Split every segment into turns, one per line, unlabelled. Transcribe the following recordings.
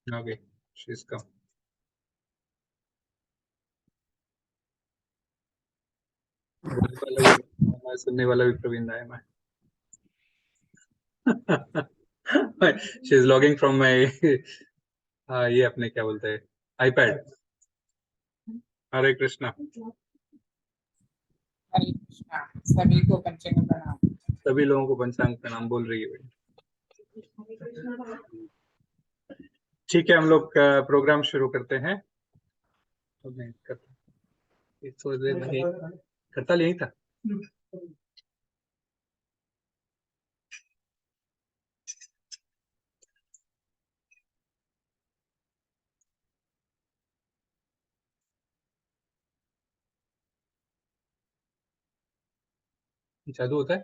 Okay, she's come. सुनने वाला भी प्रवीण राय मैं. She is logging from my ये अपने क्या बोलते हैं iPad. हरे कृष्णा.
हरे कृष्णा. सभी को पंचांग प्रणाम.
सभी लोगों को पंचांग प्रणाम बोल रही है. ठीक है, हम लोग प्रोग्राम शुरू करते हैं. करता यही था. जादू होता है.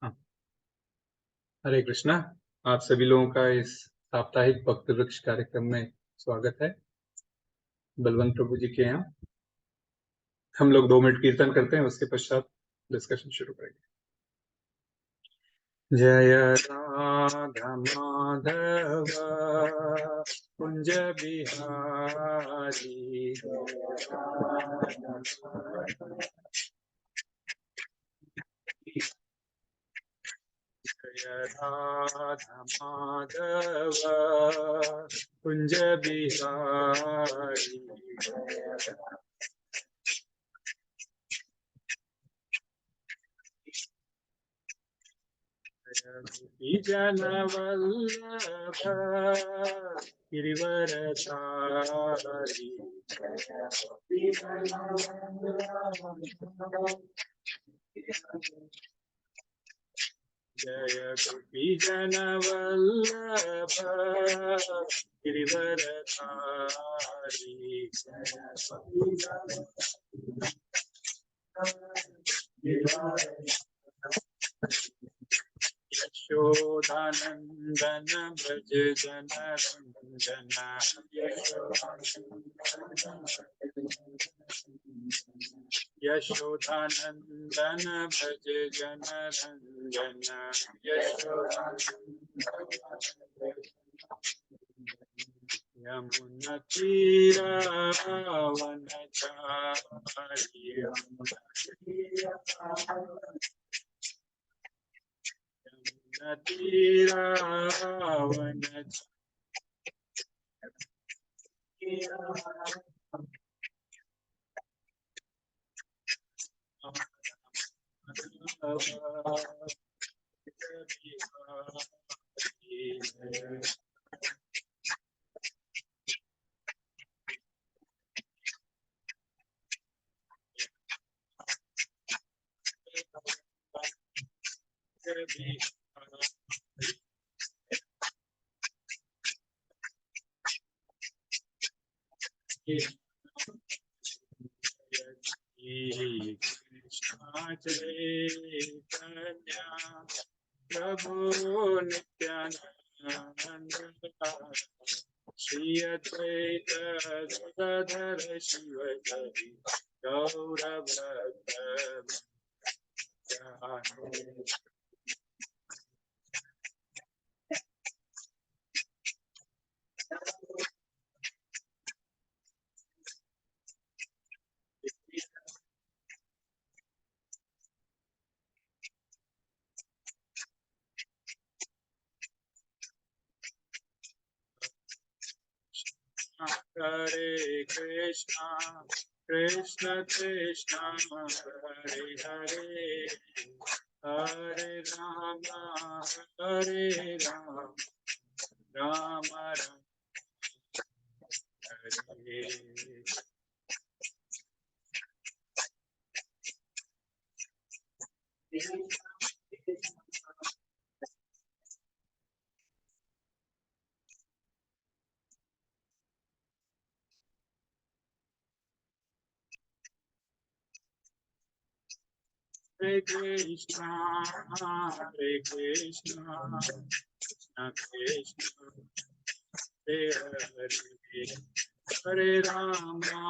हाँ. हरे कृष्णा. आप सभी लोगों का इस साप्ताहिक भक्त वृक्ष कार्यक्रम में स्वागत है. बलवंत प्रभु जी के यहाँ हम लोग 2 मिनट कीर्तन करते हैं, उसके पश्चात डिस्कशन शुरू करेंगे. जय राधा माधव कुंज बिहारी. जय राधा माधव कुंज बिहारी. जन वल्लभ गिरिवरधारी. जय गोपी जन वल्लभ गिरिवरधारी. यशोदानंदन भज जन रंजन. यशोदानंदन भज जन रंजन. यमुना तीरावन चारी. यमुना तीरावन चैतन्य प्रभु नित्यानंद. श्री अद्वैत गदाधर शिवहरि गौरभक्त. हरे कृष्णा कृष्ण कृष्ण हरे हरे. हरे राम राम राम हरे. Hare Krishna, Hare Krishna, Krishna Krishna, Hare Hare, Hare Rama,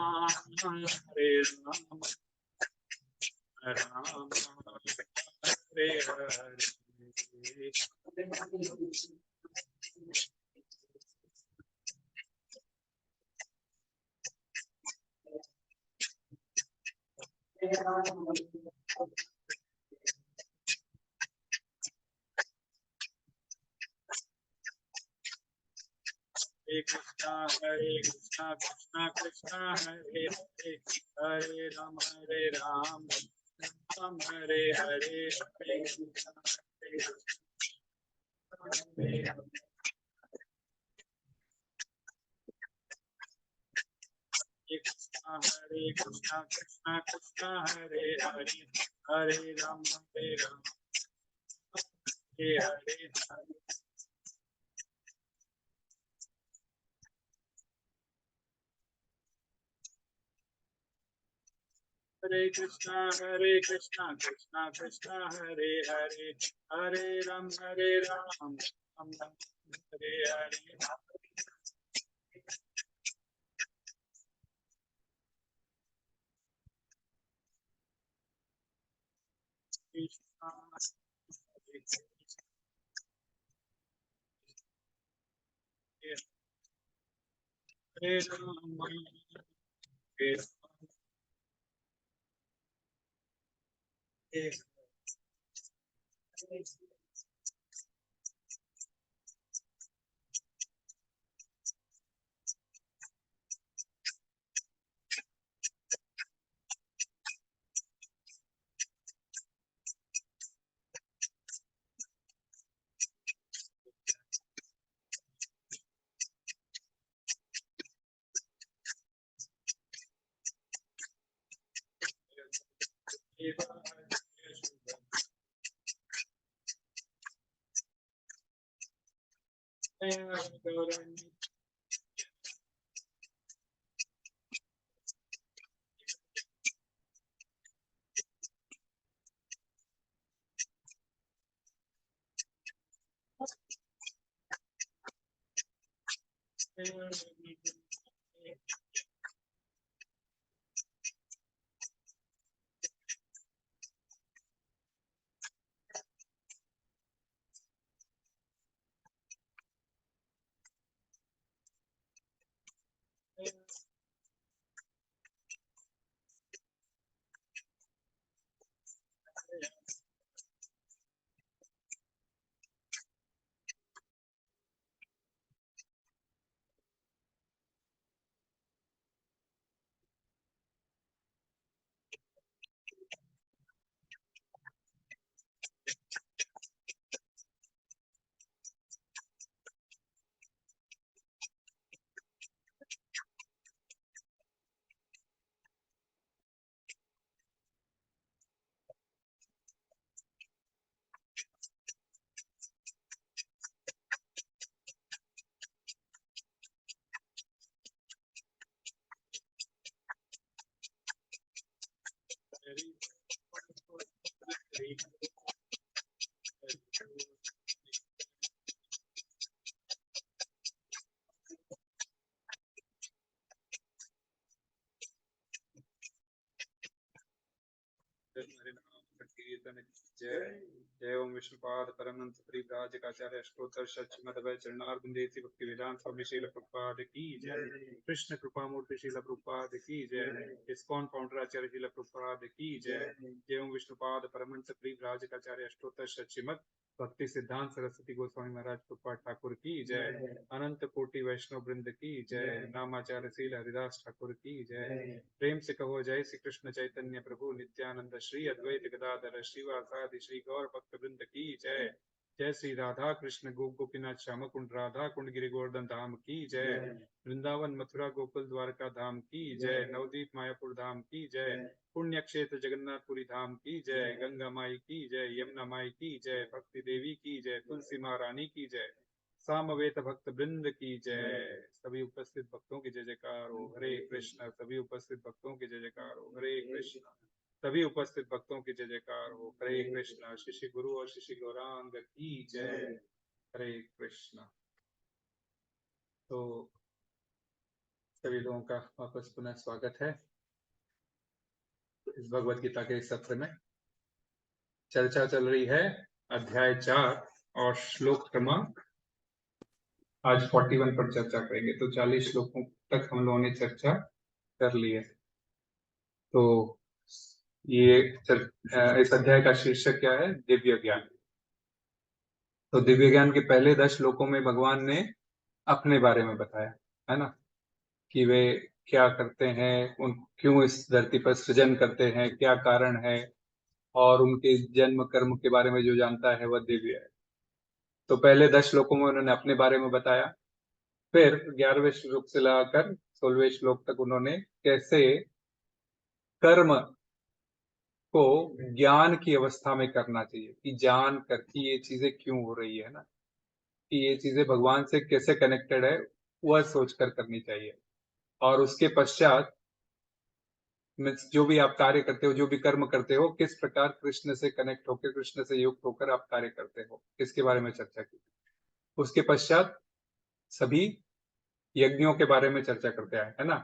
हरे राम राम हरे हरे। हरे कृष्णा कृष्णा कृष्णा हरे हरे, हरे राम राम हरे हरे। हरे कृष्णा कृष्णा कृष्णा हरे हरे, हरे राम हरे हरे। हरे कृष्णा कृष्णा कृष्णा हरे हरे, हरे राम राम हरे हरे। कृष्णा हरे राम हरे जय जय ओम विष्णुपाद परमहंस परिव्राजकाचार्य अष्टोत्तर श्रीमद्वै चरणारविंदेति भक्ति वेदांत स्वामी श्रील प्रभुपाद की जय। कृष्ण कृपा मूर्ति श्रील प्रभुपाद की जय। इस्कॉन फाउंडर आचार्य श्रील प्रभुपाद की जय। जय ओम विष्णुपाद परमहंस परिव्राजकाचार्य अष्टोत्तर श्रीमद् भक्ति सिद्धांत सरस्वती गोस्वामी महाराज प्रभुपाद ठाकुर की जय। अनंत कोटि वैष्णव वृंद की जय। नामाचार्य श्रील हरिदास ठाकुर की जय। प्रेम से कहो जय श्री कृष्ण चैतन्य प्रभु नित्यानंद श्री अद्वैत गदाधर श्रीवासादि श्री गौर भक्त वृंद की जय। जय श्री राधा कृष्ण गोपीनाथ श्याम कुंड राधा कुंड गिरि गोवर्धन धाम की जय। वृंदावन मथुरा गोकुल द्वारका धाम की जय। नवदीप मायापुर धाम की जय। पुण्य क्षेत्र जगन्नाथपुरी धाम की जय। गंगा माई की जय। यमुना माई की जय। भक्ति देवी की जय। तुलसी महारानी की जय। सामवेद भक्त वृंद की जय। सभी उपस्थित भक्तों की जय जयकार हो। हरे कृष्ण। सभी उपस्थित भक्तों की जय जयकार हो। हरे कृष्ण। सभी उपस्थित भक्तों की जय जयकार हो। हरे कृष्ण। श्री गुरु और श्री गौरांग की जय। हरे कृष्ण। तो सभी लोगों का वापस पुनः स्वागत है। इस भगवत गीता के इस सत्र में चर्चा चल रही है अध्याय 4 और श्लोक क्रमांक आज 41 पर चर्चा करेंगे। तो 40 श्लोकों तक हम लोगों ने चर्चा कर ली है। तो ये इस अध्याय का शीर्षक क्या है? दिव्य ज्ञान। तो दिव्य ज्ञान के पहले 10 श्लोकों में भगवान ने अपने बारे में बताया, है ना, कि वे क्या करते हैं, उन क्यों इस धरती पर सृजन करते हैं, क्या कारण है, और उनके जन्म कर्म के बारे में जो जानता है वह दिव्य है। तो पहले 10 श्लोकों में उन्होंने अपने बारे में बताया। फिर 11वें श्लोक से लगाकर 16वें श्लोक तक उन्होंने कैसे कर्म को ज्ञान की अवस्था में करना चाहिए, कि जान कर कि ये चीजें क्यों हो रही है ना, कि ये चीजें भगवान से कैसे कनेक्टेड है, वह सोचकर करनी चाहिए। और उसके पश्चात मीन्स जो भी आप कार्य करते हो, जो भी कर्म करते हो, किस प्रकार कृष्ण से कनेक्ट होकर, कृष्ण से युक्त होकर आप कार्य करते हो, इसके बारे में चर्चा की। उसके पश्चात सभी यज्ञों के बारे में चर्चा करते हैं, है ना,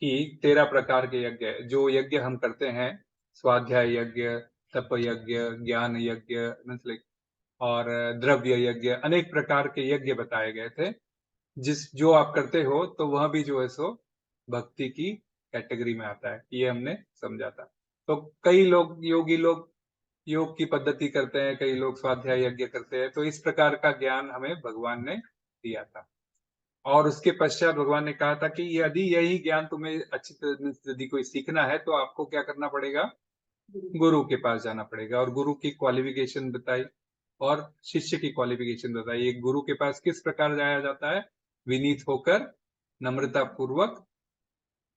कि 13 प्रकार के यज्ञ जो यज्ञ हम करते हैं, स्वाध्याय यज्ञ, तप यज्ञ, ज्ञान यज्ञ, और द्रव्य यज्ञ, अनेक प्रकार के यज्ञ बताए गए थे। जो आप करते हो तो वह भी जो है सो भक्ति की कैटेगरी में आता है, ये हमने समझा था। तो कई लोग योगी लोग योग की पद्धति करते हैं, कई लोग स्वाध्याय यज्ञ करते हैं। तो इस प्रकार का ज्ञान हमें भगवान ने दिया था। और उसके पश्चात भगवान ने कहा था कि यदि यही ज्ञान तुम्हें अच्छी तरह से यदि कोई सीखना है तो आपको क्या करना पड़ेगा? गुरु के पास जाना पड़ेगा। और गुरु की क्वालिफिकेशन बताई और शिष्य की क्वालिफिकेशन बताई। एक गुरु के पास किस प्रकार जाया जाता है? विनीत होकर, नम्रता पूर्वक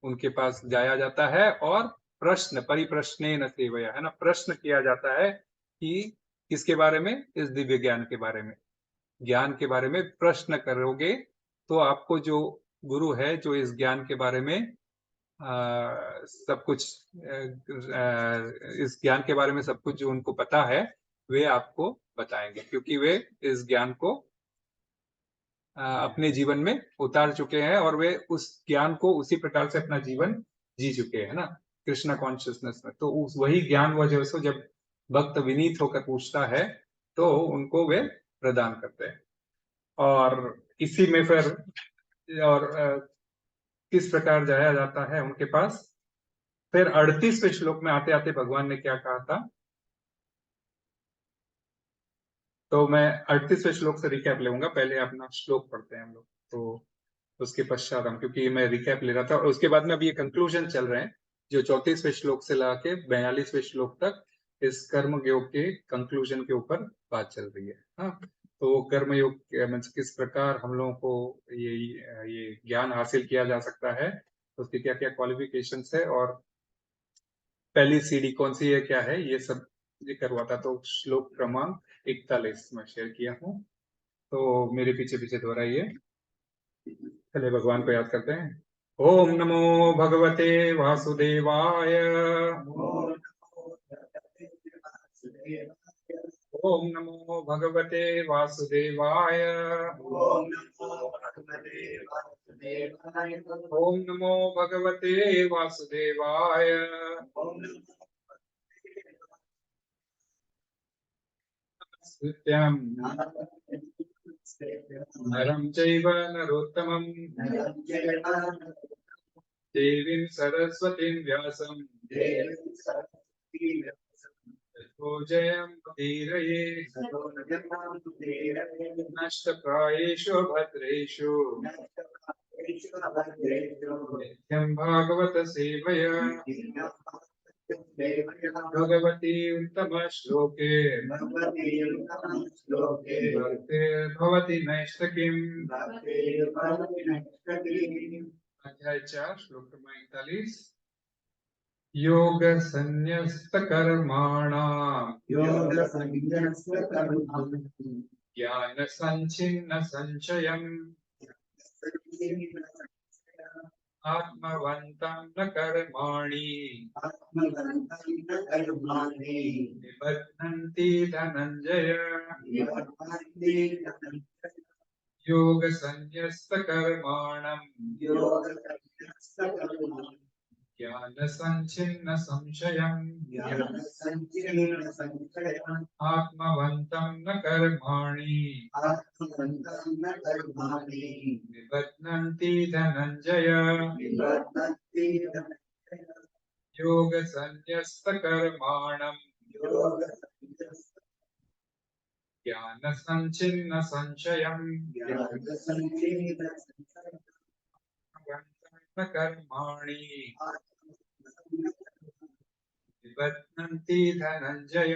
उनके पास जाया जाता है और प्रश्न परिप्रश्नेन सेवया, है ना, प्रश्न किया जाता है कि किसके बारे में? इस दिव्य ज्ञान के बारे में। ज्ञान के बारे में प्रश्न करोगे तो आपको जो गुरु है, जो इस ज्ञान के बारे में सब कुछ इस ज्ञान के बारे में सब कुछ जो उनको पता है, वे आपको बताएंगे, क्योंकि वे इस ज्ञान को अपने जीवन में उतार चुके हैं और वे उस ज्ञान को उसी प्रकार से अपना जीवन जी चुके हैं ना, कृष्णा कॉन्शियसनेस में। तो उस वही ज्ञान वह सो जब भक्त विनीत होकर पूछता है तो उनको वे प्रदान करते हैं। और इसी में फिर और किस प्रकार जाया जाता है उनके पास? फिर 38वें श्लोक में आते आते भगवान ने क्या कहा था? तो मैं 38वें श्लोक से रिकैप लूंगा, पहले अपना श्लोक पढ़ते हैं हम लोग। तो उसके पश्चात हम, क्योंकि मैं रिकैप ले रहा था और उसके बाद में अभी ये कंक्लूजन चल रहे हैं जो 34वें श्लोक से ला के 42वें श्लोक तक इस कर्म योग के कंक्लूजन के ऊपर बात चल रही है। हाँ, तो कर्म योग किस प्रकार हम लोगों को ये ज्ञान हासिल किया जा सकता है, उसकी क्या क्या क्वालिफिकेशंस है, और पहली सीढ़ी कौन सी है, क्या है, ये सब ये करवाता। तो श्लोक क्रमांक 41 में शेयर किया हूँ, तो मेरे पीछे पीछे दोहराइए। चलिए भगवान को याद करते हैं। ओम नमो भगवते वासुदेवाय। ओम नमो भगवते वासुदेवाय। ओम नमो भगवते वासुदेवाय। सत्यम नरं चैव नरोत्तमं देवीं सरस्वतीं व्यासं ततो जयमुदीरये नष्टप्रायेषु भद्रेषु नित्यं भागवत सेवया भगवती उत्तमश्लोके भक्तिर्भवति नैष्ठिकीम्। अध्याय 4 श्लोक क्रमांक 41। योग संन्यस्त कर्माणाम् ज्ञान संचिन्न संशयम् आत्मवन्तं न कर्माणि निबध्नन्ति धनञ्जय। योग संन्यस्त कर्माणम् ज्ञान संचिन्न संशयम् आत्मवन्तं न कर्माणि निबध्नन्ति धनञ्जय योगसन्न्यस्तकर्माणम् ज्ञान संचिन्न संशयम् न कर्माणि निबध्नन्ति धनञ्जय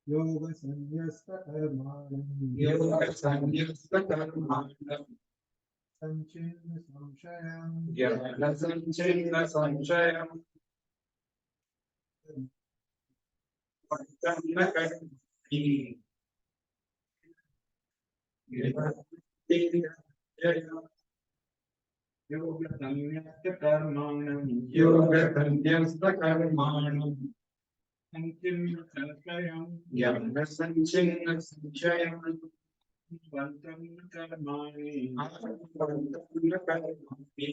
योगसंन्यस्तकर्माणम्
योगसंन्यस्तकर्माणम्
संचिन्न संशयम्
ज्ञान संचिन्न संशयम् न कर्माणि निबध्नन्ति धनञ्जय
योगसंन्यस्तकर्माणम्
योगसंन्यस्तकर्माणम्
संचिन्न संशयम्
ज्ञान संचिन्न संशयम्
वन्तं न कर्माणि
आत्मवन्तं न कर्माणि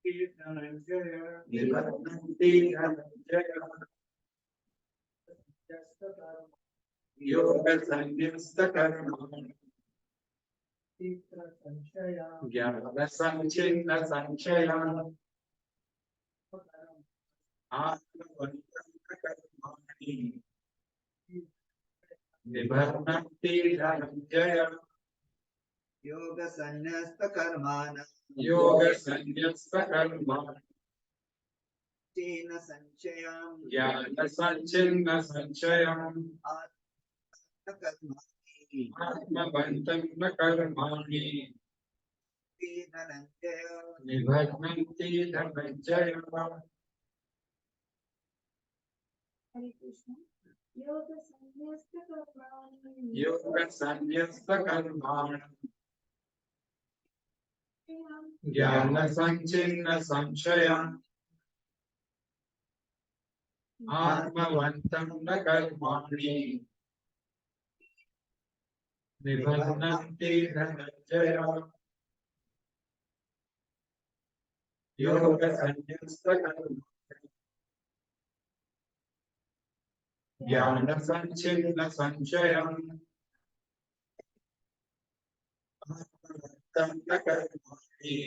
धनञ्जय
निबध्नन्ति धनञ्जय योगसंन्यस्तकर्माणि
संशयम्
ज्ञान संचिन्न संशयम् आत्मवन्तं न कर्माणि निबध्नन्ति धनञ्जय
योगसंन्यस्तकर्माणम्
योगसंन्यस्तकर्माणि
तेन संशयम्
ज्ञान संचिन्न संशयम्
आत्मकर्माणि
आत्मवन्तं न कर्माणि
धनञ्जय
निबध्नन्ति धनञ्जय
हरे कृष्ण। योग संन्यस्त कर्माणि
योगसंन्यस्तकर्माणम् ज्ञान संचिन्न संशयम् आत्मवन्तं न कर्माणि निबध्नन्ति धनञ्जय योगसंन्यस्तकर्माणि ज्ञान संचिन्न संशयम् आत्मवन्तं न कर्माणि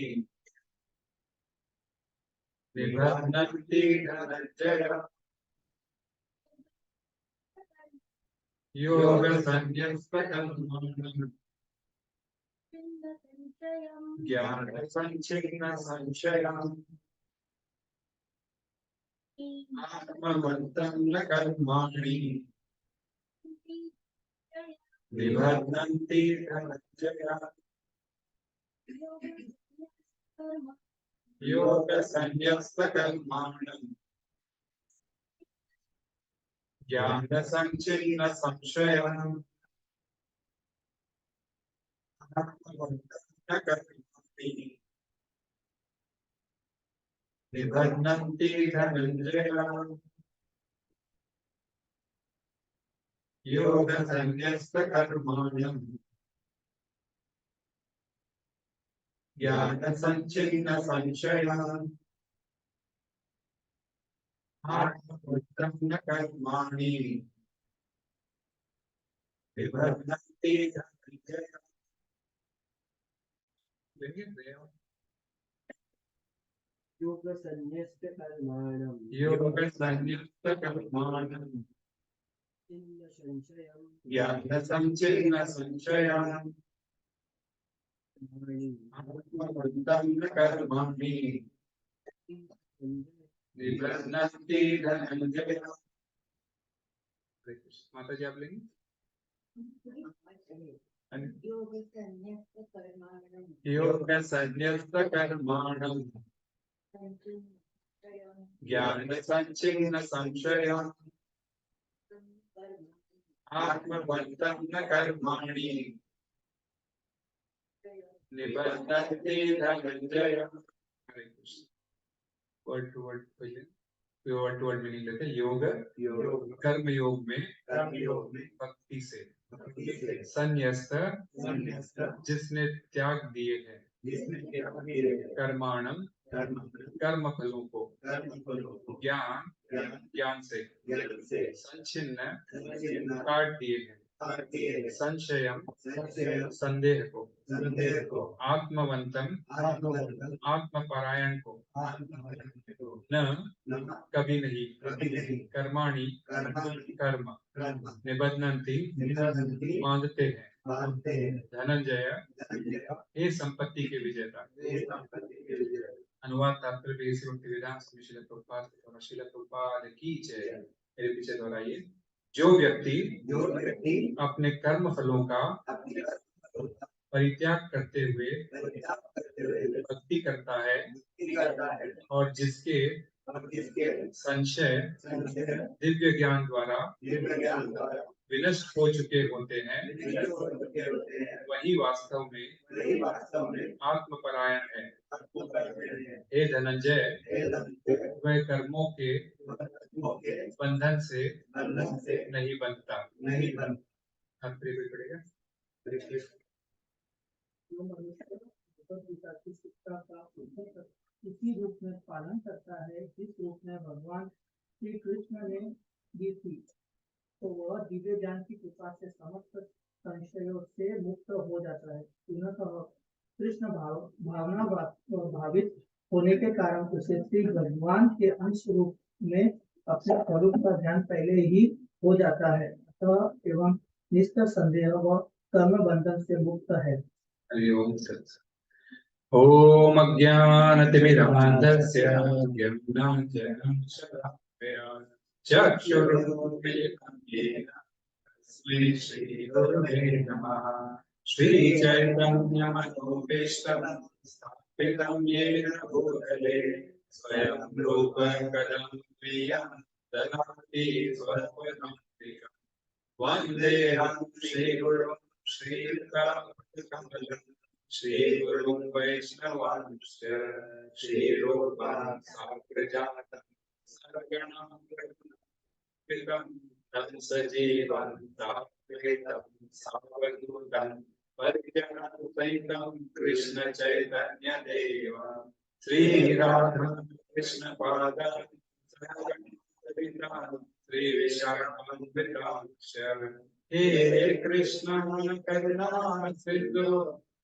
निबध्नन्ति धनञ्जय योगसंन्यस्तकर्माणम् ज्ञान संचिन्न संशयम् आत्मवन्तं न कर्माणि निबध्नन्ति धनञ्जय योगसंन्यस्तकर्माणम् ज्ञान संचिन्न संशयम् आत्मवन्तं न कर्माणि निबध्नन्ति धनञ्जय योगसंन्यस्तकर्माणम् ज्ञान संचिन्न संशयम् आत्मवन्तं न कर्माणि निबध्नन्ति धनञ्जय
योगसंन्यस्तकर्माणम्
योगसंन्यस्तकर्माणम्
चिन्न संशयम्
ज्ञान संचिन्न संशयम् आत्मवन्तं न कर्माणि निबध्नन्ति धनञ्जय माता जी आप लेंगे योगसंन्यस्तकर्माणम् ज्ञान संचिन्न संशयम् आत्मवन्तं न कर्माणि निबध्नन्ति धनञ्जय हरे कृष्ण वर्ड टू वर्ड पहले वर्ड टू वर्ड मीनिंग लेते हैं योग कर्म योग में भक्ति से संन्यस्त जिसने त्याग दिए हैं
जिसने क्या हीरे
कर्माणम
कर्म
कर्म फलों को
कर्म फलों को
ज्ञान
ज्ञान
ज्ञान से
ज्ञान से
संचिन्न
संचिन्न
काट दिए हैं।
काटिए
संशयम
संशय
संदेह को
संदेह को
आत्मवंतम
आत्मवंतन
आत्मपरायण को
आत्मवंतन को
न
न
कभी नहीं
कभी नहीं
कर्माणि
कर्माणि
कर्म
कर्म
निबध्नन्ति
निबध्नन्ति
बांधते हैं।
बांधते हैं।
धनंजय
धनंजय
हे संपत्ति के विजेता।
वे संपत्ति के विजय।
अनुवाद तात्पर्य भी इसी भक्ति विधान स्वामी श्रील प्रभुपाद और श्रील प्रभुपाद की जय। मेरे पीछे दोहराइए। जो व्यक्ति
जो व्यक्ति
अपने कर्म फलों का
अपने कर्म का
परित्याग करते हुए
परित्याग करते हुए
भक्ति करता है
भक्ति करता है
और जिसके
और जिसके
संशय
संशय
दिव्य ज्ञान द्वारा
दिव्य ज्ञान द्वारा
विनष्ट हो चुके होते हैं,
विनष्ट हो चुके होते हैं,
वही वास्तव में
वही वास्तव में
आत्मपरायण है।
आत्मपरायण है।
हे धनंजय
हे धनंजय,
वह कर्मों के
कर्मों के
बंधन से
बंधन से
नहीं बनता।
नहीं बन
तात्पर्य भी पड़ेगा।
जो मनुष्य भगवद गीता की शिक्षा का उसी रूप में पालन करता है जिस रूप में भगवान श्री कृष्ण ने दी थी, तो वह दिव्य ज्ञान की कृपा से समस्त संशयों से मुक्त हो जाता है। पूर्णतः कृष्ण भावना भावित होने के कारण उसे श्री भगवान के अंश रूप में अपने स्वरूप का ध्यान पहले ही हो जाता है। अतः एवं निष्ठ संदेह व कर्म बंधन से मुक्त है।
हरि ओम सत्। ओम अज्ञानतिमिरान्धस्य ज्ञानाञ्जनं शलाकया चक्षुरुन्मीलितं येन तस्मै श्रीगुरवे नमः। श्रीचैतन्यमनोभीष्टं स्थापितं येन भूतले स्वयं रूप कदं क्रियं ददाति स्वपदान्तिकम्। वन्देऽहं श्रीगुरुं श्रीयुतापतिकमलं श्रीगुरुं वैष्णवांश्च श्रीरूपां साग्रजातं सर्वगणं प्रकृतं तं सजीवं साद्वैतं सावधूतं परिजनसहितं कृष्ण चैतन्य देवं श्रीराधा कृष्ण पादान् श्री विशाखान्वितांश्च हे कृष्ण करुणा सिंधु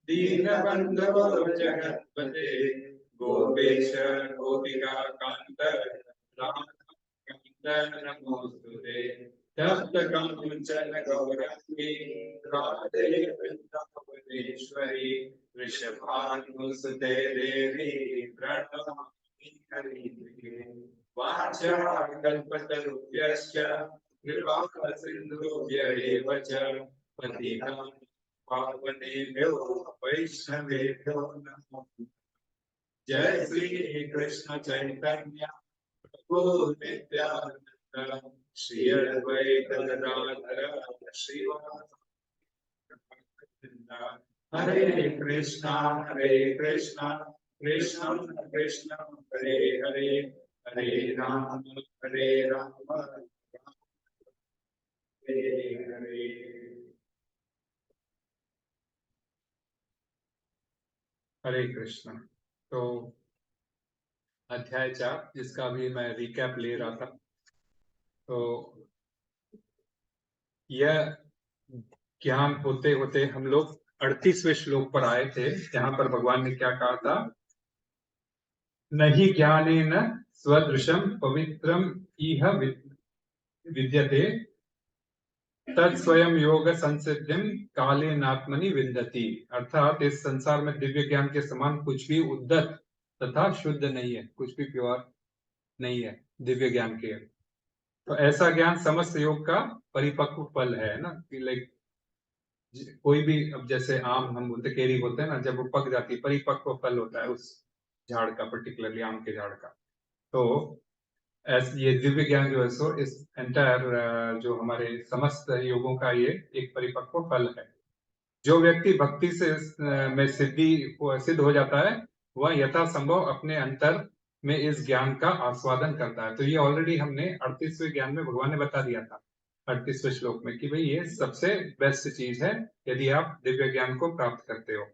दीनबन्धो जगत्पते गोपेश गोपिका कान्त राधाकान्त नमोस्तुते। तप्त काञ्चन गौराङ्गी राधे वृन्दावनेश्वरी वृषभानुसुते देवी प्रणमामि हरिप्रिये। वाञ्छाकल्पतरुभ्यश्च कृपासिन्धुभ्य एव च पतितां पावनेभ्यो वैष्णवेभ्यो नमो। जय श्री कृष्ण चैतन्य प्रभु नित्यानंद श्री अद्वैत गदाधर श्रीवासादि हरे कृष्णा कृष्ण कृष्ण हरे हरे हरे राम हरे हरे। हरे कृष्ण। तो अध्याय 4 जिसका भी मैं रिकैप ले रहा था, तो यह ज्ञान होते होते हम लोग 38वें श्लोक पर आए थे, जहां पर भगवान ने क्या कहा था, नहीं ज्ञानेन स्वदृशम पवित्रम इह विद्यते तत्स्वयं योग संसिद्धिम कालेनात्मनि विन्दति। अर्थात इस संसार में दिव्य ज्ञान के समान कुछ भी उद्धत तथा शुद्ध नहीं है, कुछ भी प्योर नहीं है दिव्य ज्ञान के। तो ऐसा ज्ञान समस्त योग का परिपक्व फल है ना, कि लाइक कोई भी, अब जैसे आम हम बोलते केरी बोलते हैं ना, जब वो पक जाती है परिपक्व फल होता है उस झाड़ का, पर्टिकुलरली आम के झाड़ का। तो ये दिव्य ज्ञान जो है सो इस एंटायर जो हमारे समस्त योगों का ये एक परिपक्व फल है। जो व्यक्ति भक्ति से में सिद्ध हो जाता है, वह यथासंभव अपने अंतर में इस ज्ञान का आस्वादन करता है। तो ये ऑलरेडी हमने 38वें ज्ञान में भगवान ने बता दिया था 38वें श्लोक में, कि भाई ये सबसे बेस्ट चीज है यदि आप दिव्य ज्ञान को प्राप्त करते हो।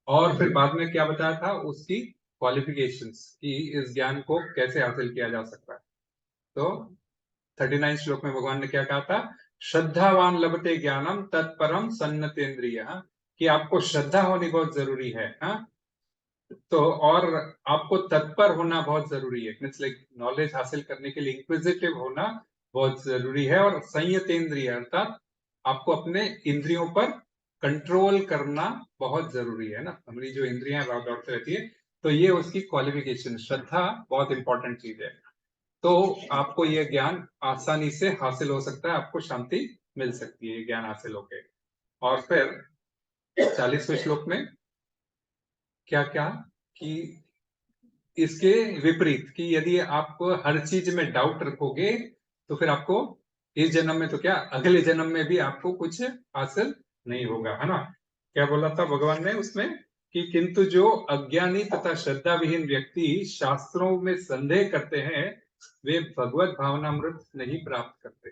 और फिर बाद में क्या बताया था, उसकी क्वालिफिकेशंस कि इस ज्ञान को कैसे हासिल किया जा सकता है। तो 39 श्लोक में भगवान ने क्या कहा था, श्रद्धावान लभते ज्ञानम तत्परम सन्नतेन्द्रिय, कि आपको श्रद्धा होनी बहुत जरूरी है। हाँ, तो और आपको तत्पर होना बहुत जरूरी है, मीन्स लाइक नॉलेज हासिल करने के लिए इंक्विजिटिव होना बहुत जरूरी है। और संयतेंद्रिय अर्थात आपको अपने इंद्रियों पर कंट्रोल करना बहुत जरूरी है ना, हमारी जो इंद्रियां दौड़ती रहती है। तो ये उसकी क्वालिफिकेशन, श्रद्धा बहुत इंपॉर्टेंट चीज है। तो आपको ये ज्ञान आसानी से हासिल हो सकता है, आपको शांति मिल सकती है ये ज्ञान हासिल होके। और फिर 40वें श्लोक में क्या क्या कि इसके विपरीत कि यदि आप हर चीज में डाउट रखोगे तो फिर आपको इस जन्म में तो क्या, अगले जन्म में भी आपको कुछ हासिल नहीं होगा, है ना। क्या बोला था भगवान ने उसमें कि किंतु जो अज्ञानी तथा श्रद्धा विहीन व्यक्ति शास्त्रों में संदेह करते हैं वे भगवत भावनामृत नहीं प्राप्त करते।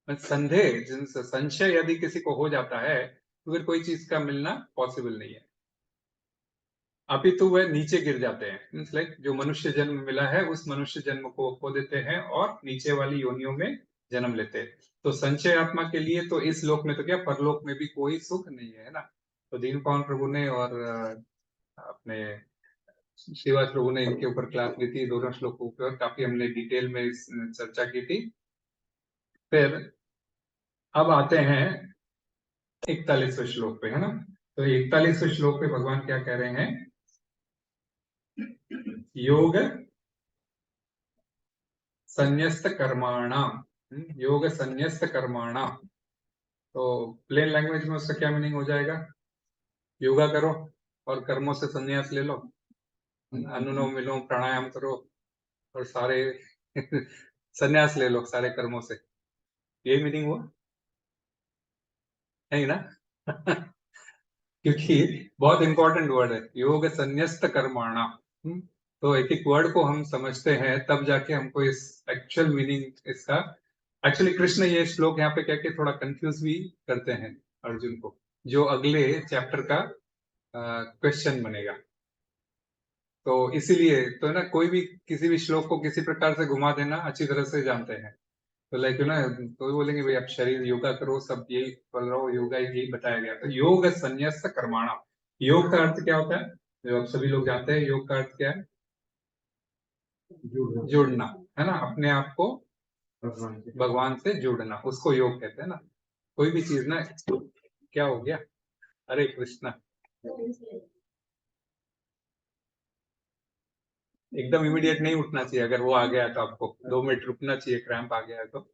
संदेह, जिनसे संशय यदि किसी को हो जाता है तो फिर कोई चीज का मिलना पॉसिबल नहीं है, अभी तो वह नीचे गिर जाते हैं। मीन्स लाइक जो मनुष्य जन्म मिला है उस मनुष्य जन्म को खो देते हैं और नीचे वाली योनियों में जन्म लेते हैं। तो संचय आत्मा के लिए तो इस लोक में तो क्या, परलोक में भी कोई सुख नहीं है ना। तो दीन पावन प्रभु ने और अपने श्रीवास प्रभु ने इनके ऊपर क्लास ली थी, दोनों श्लोकों पर काफी हमने डिटेल में चर्चा की थी। फिर अब आते हैं 41वें श्लोक पे, है ना। तो 41वें श्लोक पे भगवान क्या कह रहे हैं, योग संन्यस्त कर्माणाम, योग संन्यस्त कर्माणाम। तो प्लेन लैंग्वेज में उसका क्या मीनिंग हो जाएगा, योगा करो और कर्मों से संन्यास ले लो, अनुलोम विलोम प्राणायाम करो और सारे संन्यास ले लो सारे कर्मों से, ये मीनिंग हुआ है ना। क्योंकि बहुत इंपॉर्टेंट वर्ड है योग संन्यस्त कर्माणा। तो एक एक वर्ड को हम समझते हैं तब जाके हमको इस एक्चुअल मीनिंग इसका, एक्चुअली कृष्ण ये श्लोक यहाँ पे कह के थोड़ा कंफ्यूज भी करते हैं अर्जुन को, जो अगले चैप्टर का क्वेश्चन बनेगा। तो इसीलिए तो ना, कोई भी किसी भी श्लोक को किसी प्रकार से घुमा देना अच्छी तरह से जानते हैं। तो लाइक ना, तो बोलेंगे भाई आप शरीर योगा करो, सब यही बोल रहा हो, योगा यही बताया गया। तो योग संन्यास कर्माणा, योग का अर्थ क्या होता है, जो आप सभी लोग जानते हैं, योग का अर्थ क्या है, जुड़ना, है ना, अपने आप को भगवान से जुड़ना, उसको योग कहते हैं ना। कोई भी चीज ना, क्या हो गया, हरे कृष्णा, एकदम इमीडिएट नहीं उठना चाहिए, अगर वो आ गया तो आपको 2 मिनट रुकना चाहिए, क्रैम्प आ गया है तो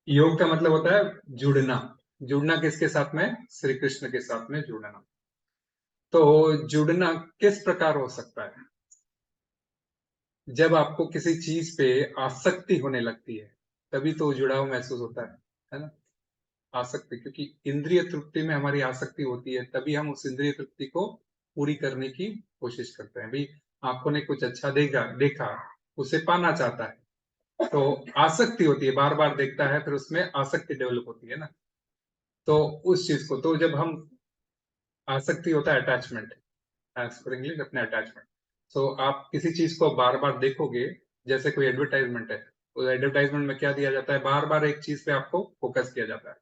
योग का मतलब होता है जुड़ना। जुड़ना किसके साथ में, श्री कृष्ण के साथ में जुड़ना। तो जुड़ना किस प्रकार हो सकता है, जब आपको किसी चीज पे आसक्ति होने लगती है तभी तो जुड़ाव महसूस होता है ना। आसक्ति, क्योंकि इंद्रिय तृप्ति में हमारी आसक्ति होती है, तभी हम उस इंद्रिय तृप्ति को पूरी करने की कोशिश करते हैं। भाई आंखों ने कुछ अच्छा देखा, उसे पाना चाहता है, तो आसक्ति होती है, बार बार देखता है, फिर उसमें आसक्ति डेवलप होती है ना। तो उस चीज को, तो जब हम, आसक्ति होता है अटैचमेंट, इंग्लिश अपने अटैचमेंट। सो आप किसी चीज को बार बार देखोगे, जैसे कोई एडवर्टाइजमेंट है, उस एडवर्टाइजमेंट में क्या दिया जाता है, बार बार एक चीज पे आपको फोकस किया जाता है।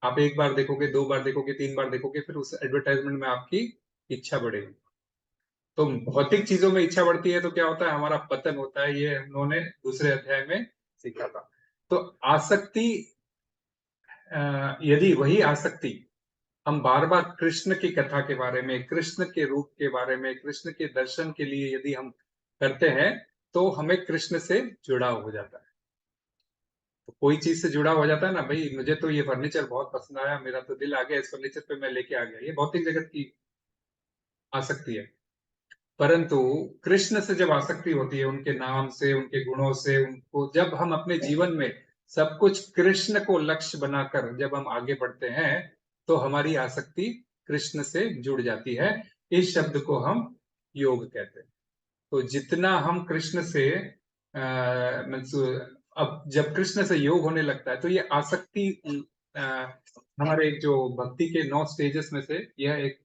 आप एक बार देखोगे, 2 बार देखोगे, 3 बार देखोगे, फिर उस एडवर्टाइजमेंट में आपकी इच्छा बढ़ेगी। तो भौतिक चीजों में इच्छा बढ़ती है तो क्या होता है, हमारा पतन होता है, ये हम लोगों ने दूसरे अध्याय में सीखा था। तो आसक्ति, यदि वही आसक्ति हम बार बार कृष्ण की कथा के बारे में, कृष्ण के रूप के बारे में, कृष्ण के दर्शन के लिए यदि हम करते हैं तो हमें कृष्ण से जुड़ाव हो जाता है। तो कोई चीज से जुड़ा हो जाता है ना, भाई मुझे तो ये फर्नीचर बहुत पसंद आया, मेरा तो दिल आ गया इस फर्नीचर पे, मैं लेके आ गया, ये भौतिक जगत की आसक्ति है। परंतु कृष्ण से जब आसक्ति होती है, उनके नाम से, उनके गुणों से, उनको जब हम अपने जीवन में सब कुछ कृष्ण को लक्ष्य बनाकर जब हम आगे बढ़ते हैं तो हमारी आसक्ति कृष्ण से जुड़ जाती है। इस शब्द को हम योग कहते हैं। तो जितना हम कृष्ण से अब जब कृष्ण से योग होने लगता है तो ये आसक्ति हमारे जो भक्ति के 9 स्टेजेस में से यह एक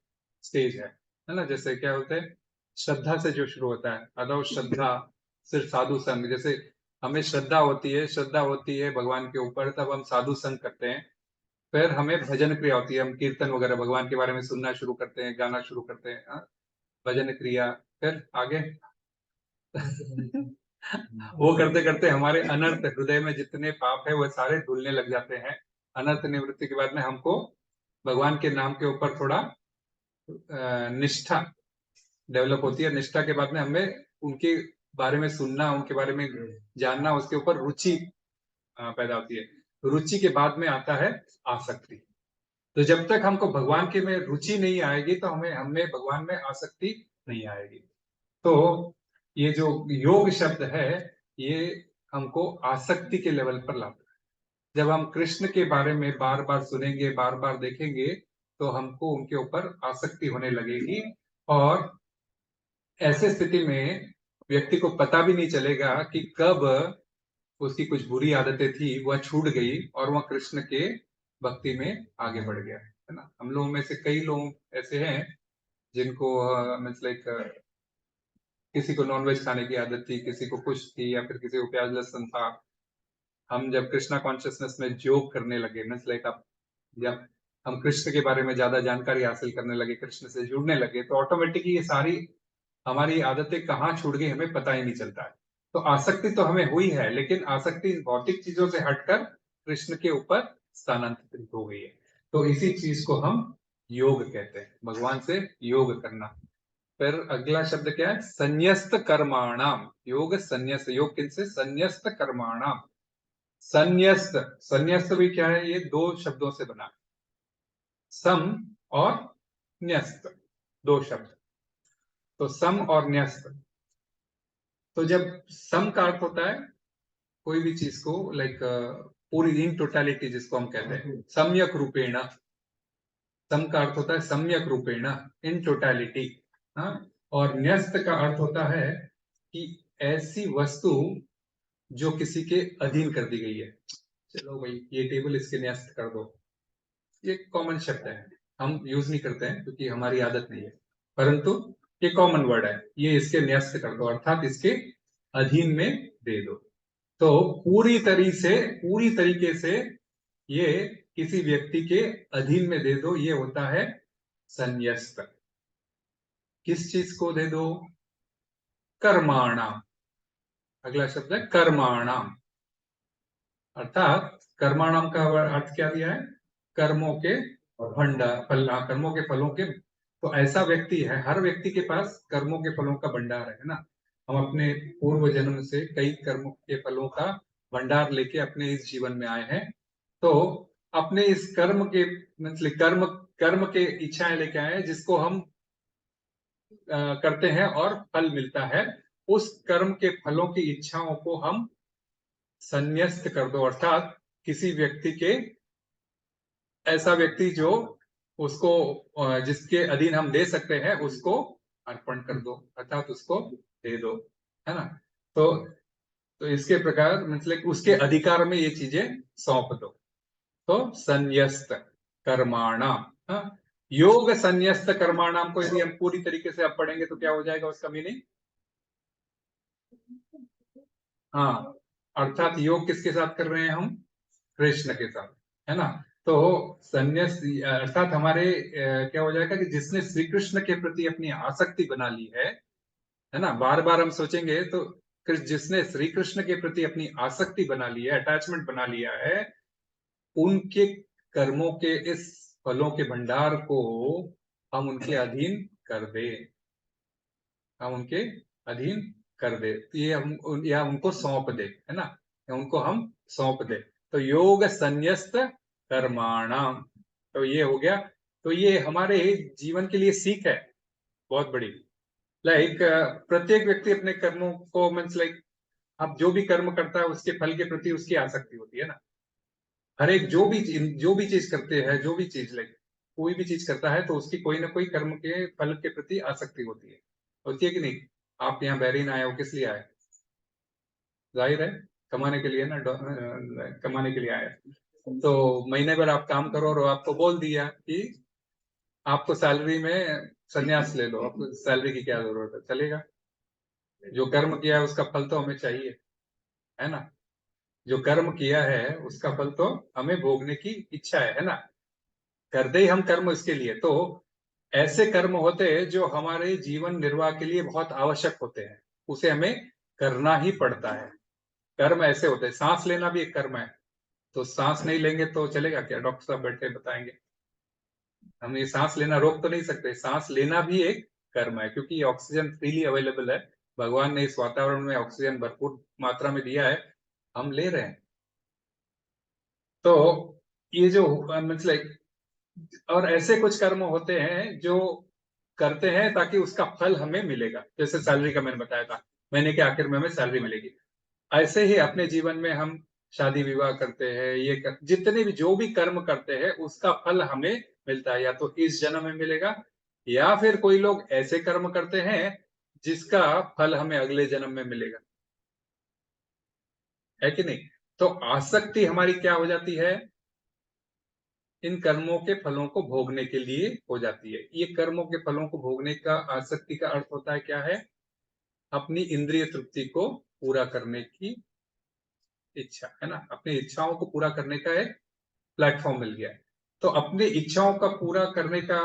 स्टेज है ना। जैसे क्या होता है, श्रद्धा से जो शुरू होता है, अदौ श्रद्धा, सिर्फ साधु संग। जैसे हमें श्रद्धा होती है भगवान के ऊपर, तब हम साधु संग करते हैं। फिर हमें भजन क्रिया होती है, हम कीर्तन वगैरह भगवान के बारे में सुनना शुरू करते हैं, गाना शुरू करते हैं, हाँ? भजन क्रिया। फिर आगे वो करते करते हमारे अनर्थ, हृदय में जितने पाप है वो सारे धुलने लग जाते हैं। अनर्थ निवृत्ति के बाद में हमको भगवान के नाम के ऊपर थोड़ा निष्ठा डेवलप होती है। निष्ठा के बाद में हमें उनके बारे में सुनना, उनके बारे में जानना, उसके ऊपर रुचि पैदा होती है। रुचि के बाद में आता है आसक्ति। तो जब तक हमको भगवान के में रुचि नहीं आएगी तो हमें भगवान में आसक्ति नहीं आएगी। तो ये जो योग शब्द है, ये हमको आसक्ति के लेवल पर लाता है। जब हम कृष्ण के बारे में बार बार सुनेंगे, बार बार देखेंगे, तो हमको उनके ऊपर आसक्ति होने लगेगी। और ऐसे स्थिति में व्यक्ति को पता भी नहीं चलेगा कि कब उसकी कुछ बुरी आदतें थी वह छूट गई और वह कृष्ण के भक्ति में आगे बढ़ गया, है ना। हम लोगों में से कई लोग ऐसे हैं जिनको मीन्स लाइक किसी को नॉनवेज खाने की आदत थी, किसी को कुछ थी, या फिर किसी को प्याज लहसुन था। हम जब कृष्णा कॉन्शियसनेस में जोग करने लगे, मीन्स लाइक अब जब हम कृष्ण के बारे में ज्यादा जानकारी हासिल करने लगे, कृष्ण से जुड़ने लगे, तो ऑटोमेटिकली ये सारी हमारी आदतें कहाँ छूट गई हमें पता ही नहीं चलता है। तो आसक्ति तो हमें हुई है, लेकिन आसक्ति भौतिक चीजों से हटकर कृष्ण के ऊपर स्थानांतरित हो गई है। तो इसी चीज को हम योग कहते हैं, भगवान से योग करना। फिर अगला शब्द क्या है, संन्यस्त कर्माणाम। योग संन्यस्त, योग किनसे, संन्यस्त कर्माणाम। संन्यस्त, संन्यस्त भी क्या है, ये 2 शब्दों से बना है, सम और न्यस्त, 2 शब्द। तो सम और न्यस्त। तो जब सम का अर्थ होता है कोई भी चीज को लाइक पूरी इन टोटलिटी, जिसको हम कहते हैं सम्यक रूपेण। सम का अर्थ होता है सम्यक रूपेण, इन टोटलिटी। हाँ, और न्यस्त का अर्थ होता है कि ऐसी वस्तु जो किसी के अधीन कर दी गई है। चलो भाई ये टेबल इसके न्यस्त कर दो, ये कॉमन शब्द है, हम यूज नहीं करते हैं क्योंकि हमारी आदत नहीं है, परंतु ये कॉमन वर्ड है, ये इसके न्यस्त कर दो, अर्थात इसके अधीन में दे दो। तो पूरी तरीके से ये किसी व्यक्ति के अधीन में दे दो, ये होता है संन्यस्त। किस चीज को दे दो, कर्माणाम। अगला शब्द है कर्माणाम, अर्थात कर्माणाम का अर्थ क्या दिया है, कर्मों के भंडार, कर्मों के फलों के। तो ऐसा व्यक्ति है, हर व्यक्ति के पास कर्मों के फलों का भंडार है ना। हम अपने पूर्व जन्म से कई कर्मों के फलों का भंडार लेके अपने इस जीवन में आए हैं। तो अपने इस कर्म के मतलब कर्म के इच्छाएं लेके आए हैं, जिसको हम करते हैं और फल मिलता है। उस कर्म के फलों की इच्छाओं को हम संन्यस्त कर दो, अर्थात किसी व्यक्ति के, ऐसा व्यक्ति जो उसको जिसके अधीन हम दे सकते हैं उसको अर्पण कर दो, अर्थात उसको दे दो, है ना। तो इसके प्रकार मतलब उसके अधिकार में ये चीजें सौंप दो। तो संन्यस्त कर्माणाम, हाँ? योग संन्यस्त कर्माणाम को यदि हम पूरी तरीके से अब पढ़ेंगे तो क्या हो जाएगा उसका मीनिंग, हाँ, अर्थात योग किसके साथ कर रहे हैं हम, कृष्ण के साथ, है ना। तो संन्यास अर्थात हमारे क्या हो जाएगा कि जिसने श्री कृष्ण के प्रति अपनी आसक्ति बना ली है ना। बार बार हम सोचेंगे तो जिसने श्री कृष्ण के प्रति अपनी आसक्ति बना ली है, अटैचमेंट बना लिया है, उनके कर्मों के इस फलों के भंडार को हम उनके अधीन कर दे, हम उनके अधीन कर दे, ये हम या उनको सौंप दे, है ना, या उनको हम सौंप दे। तो योग संन्यस्त कर्माणाम, तो ये हो गया। तो ये हमारे जीवन के लिए सीख है बहुत बड़ी। लाइक प्रत्येक व्यक्ति अपने कर्मों को मीन्स लाइक अब जो भी कर्म करता है उसके फल के प्रति उसकी आसक्ति होती है ना। हर एक जो भी चीज करते हैं, जो भी चीज लाइक कोई भी चीज करता है तो उसकी कोई ना कोई कर्म के फल के प्रति आसक्ति होती है कि नहीं। आप यहाँ बहरीन आए हो, किस लिए आए, जाहिर है कमाने के लिए ना, कमाने के लिए आए। तो महीने भर आप काम करो और वो आपको बोल दिया कि आपको सैलरी में संन्यास ले लो, आपको सैलरी की क्या जरूरत है, चलेगा? जो कर्म किया है उसका फल तो हमें चाहिए, है ना? जो कर्म किया है उसका फल तो हमें भोगने की इच्छा है ना? करते ही हम कर्म इसके लिए, तो ऐसे कर्म होते हैं जो हमारे जीवन निर्वाह के लिए बहुत आवश्यक होते हैं, उसे हमें करना ही पड़ता है। कर्म ऐसे होते हैं, सांस लेना भी एक कर्म है, तो सांस नहीं लेंगे तो चलेगा क्या? डॉक्टर साहब बैठे बताएंगे। हम ये सांस लेना रोक तो नहीं सकते, सांस लेना भी एक कर्म है, क्योंकि ये ऑक्सीजन फ्रीली अवेलेबल है। भगवान ने इस वातावरण में ऑक्सीजन भरपूर मात्रा में दिया है, हम ले रहे हैं। तो ये जो मतलब, और ऐसे कुछ कर्म होते हैं जो करते हैं ताकि उसका फल हमें मिलेगा, जैसे सैलरी का मैंने बताया था, महीने के आखिर में हमें सैलरी मिलेगी। ऐसे ही अपने जीवन में हम शादी विवाह करते हैं, जितने भी जो भी कर्म करते हैं उसका फल हमें मिलता है, या तो इस जन्म में मिलेगा, या फिर कोई लोग ऐसे कर्म करते हैं जिसका फल हमें अगले जन्म में मिलेगा, है कि नहीं? तो आसक्ति हमारी क्या हो जाती है? इन कर्मों के फलों को भोगने के लिए हो जाती है। ये कर्मों के फलों को भोगने का आसक्ति का अर्थ होता है क्या है? अपनी इंद्रिय तृप्ति को पूरा करने की इच्छा, है ना? अपनी इच्छाओं को पूरा करने का एक प्लेटफॉर्म मिल गया है। तो अपनी इच्छाओं का पूरा करने का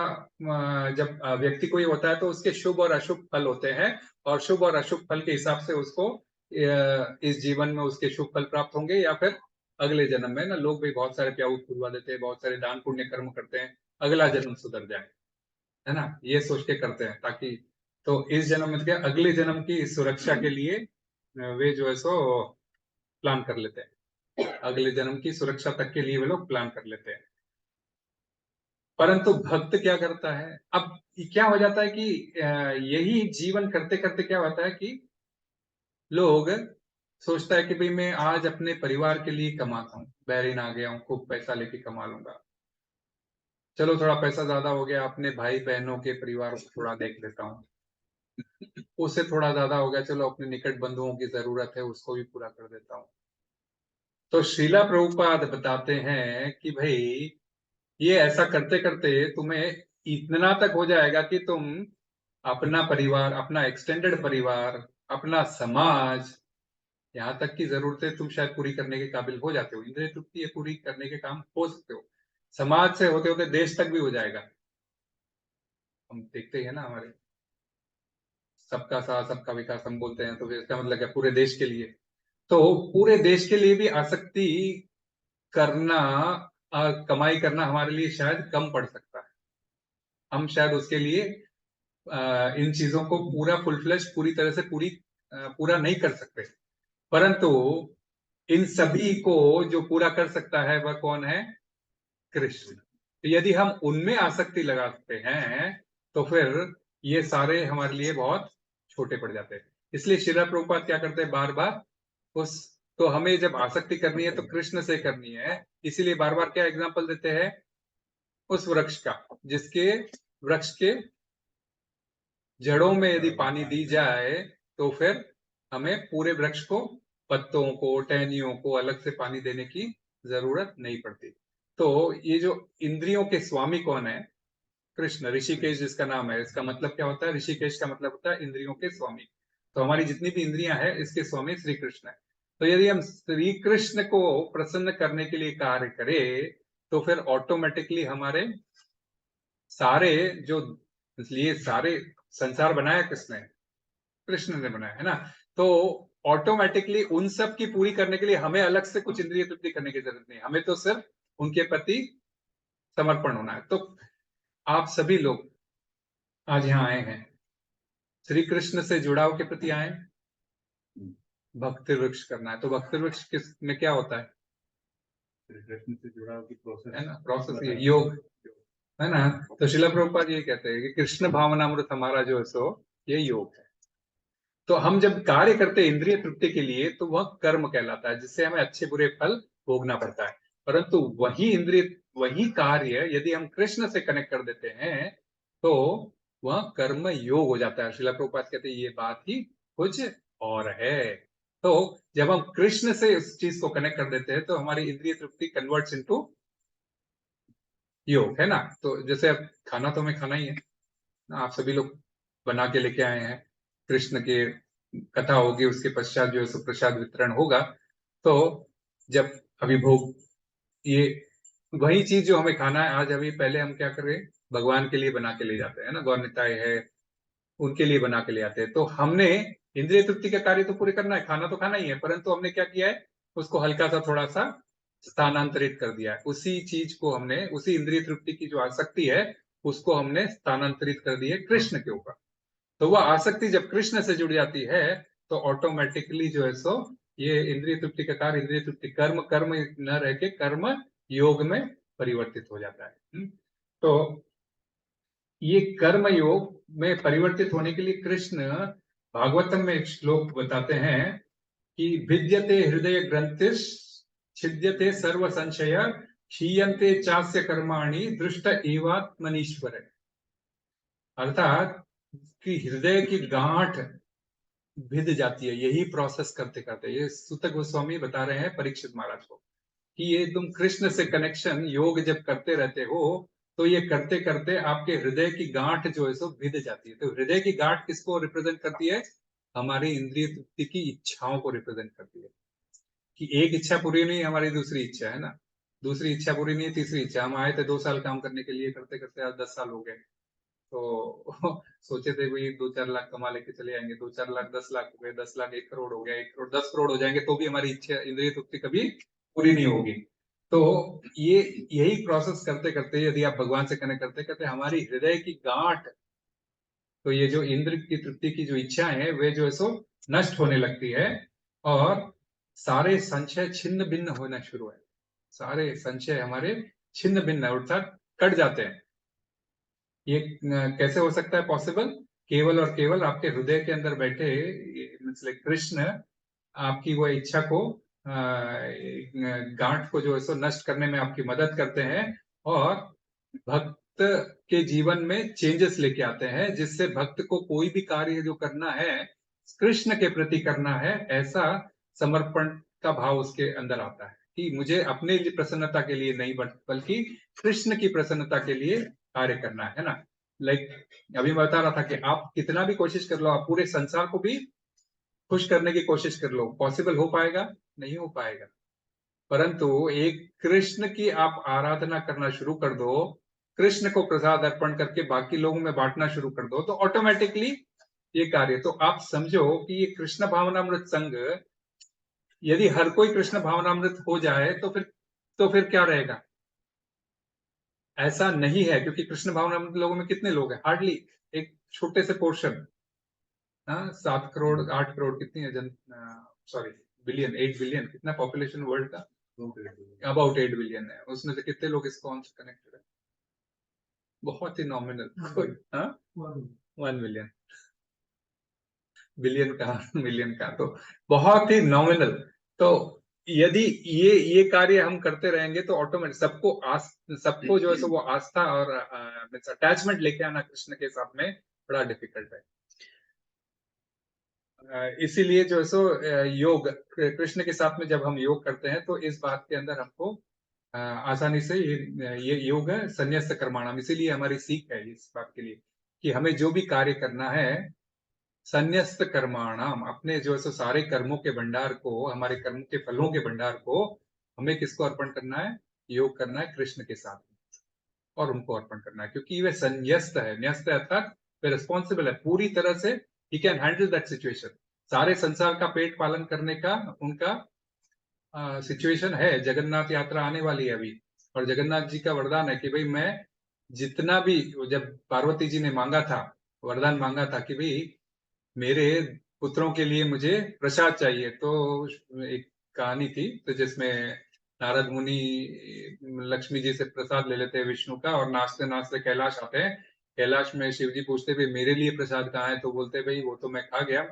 जब व्यक्ति को ये होता है तो उसके शुभ और अशुभ फल होते हैं, और शुभ और अशुभ फल के हिसाब से उसको इस जीवन में उसके शुभ फल प्राप्त होंगे, या फिर अगले जन्म में ना, लोग भी बहुत सारे प्याऊत खुलवा देते हैं, बहुत सारे दान पुण्य कर्म करते हैं, अगला जन्म सुधर जाए, है ना? ये सोच के करते हैं, ताकि तो इस जन्म में क्या, अगले जन्म की सुरक्षा के लिए वे जो है सो प्लान कर लेते हैं, अगले जन्म की सुरक्षा तक के लिए वे लोग प्लान कर लेते हैं। परंतु भक्त क्या करता है? अब क्या हो जाता है कि यही जीवन करते करते क्या होता है कि लोग सोचता है कि भाई मैं आज अपने परिवार के लिए कमाता हूँ, बहरीन आ गया हूँ, खूब पैसा लेके कमा लूंगा, चलो थोड़ा पैसा ज्यादा हो गया, अपने भाई बहनों के परिवार को थोड़ा देख लेता हूँ, उससे थोड़ा ज्यादा हो गया, चलो अपने निकट बंधुओं की जरूरत है उसको भी पूरा कर देता हूँ। तो श्रीला प्रभुपाद बताते हैं कि भाई ये ऐसा करते करते तुम्हें इतना तक हो जाएगा कि तुम अपना परिवार, अपना एक्सटेंडेड परिवार, अपना समाज, यहाँ तक की जरूरतें तुम शायद पूरी करने के काबिल हो जाते हो, इंद्रिय तृप्ति ये पूरी करने के काम हो सकते हो। समाज से होते होते देश तक भी हो जाएगा। हम देखते ही है ना, हमारे सबका साथ सबका विकास हम बोलते हैं, तो फिर इसका मतलब क्या? पूरे देश के लिए। तो पूरे देश के लिए भी आसक्ति करना, कमाई करना हमारे लिए शायद कम पड़ सकता है। हम शायद उसके लिए इन चीजों को पूरा फुल फ्लैश पूरी तरह से पूरा नहीं कर सकते। परंतु इन सभी को जो पूरा कर सकता है वह कौन है? कृष्ण। तो यदि हम उनमें आसक्ति लगाते हैं तो फिर ये सारे हमारे लिए बहुत छोटे पड़ जाते हैं। इसलिए श्रीला प्रभुपाद क्या करते हैं, बार बार उस, तो हमें जब आसक्ति करनी है तो कृष्ण से करनी है, इसीलिए बार बार क्या एग्जाम्पल देते हैं? उस वृक्ष का, जिसके वृक्ष के जड़ों में यदि पानी दी जाए तो फिर हमें पूरे वृक्ष को, पत्तों को, टहनियों को अलग से पानी देने की जरूरत नहीं पड़ती। तो ये जो इंद्रियों के स्वामी कौन है? कृष्ण। ऋषिकेश जिसका नाम है, इसका मतलब क्या होता है? ऋषिकेश का मतलब होता है इंद्रियों के स्वामी। तो हमारी जितनी भी इंद्रियां हैं इसके स्वामी श्री कृष्ण है। तो यदि हम श्री कृष्ण को प्रसन्न करने के लिए कार्य करें तो फिर ऑटोमेटिकली हमारे सारे जो, इसलिए सारे संसार बनाया किसने? कृष्ण ने बनाया, है ना? तो ऑटोमेटिकली उन सब की पूरी करने के लिए हमें अलग से कुछ इंद्रिय तृप्ति करने की जरूरत नहीं, हमें तो सिर्फ उनके प्रति समर्पण होना है। तो आप सभी लोग आज यहाँ आए हैं, श्री कृष्ण से जुड़ाव के प्रति आए, भक्ति वृक्ष करना है। तो भक्ति वृक्ष किस में क्या होता है?
कृष्ण से जुड़ा की प्रोसेस
है ना, प्रोसेस, ये योग, है ना? तो शिला प्रभुपाद ये कहते हैं कि कृष्ण भावनामृत हमारा जो है सो ये योग है। तो हम जब कार्य करते हैं इंद्रिय तृप्ति के लिए तो वह कर्म कहलाता है, जिससे हमें अच्छे बुरे फल भोगना पड़ता है। परंतु वही कार्य यदि हम कृष्ण से कनेक्ट कर देते हैं तो वह कर्म योग हो जाता है। शिला प्रभुपाद कहते हैं ये बात ही कुछ और है। तो जब हम कृष्ण से उस चीज को कनेक्ट कर देते हैं तो हमारी इंद्रिय तृप्ति कन्वर्ट्स इनटू योग, है ना। तो जैसे अब खाना तो हमें खाना ही है, आप सभी लोग बना के लेके आए हैं, कृष्ण के कथा होगी, उसके पश्चात जो है सो प्रसाद वितरण होगा। तो जब अभी भोग, ये वही चीज जो हमें खाना है आज, अभी पहले हम क्या कर रहे हैं, भगवान के लिए बना के ले जाते हैं ना, गौर निताय है उनके लिए बना के ले आते हैं। तो हमने इंद्रिय तृप्ति का कार्य तो पूरे करना है, खाना तो खाना ही है, परंतु हमने क्या किया है, उसको हल्का सा थोड़ा सा स्थानांतरित कर दिया है। उसी चीज को हमने, उसी इंद्रिय तृप्ति की जो आसक्ति है उसको हमने स्थानांतरित कर दी है कृष्ण के ऊपर। तो वह आसक्ति जब कृष्ण से जुड़ जाती है तो ऑटोमेटिकली जो है सो ये इंद्रिय तृप्ति का कार्य, इंद्रिय तृप्ति कर्म, कर्म न रह के कर्म योग में परिवर्तित हो जाता है। तो ये कर्म योग में परिवर्तित होने के लिए कृष्ण भागवतम में एक श्लोक बताते हैं कि भिद्यते हृदय ग्रंथिश छिद्यते सर्व संशय क्षीयन्ते चास्य कर्माणि दृष्ट एवात्मनीश्वर। अर्थात कि हृदय की गांठ भिद जाती है यही प्रोसेस करते करते। ये सूत गोस्वामी बता रहे हैं परीक्षित महाराज को कि ये तुम कृष्ण से कनेक्शन योग जब करते रहते हो तो ये करते करते आपके हृदय की गांठ जो है सो भिद जाती है। तो हृदय की गांठ किसको रिप्रेजेंट करती है, हमारी इंद्रिय तृप्ति की इच्छाओं को रिप्रेजेंट करती है। कि एक इच्छा पूरी नहीं, हमारी दूसरी इच्छा है ना, दूसरी इच्छा पूरी नहीं, तीसरी इच्छा। हम आए थे 2 साल काम करने के लिए, करते करते आज 10 साल हो गए। तो सोचे थे भाई 2-4 लाख कमा लेके चले आएंगे, 2-4 लाख 10 लाख हो गए, 10 लाख 1 करोड़ हो गया, 1 करोड़ 10 करोड़ हो जाएंगे तो भी हमारी इच्छा इंद्रिय तृप्ति कभी पूरी नहीं होगी। तो ये यही प्रोसेस करते करते यदि आप भगवान से कनेक्ट करते करते हमारी हृदय की गांठ, तो ये जो इंद्र की तृप्ति की जो इच्छा है वे जो है सो नष्ट होने लगती है और सारे संशय छिन्न भिन्न होना शुरू है। सारे संशय हमारे छिन्न भिन्न अर्थात कट जाते हैं। ये कैसे हो सकता है पॉसिबल, केवल और केवल आपके हृदय के अंदर बैठे मतलब कृष्ण आपकी वो इच्छा को गांठ को जो है सो नष्ट करने में आपकी मदद करते हैं और भक्त के जीवन में चेंजेस लेके आते हैं, जिससे भक्त को कोई भी कार्य जो करना है कृष्ण के प्रति करना है, ऐसा समर्पण का भाव उसके अंदर आता है कि मुझे अपने लिए प्रसन्नता के लिए नहीं बल्कि कृष्ण की प्रसन्नता के लिए कार्य करना है ना। लाइक अभी मैं बता रहा था कि आप कितना भी कोशिश कर लो, आप पूरे संसार को भी खुश करने की कोशिश कर लो, पॉसिबल हो पाएगा नहीं हो पाएगा। परंतु एक कृष्ण की आप आराधना करना शुरू कर दो, कृष्ण को प्रसाद अर्पण करके बाकी लोगों में बांटना शुरू कर दो, तो ऑटोमेटिकली ये कार्य, तो आप समझो कि ये कृष्ण भावनामृत संघ, यदि हर कोई कृष्ण भावनामृत हो जाए तो फिर क्या रहेगा। ऐसा नहीं है, क्योंकि कृष्ण भावनामृत लोगों में कितने लोग हैं, हार्डली एक छोटे से पोर्शन। 7 करोड़ 8 करोड़ कितनी है सॉरी बिलियन, 8 बिलियन कितना पॉपुलेशन वर्ल्ड का, अबाउट 8 बिलियन है, उसमें से कितने लोग इसको कनेक्टेड है, बहुत ही नॉमिनल। 1 मिलियन, बिलियन का मिलियन का, तो बहुत ही नॉमिनल। तो यदि ये कार्य हम करते रहेंगे तो ऑटोमेटिक सबको जो है सो वो आस्था और अटैचमेंट लेके आना कृष्ण के साथ में बड़ा डिफिकल्ट है। इसीलिए जो है सो योग कृष्ण के साथ में जब हम योग करते हैं तो इस बात के अंदर हमको आसानी से ये योग है संन्यास्त कर्माणाम। इसीलिए हमारी सीख है इस बात के लिए कि हमें जो भी कार्य करना है संन्यास्त कर्माणाम, अपने जो है सो सारे कर्मों के भंडार को, हमारे कर्म के फलों के भंडार को हमें किसको अर्पण करना है, योग करना है कृष्ण के साथ और उनको अर्पण करना है, क्योंकि वे संन्यस्त है। न्यस्त अर्थात वे रिस्पॉन्सिबल है पूरी तरह से, he can handle that situation. सारे संसार का पेट पालन करने का उनका सिचुएशन है। जगन्नाथ यात्रा आने वाली है अभी, और जगन्नाथ जी का वरदान है कि भाई मैं जितना भी, जब पार्वती जी ने मांगा था, वरदान मांगा था कि भाई मेरे पुत्रों के लिए मुझे प्रसाद चाहिए, तो एक कहानी थी तो जिसमें नारद मुनि लक्ष्मी जी से प्रसाद ले लेते हैं विष्णु का और नाचते नाचते कैलाश आते हैं। कैलाश में शिव जी पूछते भाई मेरे लिए प्रसाद कहाँ है, तो बोलते भाई वो तो मैं खा गया।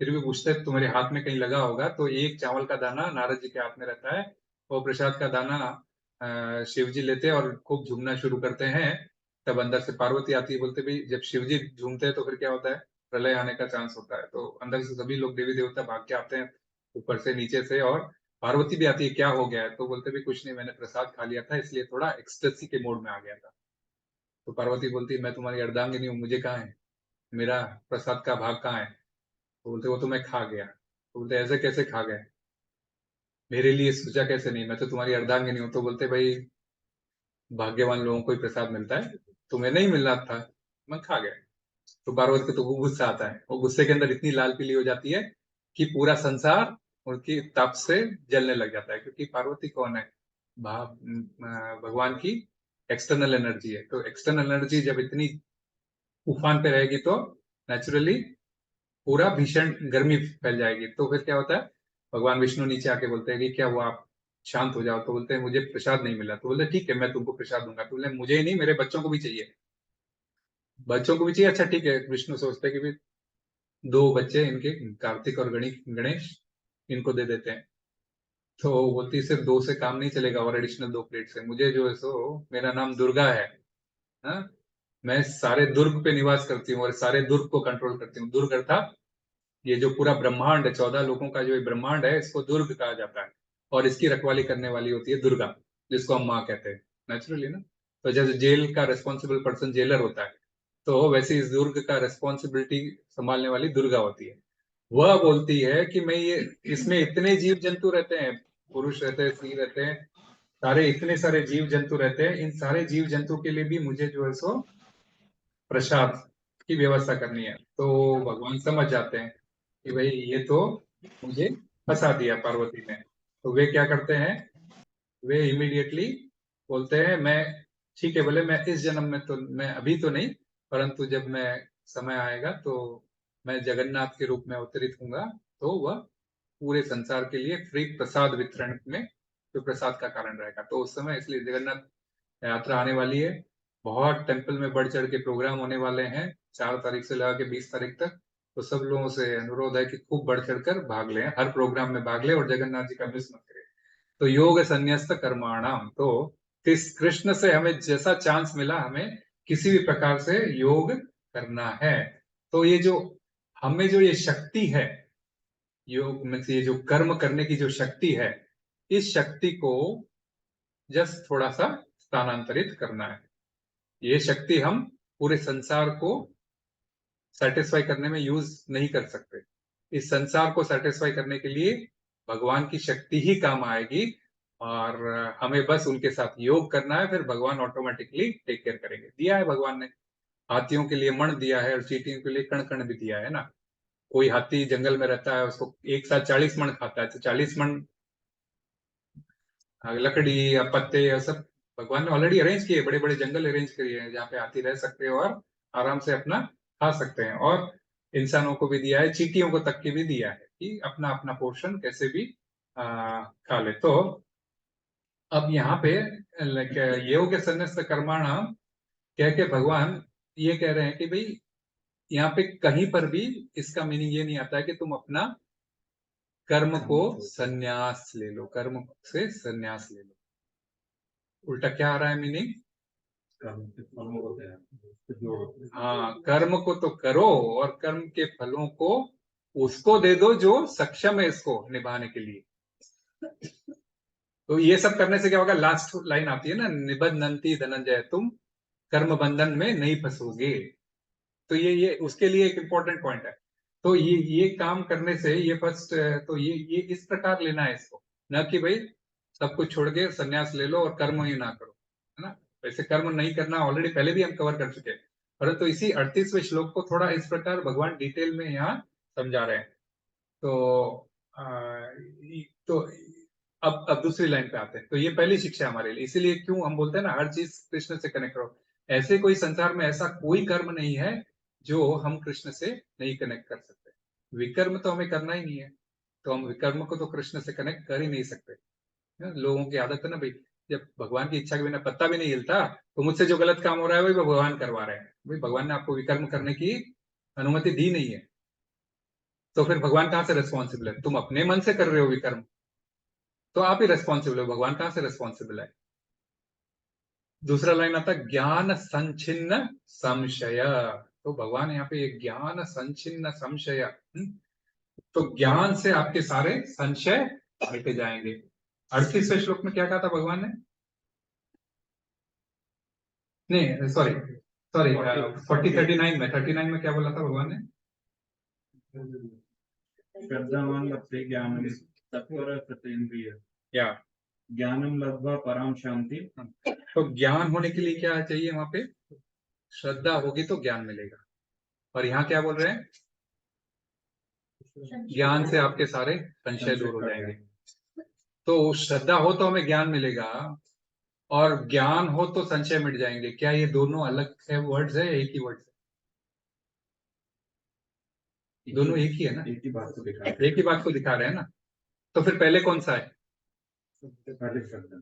फिर भी पूछते तुम्हारे हाथ में कहीं लगा होगा, तो एक चावल का दाना नारद जी के हाथ में रहता है, वो प्रसाद का दाना शिव जी लेते हैं और खूब झूमना शुरू करते हैं। तब अंदर से पार्वती आती है, बोलते भाई जब शिव जी झूमते हैं तो फिर क्या होता है, प्रलय आने का चांस होता है। तो अंदर से सभी लोग देवी देवता भाग के आते हैं, ऊपर से नीचे से, और पार्वती भी आती है, क्या हो गया है? तो बोलते भी कुछ नहीं, मैंने प्रसाद खा लिया था इसलिए थोड़ा एक्सटेसी के मोड में आ गया था। तो पार्वती बोलती है मैं तुम्हारी अर्धांगिनी हूँ, मुझे कहाँ है, मेरा प्रसाद का भाग कहाँ है? तो बोलते वो तो मैं खा गया। तो बोलते ऐसे कैसे खा गए, मेरे लिए सोचा कैसे नहीं, मैं तो तुम्हारी अर्धांगिनी हूँ। तो बोलते भाई भाग्यवान लोगों को ही प्रसाद मिलता है, तुम्हें नहीं मिल रहा था, मैं खा गया। तो पार्वती को तो वो गुस्सा आता है, वो गुस्से के अंदर इतनी लाल पीली हो जाती है कि पूरा संसार उनकी तप से जलने लग जाता है, क्योंकि पार्वती कौन है, भगवान की एक्सटर्नल एनर्जी है। तो एक्सटर्नल एनर्जी जब इतनी उफान पे रहेगी तो नेचुरली पूरा भीषण गर्मी फैल जाएगी। तो फिर क्या होता है, भगवान विष्णु नीचे आके बोलते हैं कि क्या हुआ, आप शांत हो जाओ। तो बोलते हैं मुझे प्रसाद नहीं मिला। तो बोलते ठीक है मैं तुमको प्रसाद दूंगा। तो बोले मुझे ही नहीं, मेरे बच्चों को भी चाहिए, बच्चों को भी चाहिए। अच्छा ठीक है, विष्णु सोचते हैं कि भी 2 बच्चे इनके, कार्तिक और गणेश, इनको दे देते हैं। तो बोलती सिर्फ 2 से काम नहीं चलेगा, और एडिशनल 2 प्लेट से, मुझे जो है सो, मेरा नाम दुर्गा है, हाँ? मैं सारे दुर्ग पे निवास करती हूँ और सारे दुर्ग को कंट्रोल करती हूँ। दुर्ग अर्थात ये जो पूरा ब्रह्मांड है, 14 लोगों का जो ये ब्रह्मांड है, इसको दुर्ग कहा जाता है, और इसकी रखवाली करने वाली होती है दुर्गा, जिसको हम माँ कहते हैं नेचुरली ना। तो जैसे जेल का रेस्पॉन्सिबल पर्सन जेलर होता है, तो वैसे इस दुर्ग का रेस्पॉन्सिबिलिटी संभालने वाली दुर्गा होती है। वह बोलती है कि मैं ये, इसमें इतने जीव जंतु रहते हैं, पुरुष रहते हैं, स्त्री रहते हैं, सारे इतने सारे जीव जंतु रहते हैं, इन सारे जीव जंतु के लिए भी मुझे जो है सो प्रसाद की व्यवस्था करनी है। तो भगवान समझ जाते हैं कि भाई ये तो मुझे फंसा दिया पार्वती ने। तो वे क्या करते हैं, वे इमीडिएटली बोलते हैं मैं, ठीक है बोले, मैं इस जन्म में तो, मैं अभी तो नहीं, परंतु जब मैं समय आएगा तो मैं जगन्नाथ के रूप में अवतरित होऊंगा, तो वह पूरे संसार के लिए फ्री प्रसाद वितरण में जो प्रसाद का कारण रहेगा। तो उस समय इसलिए जगन्नाथ यात्रा आने वाली है, बहुत टेम्पल में बढ़ चढ़ के प्रोग्राम होने वाले हैं, 4 तारीख से लगा के 20 तारीख तक। तो सब लोगों से अनुरोध है कि खूब बढ़ चढ़ कर भाग लें, हर प्रोग्राम में भाग लें और जगन्नाथ जी का मिस मत करें। तो योग संन्यस्त कर्माणाम, तो इस कृष्ण से हमें जैसा चांस मिला, हमें किसी भी प्रकार से योग करना है। तो ये जो हमें जो ये शक्ति है, योग में से ये जो कर्म करने की जो शक्ति है, इस शक्ति को जस्ट थोड़ा सा स्थानांतरित करना है। ये शक्ति हम पूरे संसार को सेटिस्फाई करने में यूज नहीं कर सकते। इस संसार को सेटिस्फाई करने के लिए भगवान की शक्ति ही काम आएगी, और हमें बस उनके साथ योग करना है, फिर भगवान ऑटोमेटिकली टेक केयर करेंगे। दिया है भगवान ने, हाथियों के लिए मण दिया है और चींटियों के लिए कण कण भी दिया है ना। कोई हाथी जंगल में रहता है, उसको एक साथ 40 मण खाता है, तो 40 मण लकड़ी या पत्ते या सब भगवान ने ऑलरेडी अरेंज किए, बड़े बड़े जंगल अरेंज किए हैं जहाँ पे हाथी रह सकते हैं और आराम से अपना खा सकते हैं। और इंसानों को भी दिया है, चींटियों को तक के भी दिया है कि अपना अपना पोर्शन कैसे भी खा ले। तो अब यहाँ पे योग संन्यास्त कर्माणाम कह के भगवान ये कह रहे हैं कि भाई यहाँ पे कहीं पर भी इसका मीनिंग ये नहीं आता है कि तुम अपना कर्म को संन्यास ले लो, कर्म से संन्यास ले लो। उल्टा क्या आ रहा है मीनिंग, हाँ कर्म को तो करो और कर्म के फलों को उसको दे दो जो सक्षम है इसको निभाने के लिए। तो ये सब करने से क्या होगा, लास्ट लाइन आती है ना, निबंधन्ति धनंजय, तुम कर्म बंधन में नहीं फंसोगे। तो ये उसके लिए एक इंपॉर्टेंट पॉइंट है। तो ये काम करने से ये फर्स्ट, तो ये इस प्रकार लेना है इसको, न कि भाई सब कुछ छोड़ के संन्यास ले लो और कर्म ही ना करो, है ना। वैसे कर्म नहीं करना ऑलरेडी पहले भी हम कवर कर चुके हैं, परंतु इसी 38वें श्लोक को थोड़ा इस प्रकार भगवान डिटेल में यहाँ समझा रहे हैं। तो तो अब दूसरी लाइन पे आते हैं। तो ये पहली शिक्षा है हमारे लिए, इसीलिए क्यों हम बोलते हैं ना हर चीज कृष्ण से कनेक्ट करो। ऐसे कोई संसार में ऐसा कोई कर्म नहीं है जो हम कृष्ण से नहीं कनेक्ट कर सकते। विकर्म तो हमें करना ही नहीं है, तो हम विकर्म को तो कृष्ण से कनेक्ट कर ही नहीं सकते। लोगों की आदत है ना भाई, जब भगवान की इच्छा के बिना पत्ता भी नहीं हिलता, तो मुझसे जो गलत काम हो रहा है वही भगवान करवा रहे हैं। भाई भगवान ने आपको विकर्म करने की अनुमति दी नहीं है, तो फिर भगवान कहाँ से रेस्पॉन्सिबल है? तुम अपने मन से कर रहे हो विकर्म, तो आप ही रेस्पॉन्सिबल हो, भगवान कहाँ से रेस्पॉन्सिबल है? दूसरा लाइन आता है ज्ञान संचिन्न संशय। तो भगवान यहाँ पे ज्ञान संचिन्न संशय, तो ज्ञान से आपके सारे संशय मिट जाएंगे। 38वें श्लोक में क्या कहा था भगवान ने? नहीं सॉरी सॉरी 39 में क्या बोला था भगवान ने?
श्रद्धावान लभते ज्ञानम तत्पर सतेन्द्रिय
या
ज्ञानम लब्ध्वा पराम शांति।
तो ज्ञान होने के लिए क्या चाहिए? वहां पे श्रद्धा होगी तो ज्ञान मिलेगा। और यहाँ क्या बोल रहे हैं? ज्ञान से आपके सारे संशय दूर हो जाएंगे। तो श्रद्धा हो तो हमें ज्ञान मिलेगा, और ज्ञान हो तो संशय मिट जाएंगे। क्या ये दोनों अलग है वर्ड्स है, एक ही वर्ड्स है? दोनों एक ही है ना,
एक ही बात को दिखा रहे
एक ही बात को दिखा रहे हैं ना। तो फिर पहले कौन सा है?
हैं। सबसे पहले श्रद्धा।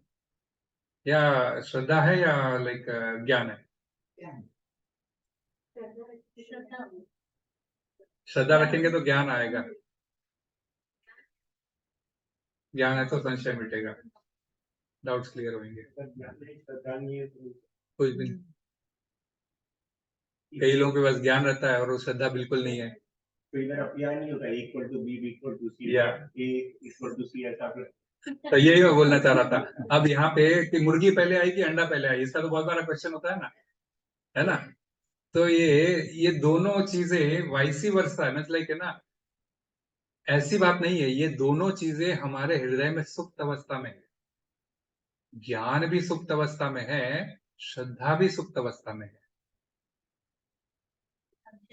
या श्रद्धा है या लाइक ज्ञान है? श्रद्धा रखेंगे तो ज्ञान आएगा, ज्ञान है तो संशय मिटेगा, डाउट्स क्लियर होंगे। कुछ भी नहीं। कई लोगों के पास ज्ञान रहता है और वो श्रद्धा बिल्कुल नहीं है।
तो इधर अप्लाई नहीं होता equal to B equal to C
या
ए इक्वल टू सी ऐसा फिर
तो यही मैं बोलना चाह रहा था। अब यहाँ पे कि मुर्गी पहले आई कि अंडा पहले आई, इसका तो बहुत बड़ा क्वेश्चन होता है ना, है ना। तो ये दोनों चीजें वाइसी वर्सा है, मतलब है ना, ऐसी बात नहीं है। ये दोनों चीजें हमारे हृदय में सुप्त अवस्था में है। ज्ञान भी सुप्त अवस्था में है, श्रद्धा भी सुप्त अवस्था में है।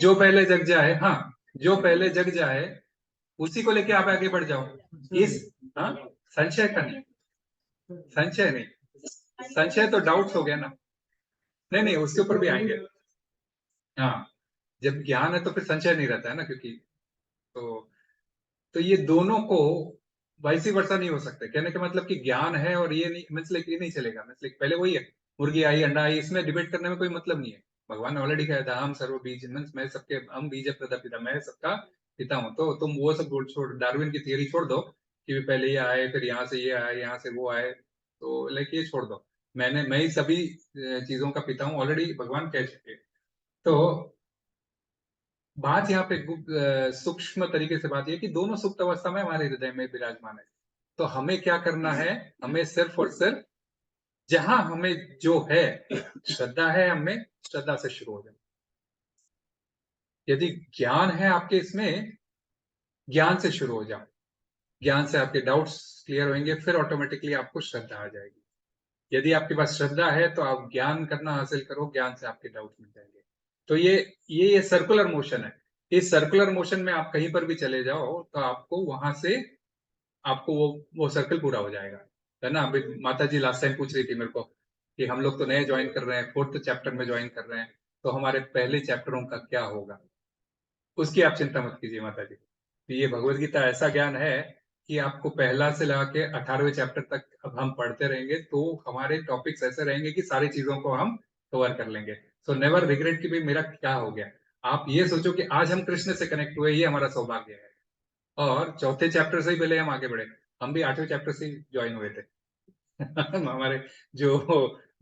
जो पहले जग जाए, हाँ, जो पहले जग जाए उसी को लेके आप आगे बढ़ जाओ। इस हाँ, संशय का नहीं, संशय नहीं, संशय तो डाउट्स हो गया ना। नहीं नहीं, उसके ऊपर भी आएंगे। हाँ, जब ज्ञान है तो फिर संशय नहीं रहता है ना, क्योंकि तो ये दोनों को वाइसी वर्सा नहीं हो सकते। कहने का मतलब कि ज्ञान है और ये नहीं, मतलब ये नहीं चलेगा। मतलब पहले वही है, मुर्गी आई अंडा आई, इसमें डिबेट करने में कोई मतलब नहीं है। भगवान ने ऑलरेडी कहा था, हम सर्व बीज, मैं सबके, हम बीज प्रदा, मैं सबका पिता हूं। तो तुम वो सब छोड़, डार्विन की थियरी छोड़ दो कि पहले ये आए फिर यहाँ से ये आए यहाँ से वो आए, तो लाइक ये छोड़ दो। मैं ही सभी चीजों का पिता हूँ, ऑलरेडी भगवान कह चुके। तो बात यहाँ पे सूक्ष्म तरीके से बात यह कि दोनों सुप्त अवस्था में हमारे हृदय में विराजमान है। तो हमें क्या करना है? हमें सिर्फ और सिर्फ जहां हमें जो है श्रद्धा है, हमें श्रद्धा से शुरू हो जाए। यदि ज्ञान है आपके इसमें, ज्ञान से शुरू हो जाओ। ज्ञान से आपके डाउट्स क्लियर होंगे, फिर ऑटोमेटिकली आपको श्रद्धा आ जाएगी। यदि आपके पास श्रद्धा है तो आप ज्ञान करना हासिल करो, ज्ञान से आपके डाउट मिल जाएंगे। तो ये सर्कुलर मोशन है। इस सर्कुलर मोशन में आप कहीं पर भी चले जाओ तो आपको वहां से आपको वो सर्कल पूरा हो जाएगा, है ना। अभी माता जी लास्ट टाइम पूछ रही थी मेरे को कि हम लोग तो नए ज्वाइन कर रहे हैं, 4th चैप्टर में ज्वाइन कर रहे हैं, तो हमारे पहले चैप्टरों का क्या होगा। उसकी आप चिंता मत कीजिए माता जी। तो ये भगवत गीता ऐसा ज्ञान है कि आपको पहला से लगा के 18वें चैप्टर तक अब हम पढ़ते रहेंगे तो हमारे टॉपिक्स ऐसे रहेंगे कि सारी चीजों को हम कवर कर लेंगे। सो नेवर रिग्रेट कि भाई मेरा क्या हो गया। आप ये सोचो कि आज हम कृष्ण से कनेक्ट हुए, ये हमारा सौभाग्य है। और चौथे चैप्टर से ही पहले हम आगे बढ़े। हम भी 8वें चैप्टर से ज्वाइन हुए थे। हमारे जो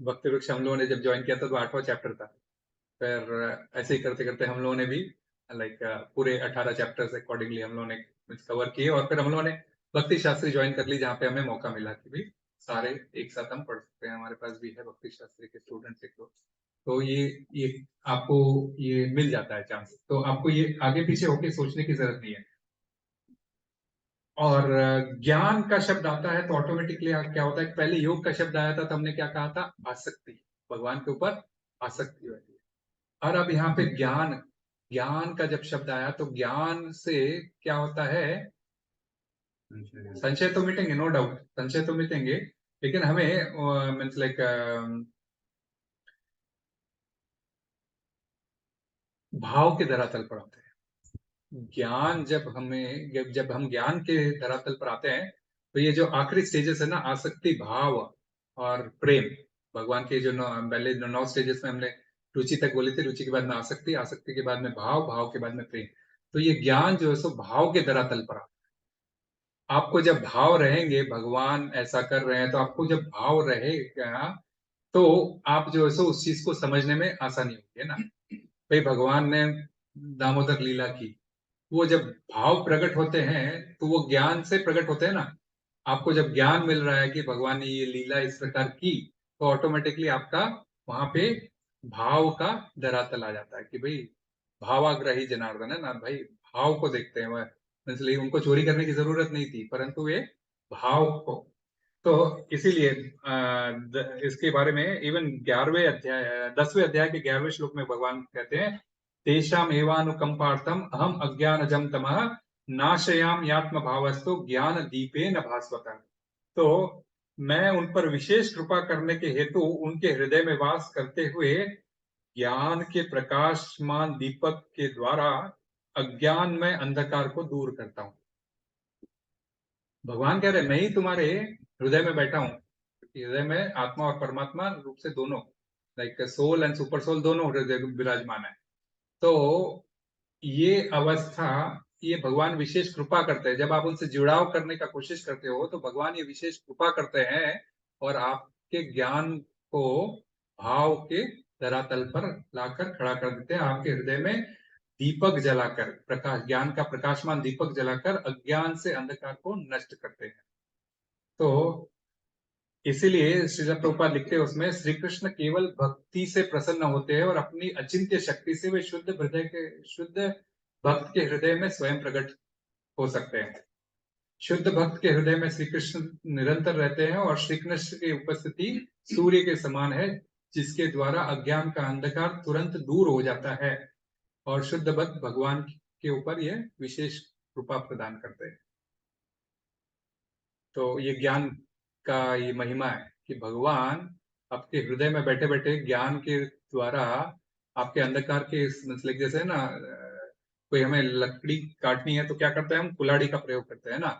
भक्ति वृक्ष हम लोगों ने जब ज्वाइन किया था तो 8वां चैप्टर था। फिर ऐसे ही करते करते हम लोगों ने भी लाइक पूरे 18 चैप्टर्स अकॉर्डिंगली हम लोगों ने कवर किए, और फिर हम लोगों ने भक्ति शास्त्री ज्वाइन कर ली, जहाँ पे हमें मौका मिला कि भाई सारे एक साथ हम पढ़ सकते हैं। हमारे पास भी है भक्ति शास्त्री के स्टूडेंट्स एक दो, तो ये आपको ये मिल जाता है चांस। तो आपको ये आगे पीछे होके सोचने की जरूरत नहीं है। और ज्ञान का शब्द आता है तो ऑटोमेटिकली क्या होता है, पहले योग का शब्द आया था तो हमने क्या कहा था? आसक्ति, भगवान के ऊपर आसक्ति होती है। और अब यहाँ पे ज्ञान, ज्ञान का जब शब्द आया तो ज्ञान से क्या होता है? संशय तो मिटेंगे, नो डाउट संशय तो मिटेंगे, लेकिन हमें मीन्स लाइक भाव के धरातल पर आते हैं। ज्ञान जब हम ज्ञान के धरातल पर आते हैं तो ये जो आखिरी स्टेजेस है ना, आसक्ति, भाव और प्रेम, भगवान के जो पहले 9 स्टेजेस में हमने रुचि तक बोली थी, रुचि के बाद में आसक्ति, आसक्ति के बाद में भाव, भाव के बाद में प्रेम। तो ये ज्ञान जो है सो भाव के धरातल पर आपको जब भाव रहेंगे, भगवान ऐसा कर रहे हैं, तो आपको जब भाव रहेगा तो आप जो है सो उस चीज को समझने में आसानी होगी, है ना। भाई भगवान ने दामोदर लीला की, वो जब भाव प्रकट होते हैं तो वो ज्ञान से प्रकट होते हैं ना। आपको जब ज्ञान मिल रहा है कि भगवान ने ये लीला इस प्रकार की, तो ऑटोमेटिकली आपका वहां पे भाव का धरातल आ जाता है कि भाई भावाग्राही जनार्दन है ना भाई, भाव को देखते हैं वह, इसलिए उनको चोरी करने की जरूरत नहीं थी, परंतु वे भाव को। तो इसीलिए इसके बारे में इवन 11वें अध्याय 10वें अध्याय के 11वें श्लोक में भगवान कहते हैं, तेषाम एवानुकंपार्थम अहम अज्ञानजम तमः नाशयाम यात्म भावस्तु ज्ञान दीपे न भास्वतः। तो मैं उन पर विशेष कृपा करने के हेतु उनके हृदय में वास करते हुए ज्ञान के प्रकाशमान दीपक के द्वारा अज्ञान में अंधकार को दूर करता हूं। भगवान कह रहे मैं ही तुम्हारे हृदय में बैठा हूं, क्योंकि हृदय में आत्मा और परमात्मा रूप से दोनों, like soul and super soul दोनों हृदय में विराजमान है। तो ये अवस्था, ये भगवान विशेष कृपा करते हैं। जब आप उनसे जुड़ाव करने का कोशिश करते हो तो भगवान ये विशेष कृपा करते हैं और आपके ज्ञान को भाव के धरातल पर लाकर खड़ा कर देते हैं, आपके हृदय में दीपक जलाकर, प्रकाश, ज्ञान का प्रकाशमान दीपक जलाकर अज्ञान से अंधकार को नष्ट करते हैं। तो इसीलिए श्रील प्रभुपाद लिखते हैं उसमें, श्री कृष्ण केवल भक्ति से प्रसन्न होते हैं और अपनी अचिंत्य शक्ति से वे शुद्ध भक्त के हृदय में स्वयं प्रकट हो सकते हैं। शुद्ध भक्त के हृदय में श्री कृष्ण निरंतर रहते हैं और श्री कृष्ण की उपस्थिति सूर्य के समान है, जिसके द्वारा अज्ञान का अंधकार तुरंत दूर हो जाता है और शुद्ध भक्त भगवान के ऊपर यह विशेष कृपा प्रदान करते हैं। तो ये ज्ञान का ये महिमा है कि भगवान आपके हृदय में बैठे बैठे ज्ञान के द्वारा आपके अंधकार के, मतलब जैसे ना कोई हमें लकड़ी काटनी है तो क्या करते हैं हम, कुल्हाड़ी का प्रयोग करते हैं ना।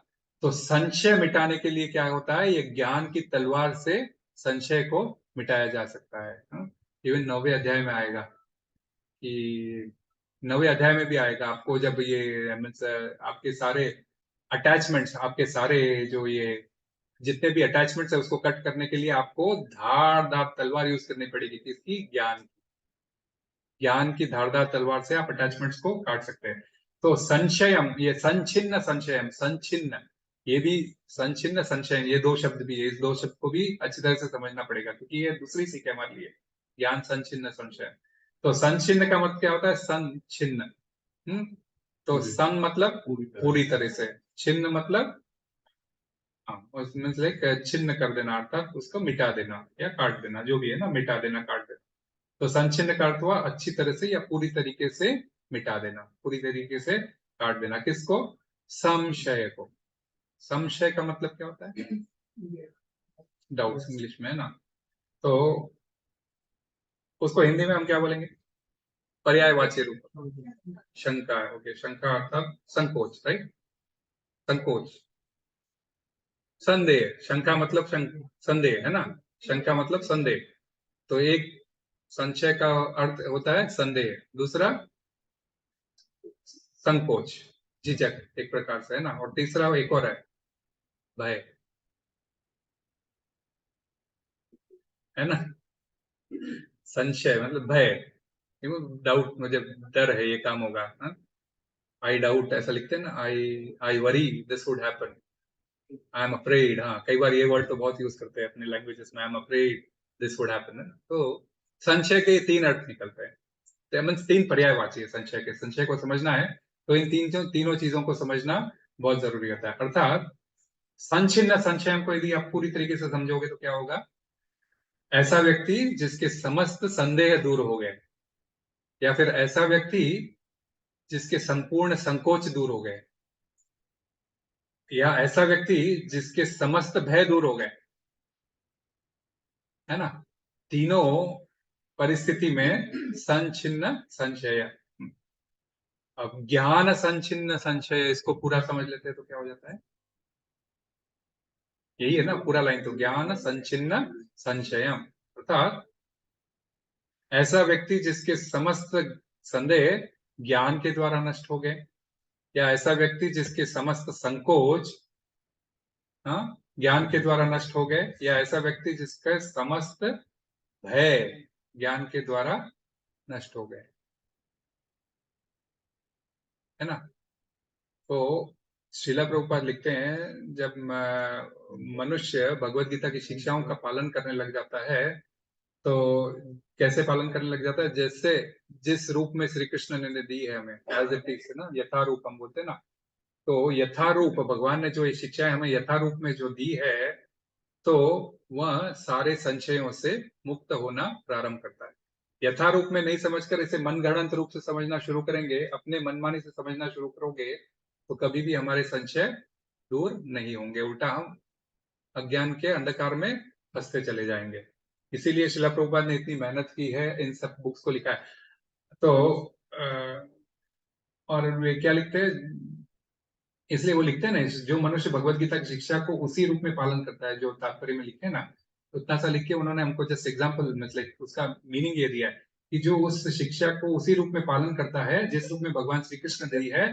तो संशय मिटाने के लिए क्या होता है, ये ज्ञान की तलवार से संशय को मिटाया जा सकता है। इवन 9वें अध्याय में आएगा कि 9वें अध्याय में भी आएगा आपको, जब ये मीन्स आपके सारे अटैचमेंट्स, आपके सारे जो ये जितने भी अटैचमेंट्स है उसको कट करने के लिए आपको धारदार तलवार यूज करनी पड़ेगी। किसकी? ज्ञान की धारदार तलवार से आप अटैचमेंट्स को काट सकते हैं। तो संशयम, ये संचिन्न संशयम, संचिन्न, ये भी संचिन्न संशय, ये दो शब्द भी है, इस दो शब्द को भी अच्छी तरह से समझना पड़ेगा क्योंकि ये दूसरी सीख है हमारे लिए, ज्ञान संचिन्न संशय। तो संचिन्न का मतलब क्या होता है? संचिन्न। तो सं मतलब पूरी तरह से, छिन्न मतलब लाइक छिन्न कर देना, अर्थात उसको मिटा देना या काट देना, जो भी है ना, मिटा देना, काट देना। तो संचिन्न का अर्थ हुआ अच्छी तरह से या पूरी तरीके से मिटा देना, पूरी तरीके से काट देना। किसको? संशय को। संशय का मतलब क्या होता है? डाउट इंग्लिश में है ना। तो उसको हिंदी में हम क्या बोलेंगे? पर्यायवाची रूप, शंका है। ओके, शंका अर्थात संकोच, राइट? संकोच, संदेह। शंका मतलब संदेह है ना, शंका मतलब संदेह। तो एक संशय का अर्थ होता है संदेह, दूसरा संकोच, झिझक एक प्रकार से है ना, और तीसरा एक और है भय, है ना। संशय मतलब भय, डाउट, मुझे डर है ये काम होगा। आई डाउट ऐसा लिखते हैं ना, I worry this would happen, I am afraid. हाँ, कई बार ये वर्ड तो बहुत यूज करते हैं अपने लैंग्वेजेस में, I am afraid this would happen. तो संशय के तीन अर्थ निकलते हैं, तो मीन्स तीन पर्यायवाची है संशय के। संशय को समझना है तो इन तीनों चीजों को समझना बहुत जरूरी होता है। अर्थात संचिन्न संशय को यदि आप पूरी तरीके से समझोगे तो क्या होगा? ऐसा व्यक्ति जिसके समस्त संदेह दूर हो गए, या फिर ऐसा व्यक्ति जिसके संपूर्ण संकोच दूर हो गए, या ऐसा व्यक्ति जिसके समस्त भय दूर हो गए, है ना। तीनों परिस्थिति में संचिन्न संशय। अब ज्ञान संचिन्न संशय, इसको पूरा समझ लेते हैं तो क्या हो जाता है? यही है ना पूरा लाइन, तो ज्ञान संचिन्न संशयम, अर्थात ऐसा व्यक्ति जिसके समस्त संदेह ज्ञान के द्वारा नष्ट हो गए, या ऐसा व्यक्ति जिसके समस्त संकोच ज्ञान के द्वारा नष्ट हो गए, या ऐसा व्यक्ति जिसका समस्त भय ज्ञान के द्वारा नष्ट हो गए, है ना। तो श्रीला प्रभुपाद लिखते हैं जब मनुष्य भगवत गीता की शिक्षाओं का पालन करने लग जाता है तो कैसे पालन करने लग जाता है, जैसे जिस रूप में श्री कृष्ण ने दी है हमें एज इट इज ना, यथारूप हम बोलते हैं ना, तो यथारूप भगवान ने जो ये शिक्षाएं हमें यथारूप में जो दी है तो वह सारे संशयों से मुक्त होना प्रारंभ करता है। यथारूप में नहीं समझकर इसे मनगढ़ंत रूप से समझना शुरू करेंगे, अपने मनमानी से समझना शुरू करोगे तो कभी भी हमारे संशय दूर नहीं होंगे, उल्टा हम अज्ञान के अंधकार में फंसते चले जाएंगे। इसीलिए शिला प्रभुपाद ने इतनी मेहनत की है, इन सब बुक्स को लिखा है। तो और वे क्या लिखते हैं, इसलिए वो लिखते हैं ना, जो मनुष्य भगवत गीता की शिक्षा को उसी रूप में पालन करता है जो तात्पर्य में लिखे हैं ना, उतना सा लिख के उन्होंने हमको जस्ट एग्जाम्पल मतलब उसका मीनिंग ये दिया है कि जो उस शिक्षा को उसी रूप में पालन करता है जिस रूप में भगवान श्री कृष्ण दी है,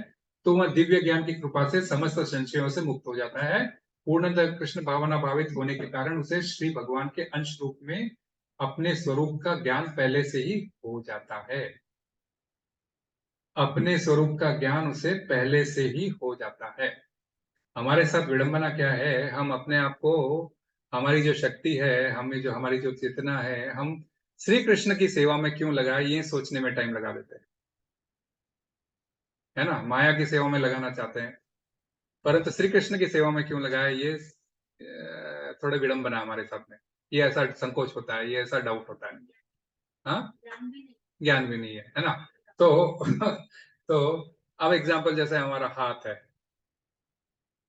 तो वह दिव्य ज्ञान की कृपा से समस्त संशयों से मुक्त हो जाता है। पूर्णतः कृष्ण भावना भावित होने के कारण उसे श्री भगवान के अंश रूप में अपने स्वरूप का ज्ञान पहले से ही हो जाता है। अपने स्वरूप का ज्ञान उसे पहले से ही हो जाता है। हमारे साथ विडंबना क्या है, हम अपने आप को, हमारी जो शक्ति है, हमें जो हमारी जो चेतना है, हम श्री कृष्ण की सेवा में क्यों लगाए ये सोचने में टाइम लगा देते हैं, है ना। माया की सेवा में लगाना चाहते हैं, परंतु श्री कृष्ण की सेवा में क्यों लगाए ये थोड़ा विडंबना हमारे साथ में, ये ऐसा संकोच होता है, ये ऐसा डाउट होता है। हाँ, ज्ञान भी नहीं है ना। तो तो अब एग्जाम्पल जैसे हमारा हाथ है,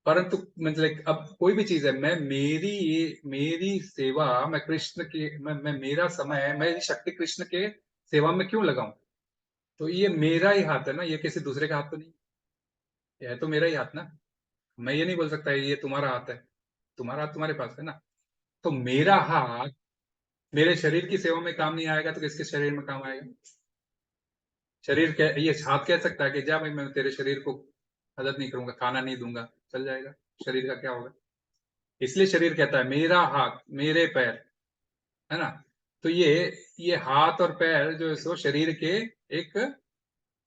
परंतु मतलब अब कोई भी चीज है, मैं मेरी सेवा, मैं कृष्ण की, मैं मेरा समय, मेरी शक्ति कृष्ण के सेवा में क्यों लगाऊं। तो ये मेरा ही हाथ है ना, ये किसी दूसरे का हाथ तो नहीं, ये है तो मेरा ही हाथ ना। मैं ये नहीं बोल सकता ये तुम्हारा हाथ है, तुम्हारा हाथ तुम्हारे पास है ना। तो मेरा हाथ मेरे शरीर की सेवा में काम नहीं आएगा तो किसके शरीर में काम आएगा। शरीर ये हाथ कह सकता है कि जा भाई मैं तेरे शरीर को मदद नहीं करूंगा, खाना नहीं दूंगा, चल जाएगा, शरीर का क्या होगा। इसलिए शरीर कहता है मेरा हाथ मेरे पैर, है ना। तो ये हाथ और पैर जो है सो शरीर के एक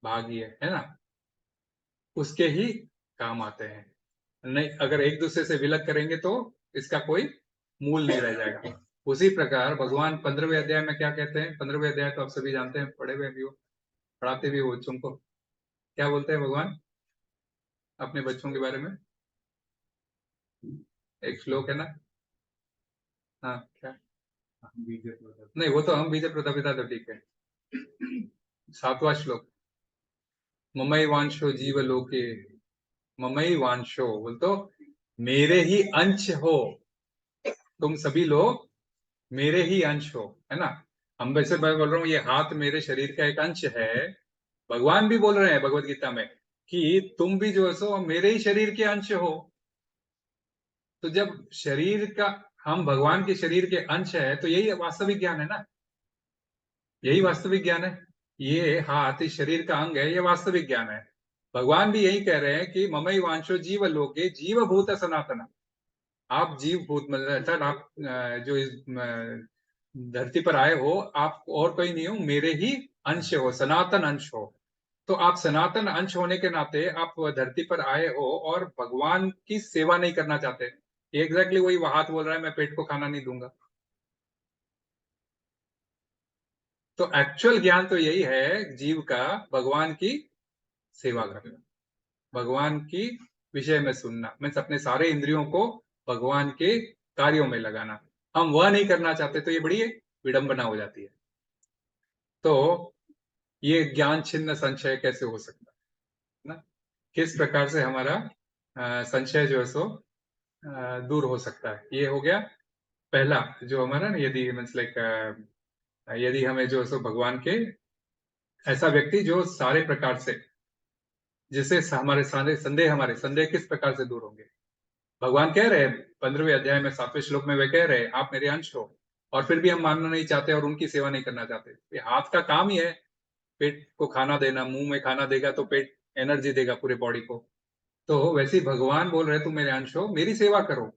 भाग ही है ना, उसके ही काम आते हैं। नहीं, अगर एक दूसरे से विलग करेंगे तो इसका कोई मूल नहीं रह जाएगा। उसी प्रकार भगवान 15वें अध्याय में क्या कहते हैं, 15वें अध्याय तो आप सभी जानते हैं, पढ़े हुए भी हो, पढ़ाते भी हो बच्चों को। क्या बोलते हैं भगवान अपने बच्चों के बारे में, एक श्लोक है ना। हाँ क्या, नहीं वो तो हम बीज प्रतापिता तो ठीक है। 7वां श्लोक, ममई वांशो जीव लोके, ममई वांशो बोल तो मेरे ही अंश हो, तुम सभी लोग मेरे ही अंश हो, है ना। हम वैसे मैं बोल रहा हूँ ये हाथ मेरे शरीर का एक अंश है, भगवान भी बोल रहे हैं भगवत गीता में कि तुम भी जो है सो मेरे ही शरीर के अंश हो। तो जब शरीर का, हम भगवान के शरीर के अंश है तो यही वास्तविक ज्ञान है ना, यही वास्तविक ज्ञान है। ये हाथ इस शरीर का अंग है, ये वास्तविक ज्ञान है। भगवान भी यही कह रहे हैं कि ममई वांशो जीव लोके जीव भूत सनातन। आप जीव भूत मतलब अर्थात आप जो इस धरती पर आए हो, आप और कोई नहीं हो, मेरे ही अंश हो, सनातन अंश हो। तो आप सनातन अंश होने के नाते आप धरती पर आए हो और भगवान की सेवा नहीं करना चाहते। एग्जैक्टली वही हाथ बोल रहा है मैं पेट को खाना नहीं दूंगा। तो एक्चुअल ज्ञान तो यही है जीव का, भगवान की सेवा करना, भगवान की विषय में सुनना, मीन्स अपने सारे इंद्रियों को भगवान के कार्यों में लगाना। हम वह नहीं करना चाहते तो ये बड़ी विडंबना हो जाती है। तो ये ज्ञान छिन्न संशय कैसे हो सकता है ना, किस प्रकार से हमारा संशय जो है सो दूर हो सकता है। ये हो गया पहला जो हमारा ना, यदि मीन्स लाइक यदि हमें जो है सो भगवान के, ऐसा व्यक्ति जो सारे प्रकार से, जिससे हमारे सारे संदेह, हमारे संदेह किस प्रकार से दूर होंगे। भगवान कह रहे हैं 15वें अध्याय में 7वें श्लोक में, वे कह रहे हैं आप मेरे अंश हो, और फिर भी हम मानना नहीं चाहते और उनकी सेवा नहीं करना चाहते। ये हाथ का काम ही है पेट को खाना देना, मुंह में खाना देगा तो पेट एनर्जी देगा पूरे बॉडी को। तो वैसे ही भगवान बोल रहे तुम मेरे अंश हो, मेरी सेवा करो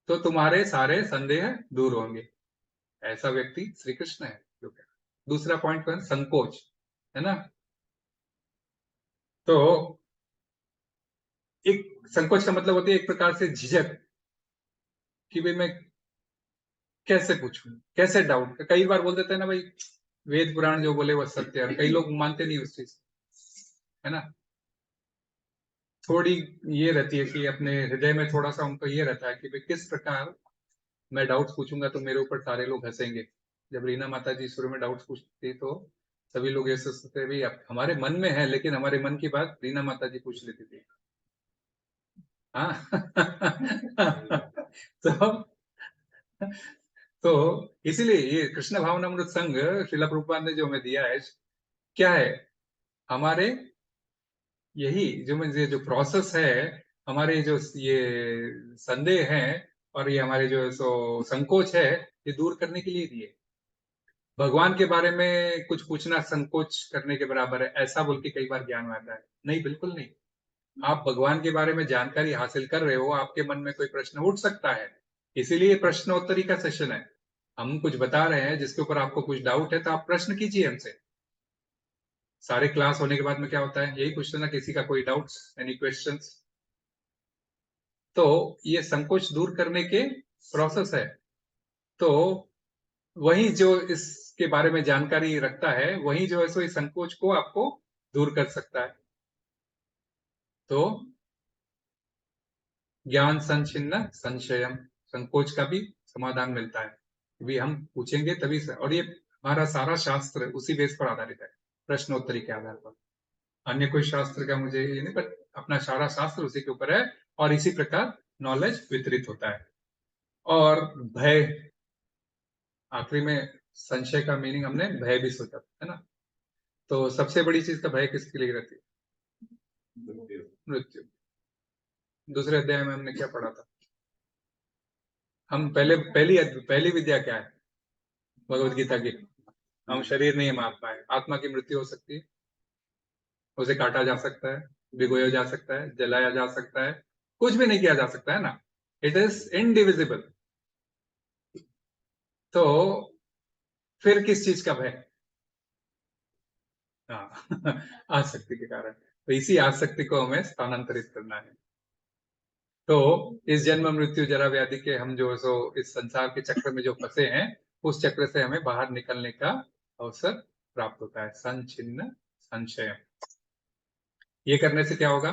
तो तुम्हारे सारे संदेह दूर होंगे। ऐसा व्यक्ति श्री कृष्ण है जो कह। दूसरा पॉइंट पर संकोच, है ना। तो एक संकोच का मतलब होती है एक प्रकार से झिझक कि भाई मैं कैसे पूछूं, कैसे डाउट। कई बार बोल देते हैं ना भाई वेद पुराण जो बोले वो सत्य है, और कई लोग मानते नहीं उस चीज, है ना। थोड़ी ये रहती है कि अपने हृदय में थोड़ा सा उनको ये रहता है कि भाई किस प्रकार मैं डाउट्स पूछूंगा तो मेरे ऊपर सारे लोग हंसेंगे। जब रीना माता जी शुरू में डाउट्स पूछती तो सभी लोग ऐसे सोचते भाई अब हमारे मन में है, लेकिन हमारे मन की बात रीना माता जी पूछ लेती थी। हाँ तो इसीलिए ये कृष्ण भावनामृत संघ श्रीला प्रभुपाद ने जो हमें दिया है क्या है, हमारे यही जो मुझे जो प्रोसेस है, हमारे जो ये संदेह है और ये हमारे जो सो संकोच है, ये दूर करने के लिए दिए। भगवान के बारे में कुछ पूछना संकोच करने के बराबर है ऐसा बोल के कई बार ज्ञान में आता है। नहीं, बिल्कुल नहीं। आप भगवान के बारे में जानकारी हासिल कर रहे हो, आपके मन में कोई प्रश्न उठ सकता है, इसीलिए प्रश्नोत्तरी का सेशन है। हम कुछ बता रहे हैं जिसके ऊपर आपको कुछ डाउट है तो आप प्रश्न कीजिए हमसे। सारे क्लास होने के बाद में क्या होता है, यही पूछते ना किसी का कोई डाउट्स, एनी क्वेश्चंस। तो ये संकोच दूर करने के प्रोसेस है। तो वही जो इसके बारे में जानकारी रखता है वही जो है सो इस संकोच को आपको दूर कर सकता है। तो ज्ञान संचिन्न संशयम, संकोच का भी समाधान मिलता है। भी हम पूछेंगे तभी से, और ये हमारा सारा शास्त्र उसी बेस पर आधारित है, प्रश्नोत्तरी के आधार पर। अन्य कोई शास्त्र का मुझे ये नहीं, पर अपना सारा शास्त्र उसी के ऊपर है और इसी प्रकार नॉलेज वितरित होता है। और भय, आखिरी में संशय का मीनिंग हमने भय भी सोचा है ना। तो सबसे बड़ी चीज का भय किसके लिए रहती है? मृत्यु। दूसरे अध्याय में हमने क्या पढ़ा था? हम पहली विद्या क्या है भगवत गीता की? हम शरीर नहीं, हम आत्मा है। आत्मा की मृत्यु हो सकती है, उसे काटा जा सकता है, भिगोया जा सकता है, जलाया जा सकता है, कुछ भी नहीं किया जा सकता है ना। It is indivisible. तो फिर किस चीज का भय? हाँ आसक्ति के कारण। तो इसी आसक्ति को हमें स्थानांतरित करना है। तो इस जन्म मृत्यु जरा व्याधि के हम जो सो इस संसार के चक्र में जो फंसे हैं, उस चक्र से हमें बाहर निकलने का अवसर प्राप्त होता है। संचिन्न संशय, ये करने से क्या होगा?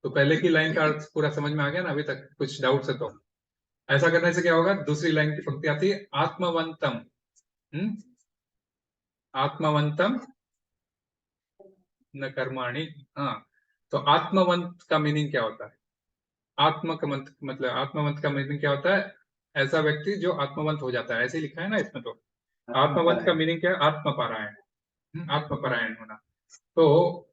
तो पहले की लाइन का अर्थ पूरा समझ में आ गया ना? अभी तक कुछ डाउट्स है तो? ऐसा करने से क्या होगा? दूसरी लाइन की पंक्ति आती है आत्मवंतम। आत्मवंतम न कर्माणि। हाँ, तो आत्मवंत का मीनिंग क्या होता है? मतलब आत्मवंत का मीनिंग क्या होता है? ऐसा व्यक्ति जो आत्मवंत हो जाता है, ऐसे लिखा है ना इसमें। तो आत्मवंत का मीनिंग क्या है? आत्मपरायण। आत्मपरायण होना। तो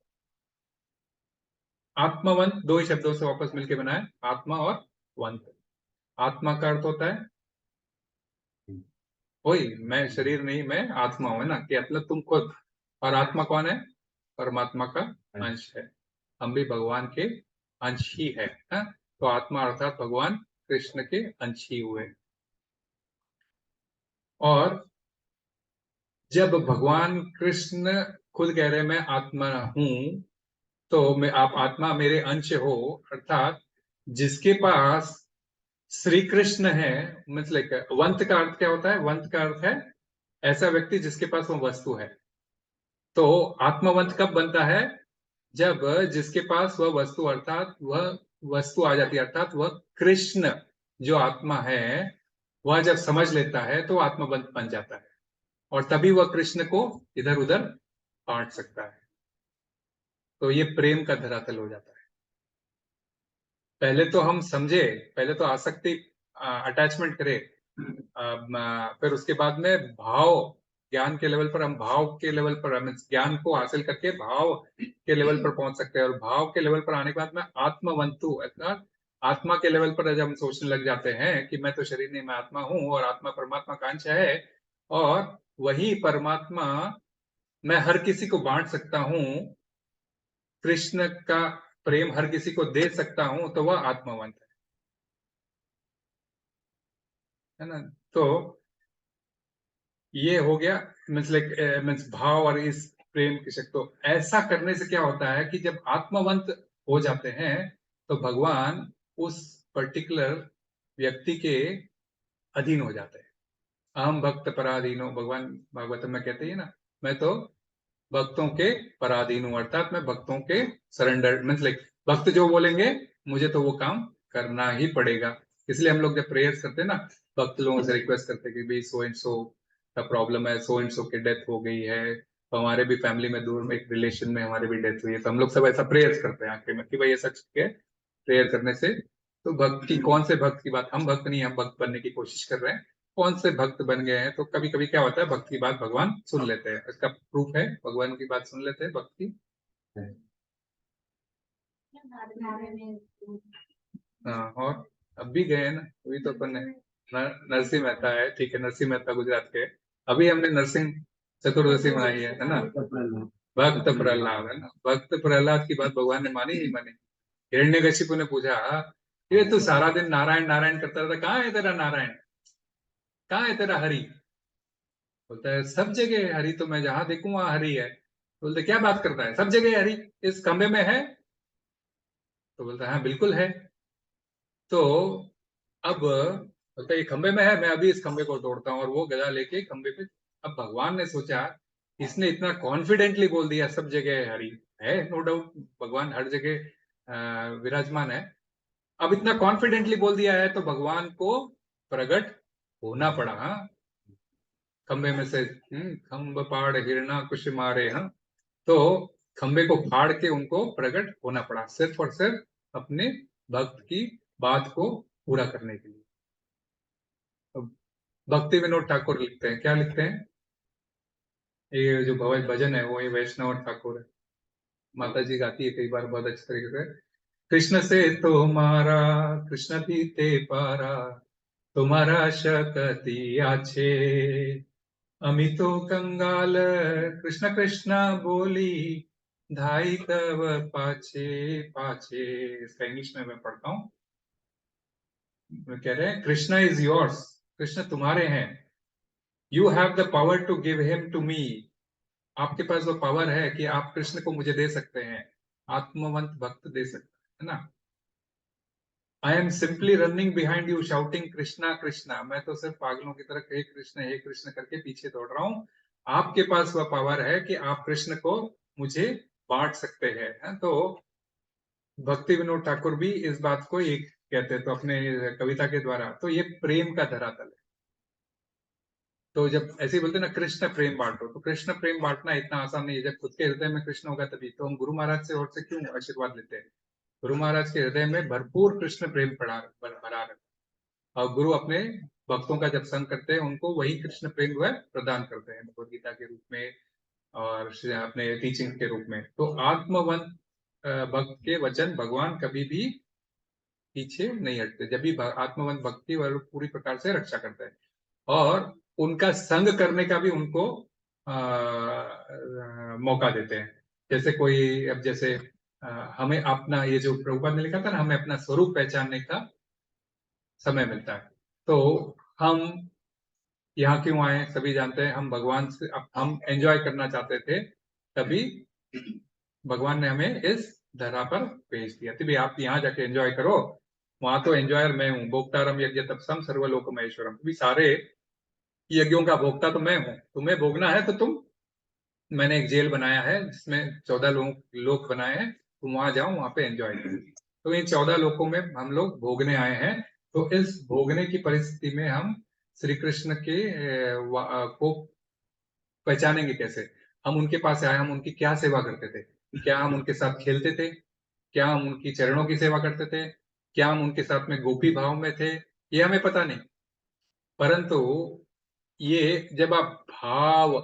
आत्मवंत दो ही शब्दों से वापस मिलके बना है, आत्मा और वंत। आत्मा का अर्थ होता है वही, मैं शरीर नहीं, मैं आत्मा हूं, है ना, कि मतलब तुम खुद। और आत्मा कौन है? परमात्मा का अंश है। हम भी भगवान के अंश ही है, हा? तो आत्मा अर्थात भगवान कृष्ण के अंश ही हुए। और जब भगवान कृष्ण खुद कह रहे मैं आत्मा हूं, तो मैं आप आत्मा मेरे अंश हो, अर्थात जिसके पास श्री कृष्ण है। मतलब वंत का अर्थ क्या होता है? वंत का अर्थ है ऐसा व्यक्ति जिसके पास वो वस्तु है। तो आत्मवंत कब बनता है? जब जिसके पास वह वस्तु, अर्थात वह वस्तु आ जाती है, अर्थात वह कृष्ण जो आत्मा है वह जब समझ लेता है तो आत्मवंत बन जाता है, और तभी वह कृष्ण को इधर उधर बांट सकता है। तो ये प्रेम का धरातल हो जाता है। पहले तो हम समझे, पहले तो आसक्ति, अटैचमेंट करे, फिर उसके बाद में भाव, ज्ञान के लेवल पर हम भाव के लेवल पर, हम ज्ञान को हासिल करके भाव के लेवल पर पहुंच सकते हैं। और भाव के लेवल पर आने के बाद में आत्मवंतु, अर्थात आत्मा के लेवल पर जब हम सोचने लग जाते हैं कि मैं तो शरीर नहीं, मैं आत्मा हूं, और आत्मा परमात्मा का अंश है, और वही परमात्मा मैं हर किसी को बांट सकता हूं, कृष्ण का प्रेम हर किसी को दे सकता हूं, तो वह आत्मवंत है ना। तो ये हो गया मीन्स भाव और इस प्रेम की शक्ति। तो ऐसा करने से क्या होता है कि जब आत्मवंत हो जाते हैं तो भगवान उस पर्टिकुलर व्यक्ति के अधीन हो जाते हैं। अहम भक्त पराधीनो, भगवान भागवत में कहते हैं ना, मैं तो भक्तों के पराधीन हूं, अर्थात मैं भक्तों के सरेंडर, मीन्स लाइक भक्त जो बोलेंगे मुझे तो वो काम करना ही पड़ेगा। इसलिए हम लोग जब प्रेयर्स करते हैं ना, भक्त लोगों से रिक्वेस्ट करते हैं कि भाई सो एंड सो का प्रॉब्लम है, सो एंड सो की डेथ हो गई है, तो हमारे भी फैमिली में दूर में एक रिलेशन में हमारे भी डेथ हुई है, तो हम लोग सब ऐसा प्रेयर्स करते हैं आखिर में कि भाई ऐसा के प्रेयर करने से। तो भक्त की, कौन से भक्त की बात, हम भक्त नहीं, हम भक्त बनने की कोशिश कर रहे हैं, कौन से भक्त बन गए हैं। तो कभी कभी क्या होता है, भक्त की बात भगवान सुन लेते हैं। इसका प्रूफ है, भगवान की बात सुन लेते हैं भक्त की। हाँ, और अब भी गए हैं ना, अभी तो अपन ने नरसिंह मेहता है, ठीक है, नरसिंह मेहता गुजरात के। अभी हमने नरसिंह चतुर्दशी मनाई है ना। भक्त प्रहलाद है ना, भक्त प्रहलाद की बात भगवान ने मानी नहीं मानी। हिरण्यकशिपु ने पूछा, ये तू सारा दिन नारायण नारायण करता रहता, कहाँ है तेरा नारायण, कहाँ है तेरा हरि। बोलता है सब जगह है हरि, तो मैं जहां देखूं वहां हरि है। बोलते क्या बात करता है, सब जगह है हरि, इस खंबे में है। तो बोलता है हाँ बिल्कुल है। तो अब बोलता है ये खंबे में है, मैं अभी इस खंबे को तोड़ता हूँ, और वो गदा लेके खंबे पे। अब भगवान ने सोचा, इसने इतना कॉन्फिडेंटली बोल दिया सब जगह है हरि, है नो डाउट भगवान हर जगह विराजमान है। अब इतना कॉन्फिडेंटली बोल दिया है तो भगवान को प्रकट होना पड़ा। हाँ, खंबे में से खंब पाड़ हिरना कुश मारे। हाँ, तो खंबे को फाड़ के उनको प्रकट होना पड़ा, सिर्फ और सिर्फ अपने भक्त की बात को पूरा करने के लिए। तो भक्ति विनोद ठाकुर लिखते हैं, क्या लिखते हैं, ये जो भवन भजन है वो ये वैष्णव ठाकुर है, माता जी गाती है कई बार बहुत अच्छे तरीके से। कृष्ण से तो हमारा कृष्ण भी ते पारा, तुम्हारा शक्ति आछे, अमी तो कंगाल कृष्ण कृष्ण बोली, धाई तव पाछे पाछे। इसका इंग्लिश में मैं पढ़ता हूँ। कह रहे हैं कृष्ण इज योर्स, कृष्ण तुम्हारे हैं, you have the power to give him to me, आपके पास वो पावर है कि आप कृष्ण को मुझे दे सकते हैं, आत्मवंत भक्त दे सकते हैं ना। I am simply running behind you shouting Krishna Krishna, मैं तो सिर्फ पागलों की तरह हे कृष्ण करके पीछे दौड़ रहा हूँ, आपके पास वह पावर है कि आप कृष्ण को मुझे बांट सकते हैं। तो भक्ति विनोद ठाकुर भी इस बात को एक कहते हैं तो अपने कविता के द्वारा, तो ये प्रेम का धरातल है। तो जब ऐसे ही बोलते हैं ना कृष्ण प्रेम बांटो, तो कृष्ण प्रेम बांटना इतना आसान नहीं है। जब खुद के हृदय में कृष्ण होगा तभी तो हम गुरु महाराज से और से क्यों आशीर्वाद लेते हैं। गुरु महाराज के हृदय में भरपूर कृष्ण प्रेम भरा रहता, और गुरु अपने भक्तों का जब संग करते हैं उनको वही कृष्ण प्रेम वह प्रदान करते हैं भगवद गीता के रूप में और अपने टीचिंग के रूप में। तो आत्मवंत भक्त के वचन भगवान कभी भी पीछे नहीं हटते, जब भी आत्मवंत भक्ति वह पूरी प्रकार से रक्षा करते हैं, और उनका संग करने का भी उनको मौका देते हैं। जैसे कोई, अब जैसे हमें अपना, ये जो प्रभुपाद ने लिखा था ना, हमें अपना स्वरूप पहचानने का समय मिलता है। तो हम यहाँ क्यों आए सभी जानते हैं, हम भगवान से हम एंजॉय करना चाहते थे, तभी भगवान ने हमें इस धरा पर भेज दिया कि भाई आप यहाँ जाके एंजॉय करो, वहां तो एंजॉयर मैं हूँ, भोक्तारम यज्ञ तपसम सर्वलोक महेश्वरम, भी सारे यज्ञों का भोक्ता तो मैं हूँ, तुम्हें भोगना है तो तुम, मैंने एक जेल बनाया है जिसमें 14 लोग बनाए हैं, तुम वहां जाओ, वहां पे एंजॉय करो। तो इन 14 लोकों में हम लोग भोगने आए हैं। तो इस भोगने की परिस्थिति में हम श्री कृष्ण के को पहचानेंगे कैसे। हम उनके पास आए, हम उनकी क्या सेवा करते थे, क्या हम उनके साथ खेलते थे, क्या हम उनकी चरणों की सेवा करते थे, क्या हम उनके साथ में गोपी भाव में थे, ये हमें पता नहीं। परंतु ये जब आप भाव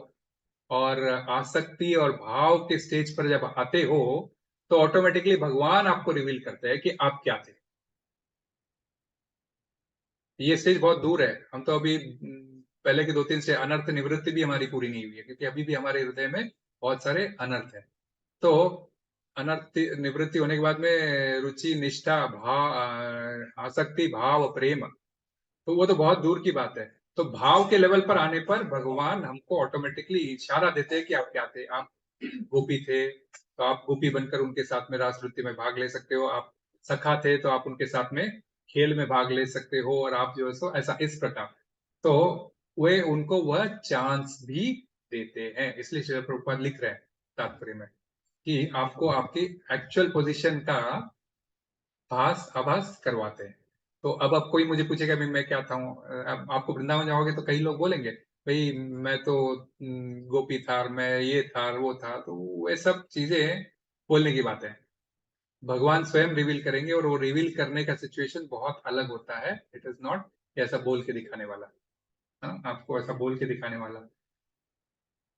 और आसक्ति और भाव के स्टेज पर जब आते हो तो ऑटोमेटिकली भगवान आपको रिवील करते हैं कि आप क्या थे। ये स्टेज बहुत दूर है, हम तो अभी पहले के 2-3 से अनर्थ निवृत्ति भी हमारी पूरी नहीं हुई है, क्योंकि अभी भी हमारे हृदय में बहुत सारे अनर्थ है। तो अनर्थ निवृत्ति होने के बाद में रुचि निष्ठा भाव आसक्ति भाव प्रेम, तो वो तो बहुत दूर की बात है। तो भाव के लेवल पर आने पर भगवान हमको ऑटोमेटिकली इशारा देते हैं कि आप क्या थे, आप गोपी थे तो आप गोपी बनकर उनके साथ में रास नृत्य में भाग ले सकते हो, आप सखा थे तो आप उनके साथ में खेल में भाग ले सकते हो, और आप जो है सो ऐसा इस प्रकार, तो वे उनको वह चांस भी देते हैं। इसलिए श्रील प्रभुपाद लिख रहे हैं तात्पर्य में कि आपको आपकी एक्चुअल पोजीशन का आभास करवाते हैं। तो अब कोई मुझे पूछेगा भाई मैं क्या था हूँ, अब आपको वृंदावन जाओगे तो कई लोग बोलेंगे भाई मैं तो गोपी था, और मैं ये था और वो था, तो वे सब चीजें बोलने की बात है। भगवान स्वयं रिवील करेंगे, और वो रिवील करने का सिचुएशन बहुत अलग होता है। इट इज नॉट ऐसा बोल के दिखाने वाला, हाँ, आपको ऐसा बोल के दिखाने वाला।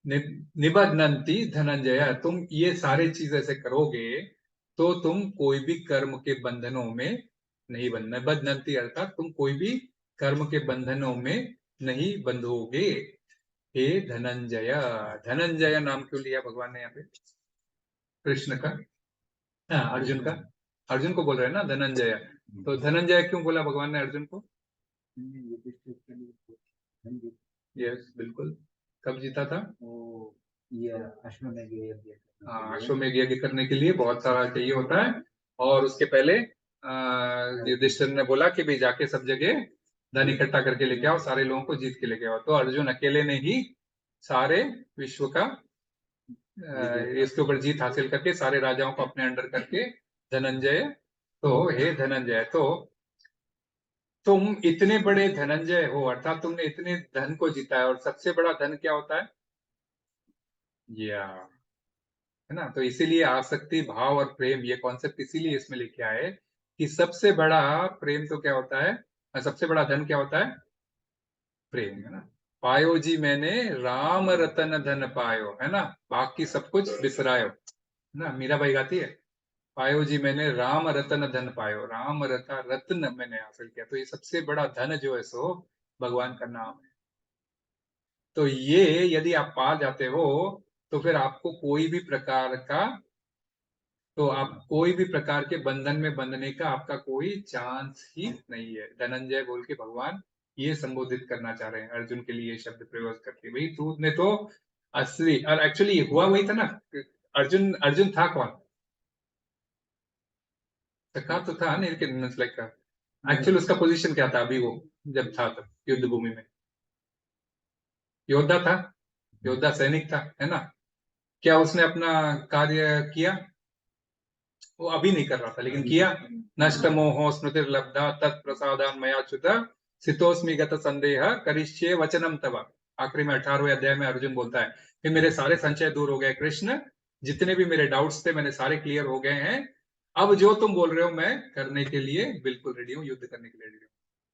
निबध्नन्ति धनंजय, तुम ये सारे चीज ऐसे करोगे तो तुम कोई भी कर्म के बंधनों में नहीं बंधना। निबध्नन्ति अर्थात तुम कोई भी कर्म के बंधनों में नहीं बंधोगे। हे धनंजय, धनंजय नाम क्यों लिया भगवान ने यहाँ पे कृष्ण का? हाँ, अर्जुन का, अर्जुन को बोल रहे हैं ना धनंजय, तो धनंजय क्यों बोला भगवान ने अर्जुन को? यस, बिल्कुल। कब जीता था? हाँ, अश्वमेध यज्ञ करने के लिए बहुत सारा चाहिए होता है, और उसके पहले युधिष्ठिर ने बोला कि भाई जाके सब जगह धन इकट्ठा करके लेके आओ, सारे लोगों को जीत के लेके आओ। तो अर्जुन अकेले ने ही सारे विश्व का इसके ऊपर जीत हासिल करके सारे राजाओं को अपने अंडर करके धनंजय, तो हे धनंजय, तो तुम इतने बड़े धनंजय हो, अर्थात तुमने इतने धन को जीता है, और सबसे बड़ा धन क्या होता है? या है ना, तो इसीलिए आसक्ति, भाव और प्रेम, ये कॉन्सेप्ट इसीलिए इसमें लिखा है कि सबसे बड़ा प्रेम तो क्या होता है, सबसे बड़ा धन क्या होता है? प्रेम, है ना। पायो जी मैंने राम रतन धन पायो, है ना, बाकी सब कुछ बिसरायो, है ना, मीराबाई गाती है, पायो जी मैंने राम रतन धन पायो, राम रता रत्न मैंने हासिल किया। तो ये सबसे बड़ा धन जो है सो भगवान का नाम है। तो ये यदि आप पा जाते हो तो फिर आपको कोई भी प्रकार का, तो आप कोई भी प्रकार के बंधन में बंधने का आपका कोई चांस ही नहीं है। धनंजय बोल के भगवान ये संबोधित करना चाह रहे हैं अर्जुन के लिए शब्द प्रयोग करके, भाई तूने तो असली, और एक्चुअली हुआ वही था ना। अर्जुन अर्जुन था कौन? सखा तो था नहीं, लेकिन लाइक एक्चुअल उसका पोजीशन क्या था अभी वो जब था तब युद्ध भूमि में? योद्धा था, योद्धा सैनिक था, है ना। क्या उसने अपना कार्य किया? वो अभी नहीं कर रहा था लेकिन किया। नष्ट मोहो स्मृतिर्लब्धा तत्प्रसादान मया च्युत सितोस्मि गत संदेह करिष्ये वचनम तव। आखिरी में 18वें अध्याय में अर्जुन बोलता है कि मेरे सारे संशय दूर हो गए कृष्ण, जितने भी मेरे डाउट्स थे मैंने सारे क्लियर हो गए हैं, अब जो तुम बोल रहे हो मैं करने के लिए बिल्कुल रेडी हूँ, युद्ध करने के लिए रेडी हूँ।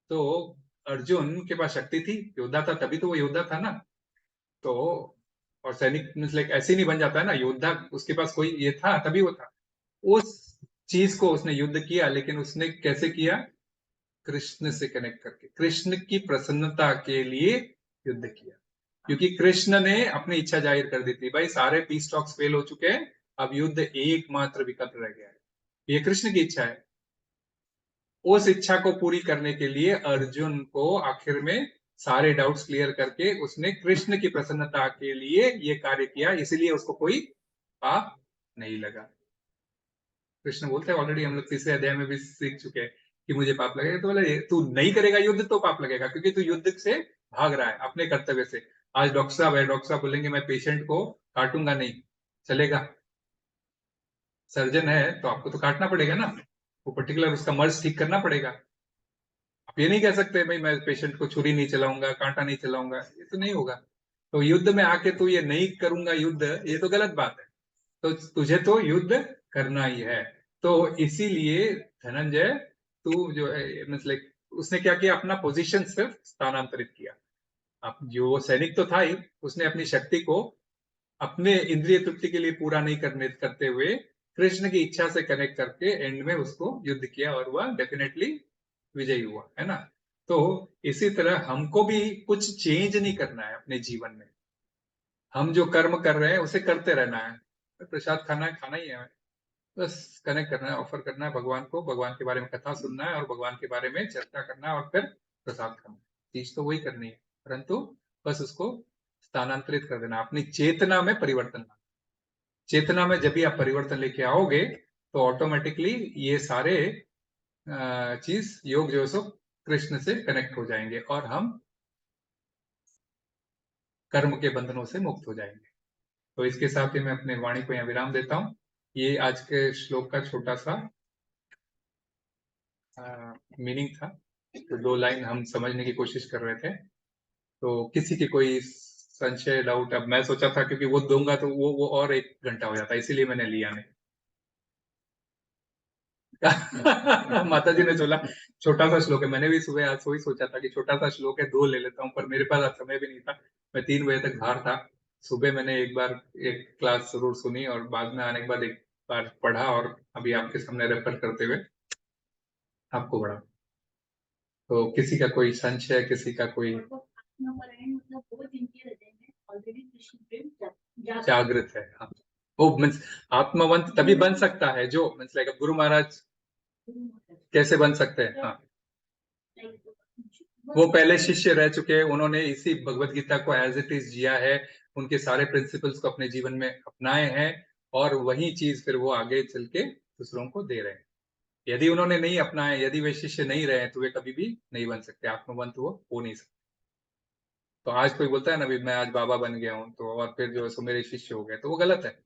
तो अर्जुन के पास शक्ति थी, योद्धा था, तभी तो वो योद्धा था ना। तो और सैनिक मीन्स लाइक ऐसे नहीं बन जाता है ना योद्धा, उसके पास कोई ये था तभी वो था। उस चीज को उसने युद्ध किया, लेकिन उसने कैसे किया? कृष्ण से कनेक्ट करके, कृष्ण की प्रसन्नता के लिए युद्ध किया, क्योंकि कृष्ण ने अपनी इच्छा जाहिर कर दी थी, भाई सारे पीस टॉक्स फेल हो चुके हैं, अब युद्ध एकमात्र विकल्प रह गया है, ये कृष्ण की इच्छा है। उस इच्छा को पूरी करने के लिए अर्जुन को आखिर में सारे डाउट्स क्लियर करके उसने कृष्ण की प्रसन्नता के लिए ये कार्य किया, इसीलिए उसको कोई पाप नहीं लगा। कृष्ण बोलते हैं, ऑलरेडी हम लोग तीसरे अध्याय में भी सीख चुके हैं कि मुझे पाप लगेगा, तो बोले तू नहीं करेगा युद्ध तो पाप लगेगा, क्योंकि तू युद्ध से भाग रहा है अपने कर्तव्य से। आज डॉक्टर साहब है, डॉक्टर साहब बोलेंगे मैं पेशेंट को काटूंगा नहीं, चलेगा? सर्जन है तो आपको तो काटना पड़ेगा ना, वो पर्टिकुलर उसका मर्ज ठीक करना पड़ेगा। आप ये नहीं कह सकते भाई मैं पेशेंट को छुरी नहीं चलाऊंगा, कांटा नहीं चलाऊंगा, ये तो नहीं होगा। तो युद्ध में आके तू ये नहीं करूंगा युद्ध, ये तो गलत बात है। तो तुझे तो युद्ध करना ही है। तो इसीलिए धनंजय, तू जो है मतलब उसने क्या किया, अपना पोजीशन सिर्फ स्थानांतरित किया। अब जो सैनिक तो था ही, उसने अपनी शक्ति को अपने इंद्रिय तृप्ति के लिए पूरा नहीं करते हुए कृष्ण की इच्छा से कनेक्ट करके एंड में उसको युद्ध किया, और वह डेफिनेटली विजयी हुआ, है ना। तो इसी तरह हमको भी कुछ चेंज नहीं करना है अपने जीवन में, हम जो कर्म कर रहे हैं उसे करते रहना है। प्रसाद खाना है, खाना ही है, बस कनेक्ट करना है, ऑफर करना है भगवान को, भगवान के बारे में कथा सुनना है और भगवान के बारे में चर्चा करना है, और फिर प्रसाद खाना। चीज तो वही करनी है, परंतु बस उसको स्थानांतरित कर देना, अपनी चेतना में परिवर्तन लाना। चेतना में जब भी आप परिवर्तन लेके आओगे तो ऑटोमेटिकली ये सारे चीज योग जो है सो कृष्ण से कनेक्ट हो जाएंगे और हम कर्म के बंधनों से मुक्त हो जाएंगे। तो इसके साथ ही मैं अपने वाणी को यहाँ विराम देता हूँ। ये आज के श्लोक का छोटा सा मीनिंग था। तो 2 लाइन हम समझने की कोशिश कर रहे थे। तो किसी के कोई संशय डाउट, अब मैं सोचा था क्योंकि वो दूंगा तो वो और 1 घंटा हो जाता, इसीलिए मैंने लिया नहीं। माता जी ने बोला छोटा सा श्लोक है, मैंने भी सुबह आज वही सोचा था कि छोटा सा श्लोक है 2 ले लेता हूँ, पर मेरे पास आज समय भी नहीं था। मैं 3 बजे तक बाहर था। सुबह मैंने एक बार एक क्लास जरूर सुनी और बाद में आने के बाद एक बार पढ़ा और अभी आपके सामने रेफर करते हुए आपको पढ़ा। तो किसी का कोई संशय, किसी का कोई
मतलब वो जिनके हृदय में ऑलरेडी कृष्ण प्रेम
जागृत है, हाँ, वो मीन्स आत्मवंत तभी बन सकता है जो मीन्स लाइक गुरु महाराज कैसे बन सकते हैं। हाँ, वो पहले शिष्य रह चुके हैं, उन्होंने इसी भगवत गीता को एज इट इज जिया है, उनके सारे प्रिंसिपल्स को अपने जीवन में अपनाए हैं और वही चीज फिर वो आगे चल के दूसरों को दे रहे हैं। यदि उन्होंने नहीं अपनाए, यदि वे शिष्य नहीं रहे तो वे कभी भी नहीं बन सकते, आत्मवंत वो हो नहीं सकते। तो आज कोई बोलता है ना भी मैं आज बाबा बन गया हूँ तो और फिर जो है सो मेरे शिष्य हो गए, तो वो गलत है।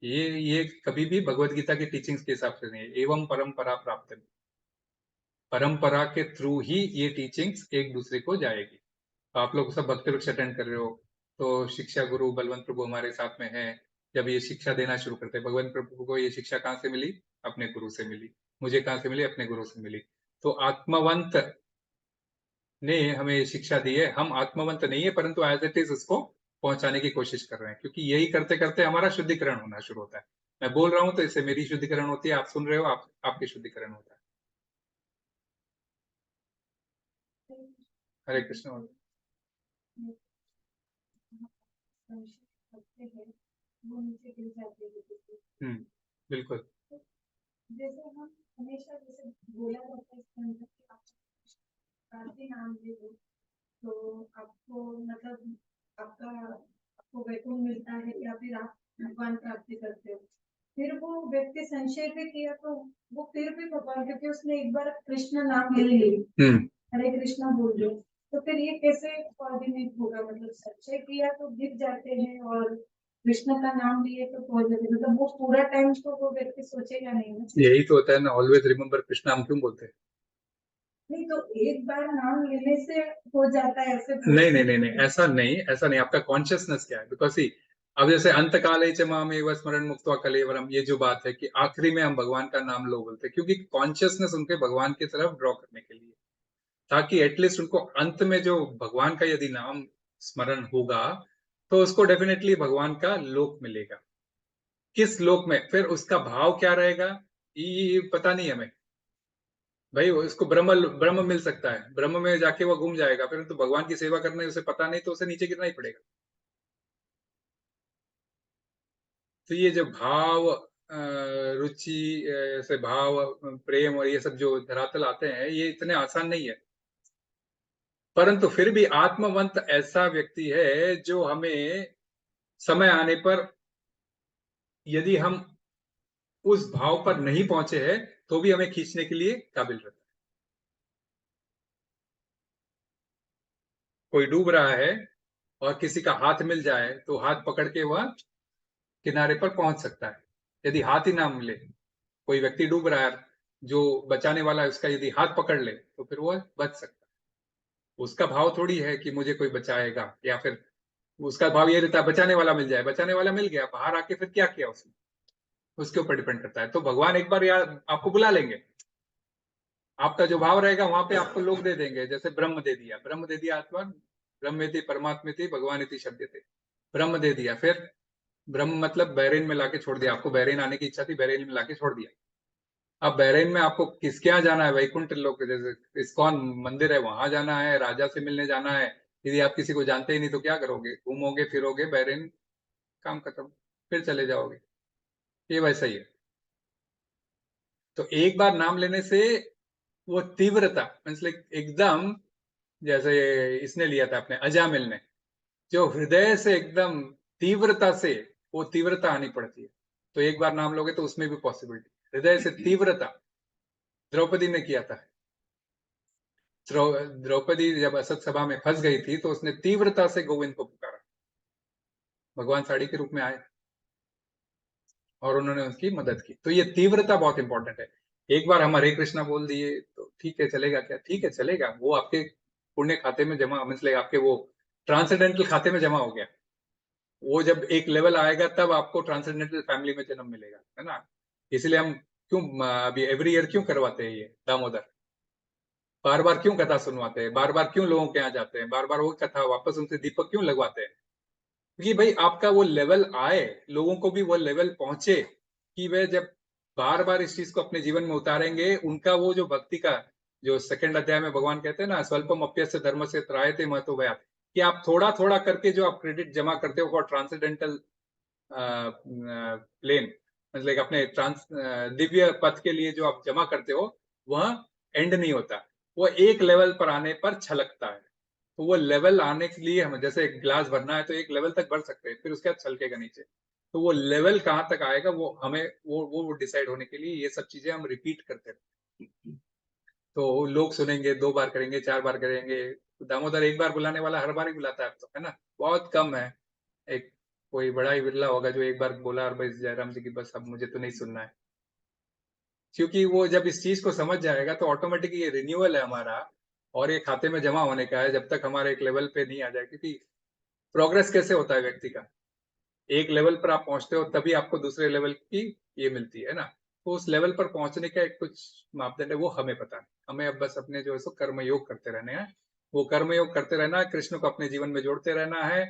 ये कभी भी भगवत गीता की टीचिंग्स के हिसाब से नहीं है। एवं परंपरा प्राप्त, परंपरा के थ्रू ही ये टीचिंग्स एक दूसरे को जाएगी। तो आप लोग सब भक्ति वृक्ष अटेंड कर रहे हो, तो शिक्षा गुरु बलवंत प्रभु हमारे साथ में है। जब ये शिक्षा देना शुरू करते हैं, भगवंत प्रभु को ये शिक्षा कहाँ से मिली? अपने गुरु से मिली। मुझे कहाँ से मिली? अपने गुरु से मिली। तो आत्मवंत ने हमें ये शिक्षा दी है। हम आत्मवंत नहीं है, परंतु एज इट इज उसको पहुंचाने की कोशिश कर रहे हैं, क्योंकि यही करते करते हमारा शुद्धिकरण होना शुरू होता है। मैं बोल रहा हूं तो इससे मेरी शुद्धिकरण होती है, आप सुन रहे हो, आपकी शुद्धिकरण होता है। हरे कृष्ण।
वो नीचे गिर जाते हैं।
बिल्कुल।
जैसे हम हमेशा जैसे बोला जाता है इसके अंदर कि आप काफी नाम ले लो तो आपको मतलब आपको वैकुंठ मिलता है या फिर आप भगवान प्राप्ति करते हो। फिर वो व्यक्ति संशय पे किया तो वो फिर भी भगवान, क्योंकि उसने एक बार कृष्ण नाम ले लिया, हरे कृष्णा बोल रहे, तो फिर ये कैसे कोऑर्डिनेट होगा? मतलब संशय किया तो गिर जाते हैं और कृष्ण का नाम लिए तो पहुंच जाते, मतलब वो पूरा टाइम तो वो व्यक्ति सोचेगा नहीं ना।
यही तो होता है ना, ऑलवेज रिमेम्बर कृष्णा, हम क्यों बोलते हैं?
नहीं तो एक बार नाम लेने से हो जाता है ऐसे?
नहीं, ऐसा नहीं। आपका कॉन्शियसनेस क्या है? बिकॉज सी अब जैसे अंत काले च मामेव स्मरण मुक्त्वा कलेवरम, ये जो बात है कि आखिरी में हम भगवान का नाम लो बोलते हैं, क्योंकि कॉन्शियसनेस उनके भगवान की तरफ ड्रॉ करने के लिए, ताकि एटलीस्ट उनको अंत में जो भगवान का यदि नाम स्मरण होगा तो उसको डेफिनेटली भगवान का लोक मिलेगा। किस लोक में, फिर उसका भाव क्या रहेगा ये पता नहीं हमें। भाई उसको ब्रह्म मिल सकता है, ब्रह्म में जाके वो घूम जाएगा, फिर तो भगवान की सेवा करने उसे पता नहीं तो उसे नीचे गिरना ही पड़ेगा। तो ये जो भाव रुचि ऐसे भाव प्रेम और ये सब जो धरातल आते हैं ये इतने आसान नहीं है, परंतु फिर भी आत्मवंत ऐसा व्यक्ति है जो हमें समय आने पर यदि हम उस भाव पर नहीं पहुंचे हैं तो भी हमें खींचने के लिए काबिल रहता है। कोई डूब रहा है और किसी का हाथ मिल जाए तो हाथ पकड़ के वह किनारे पर पहुंच सकता है। यदि हाथ ही ना मिले, कोई व्यक्ति डूब रहा है, जो बचाने वाला है उसका यदि हाथ पकड़ ले तो फिर वह बच सकता है। उसका भाव थोड़ी है कि मुझे कोई बचाएगा, या फिर उसका भाव ये रहता है बचाने वाला मिल जाए, बचाने वाला मिल गया, बाहर आके फिर क्या किया उसने, उसके ऊपर डिपेंड करता है। तो भगवान एक बार यार आपको बुला लेंगे, आपका जो भाव रहेगा वहां पे आपको लोग दे देंगे। जैसे ब्रह्म दे दिया आत्मा, ब्रह्मेति परमात्मेति भगवानिति शब्दते, ब्रह्म दे दिया, फिर ब्रह्म मतलब बहरीन में लाके छोड़ दिया। आपको बहरीन आने की इच्छा थी, बहरीन में लाके छोड़ दिया। अब बहरीन में आपको किसके यहाँ जाना है? वैकुंठ लोक, जैसे इस्कॉन मंदिर है वहां जाना है, राजा से मिलने जाना है। यदि आप किसी को जानते ही नहीं तो क्या करोगे? घूमोगे फिरोगे बहरीन, काम खत्म, फिर चले जाओगे। ये वैसा ही है। तो एक बार नाम लेने से वो तीव्रता मीन्स लाइक एकदम, जैसे इसने लिया था अपने अजामिल ने, जो हृदय से एकदम तीव्रता से वो तीव्रता आनी पड़ती है। तो एक बार नाम लोगे तो उसमें भी पॉसिबिलिटी, हृदय से तीव्रता द्रौपदी ने किया था। द्रौपदी जब असत सभा में फंस गई थी तो उसने तीव्रता से गोविंद को पुकारा, भगवान साड़ी के रूप में आए और उन्होंने उसकी मदद की। तो ये तीव्रता बहुत इंपॉर्टेंट है। एक बार हम हरे कृष्णा बोल दिए तो ठीक है चलेगा क्या? ठीक है चलेगा, वो आपके पुण्य खाते में जमा, मतलब आपके वो ट्रांसेंडेंटल खाते में जमा हो गया। वो जब एक लेवल आएगा तब आपको ट्रांसेंडेंटल फैमिली में जन्म मिलेगा, है ना। इसलिए हम क्यों अभी एवरी ईयर क्यों करवाते हैं ये दामोदर, बार बार क्यों कथा सुनवाते हैं, बार बार क्यों लोगों के यहाँ जाते हैं, बार बार वो कथा वापस उनसे दीपक क्यों लगवाते हैं? क्योंकि भाई आपका वो लेवल आए, लोगों को भी वो लेवल पहुंचे कि वे जब बार बार इस चीज को अपने जीवन में उतारेंगे, उनका वो जो भक्ति का जो सेकंड अध्याय में भगवान कहते हैं ना, स्वल्पम अप्यस्य धर्म से त्रायते महतो भयात्, कि आप थोड़ा थोड़ा करके जो आप क्रेडिट जमा करते हो फॉर ट्रांसेंडेंटल प्लेन, मतलब अपने दिव्य पथ के लिए जो आप जमा करते हो, वह एंड नहीं होता, वो एक लेवल पर आने पर छलकता है। तो वो लेवल आने के लिए हमें, जैसे एक ग्लास भरना है तो एक लेवल तक भर सकते हैं, फिर उसके बाद छलकेगा नीचे। तो वो लेवल कहाँ तक आएगा वो हमें वो डिसाइड होने के लिए ये सब चीजें हम रिपीट करते हैं। तो लोग सुनेंगे, 2 बार करेंगे, 4 बार करेंगे। दामोदर एक बार बुलाने वाला हर बार ही बुलाता है, तो है ना, बहुत कम है। एक कोई बड़ा ही बिरला होगा जो एक बार बोला और बस जयराम जी की बस अब मुझे तो नहीं सुनना है। क्योंकि वो जब इस चीज को समझ जाएगा तो ऑटोमेटिकली ये रिन्यूअल है हमारा और ये खाते में जमा होने का है, जब तक हमारे एक लेवल पे नहीं आ जाए। क्योंकि प्रोग्रेस कैसे होता है व्यक्ति का, एक लेवल पर आप पहुंचते हो तभी आपको दूसरे लेवल की ये मिलती है ना। तो उस लेवल पर पहुंचने का एक कुछ मापदंड है, वो हमें पता है। हमें अब बस अपने जो है सो कर्मयोग करते रहने हैं, वो कर्मयोग करते रहना है, कृष्ण को अपने जीवन में जोड़ते रहना है,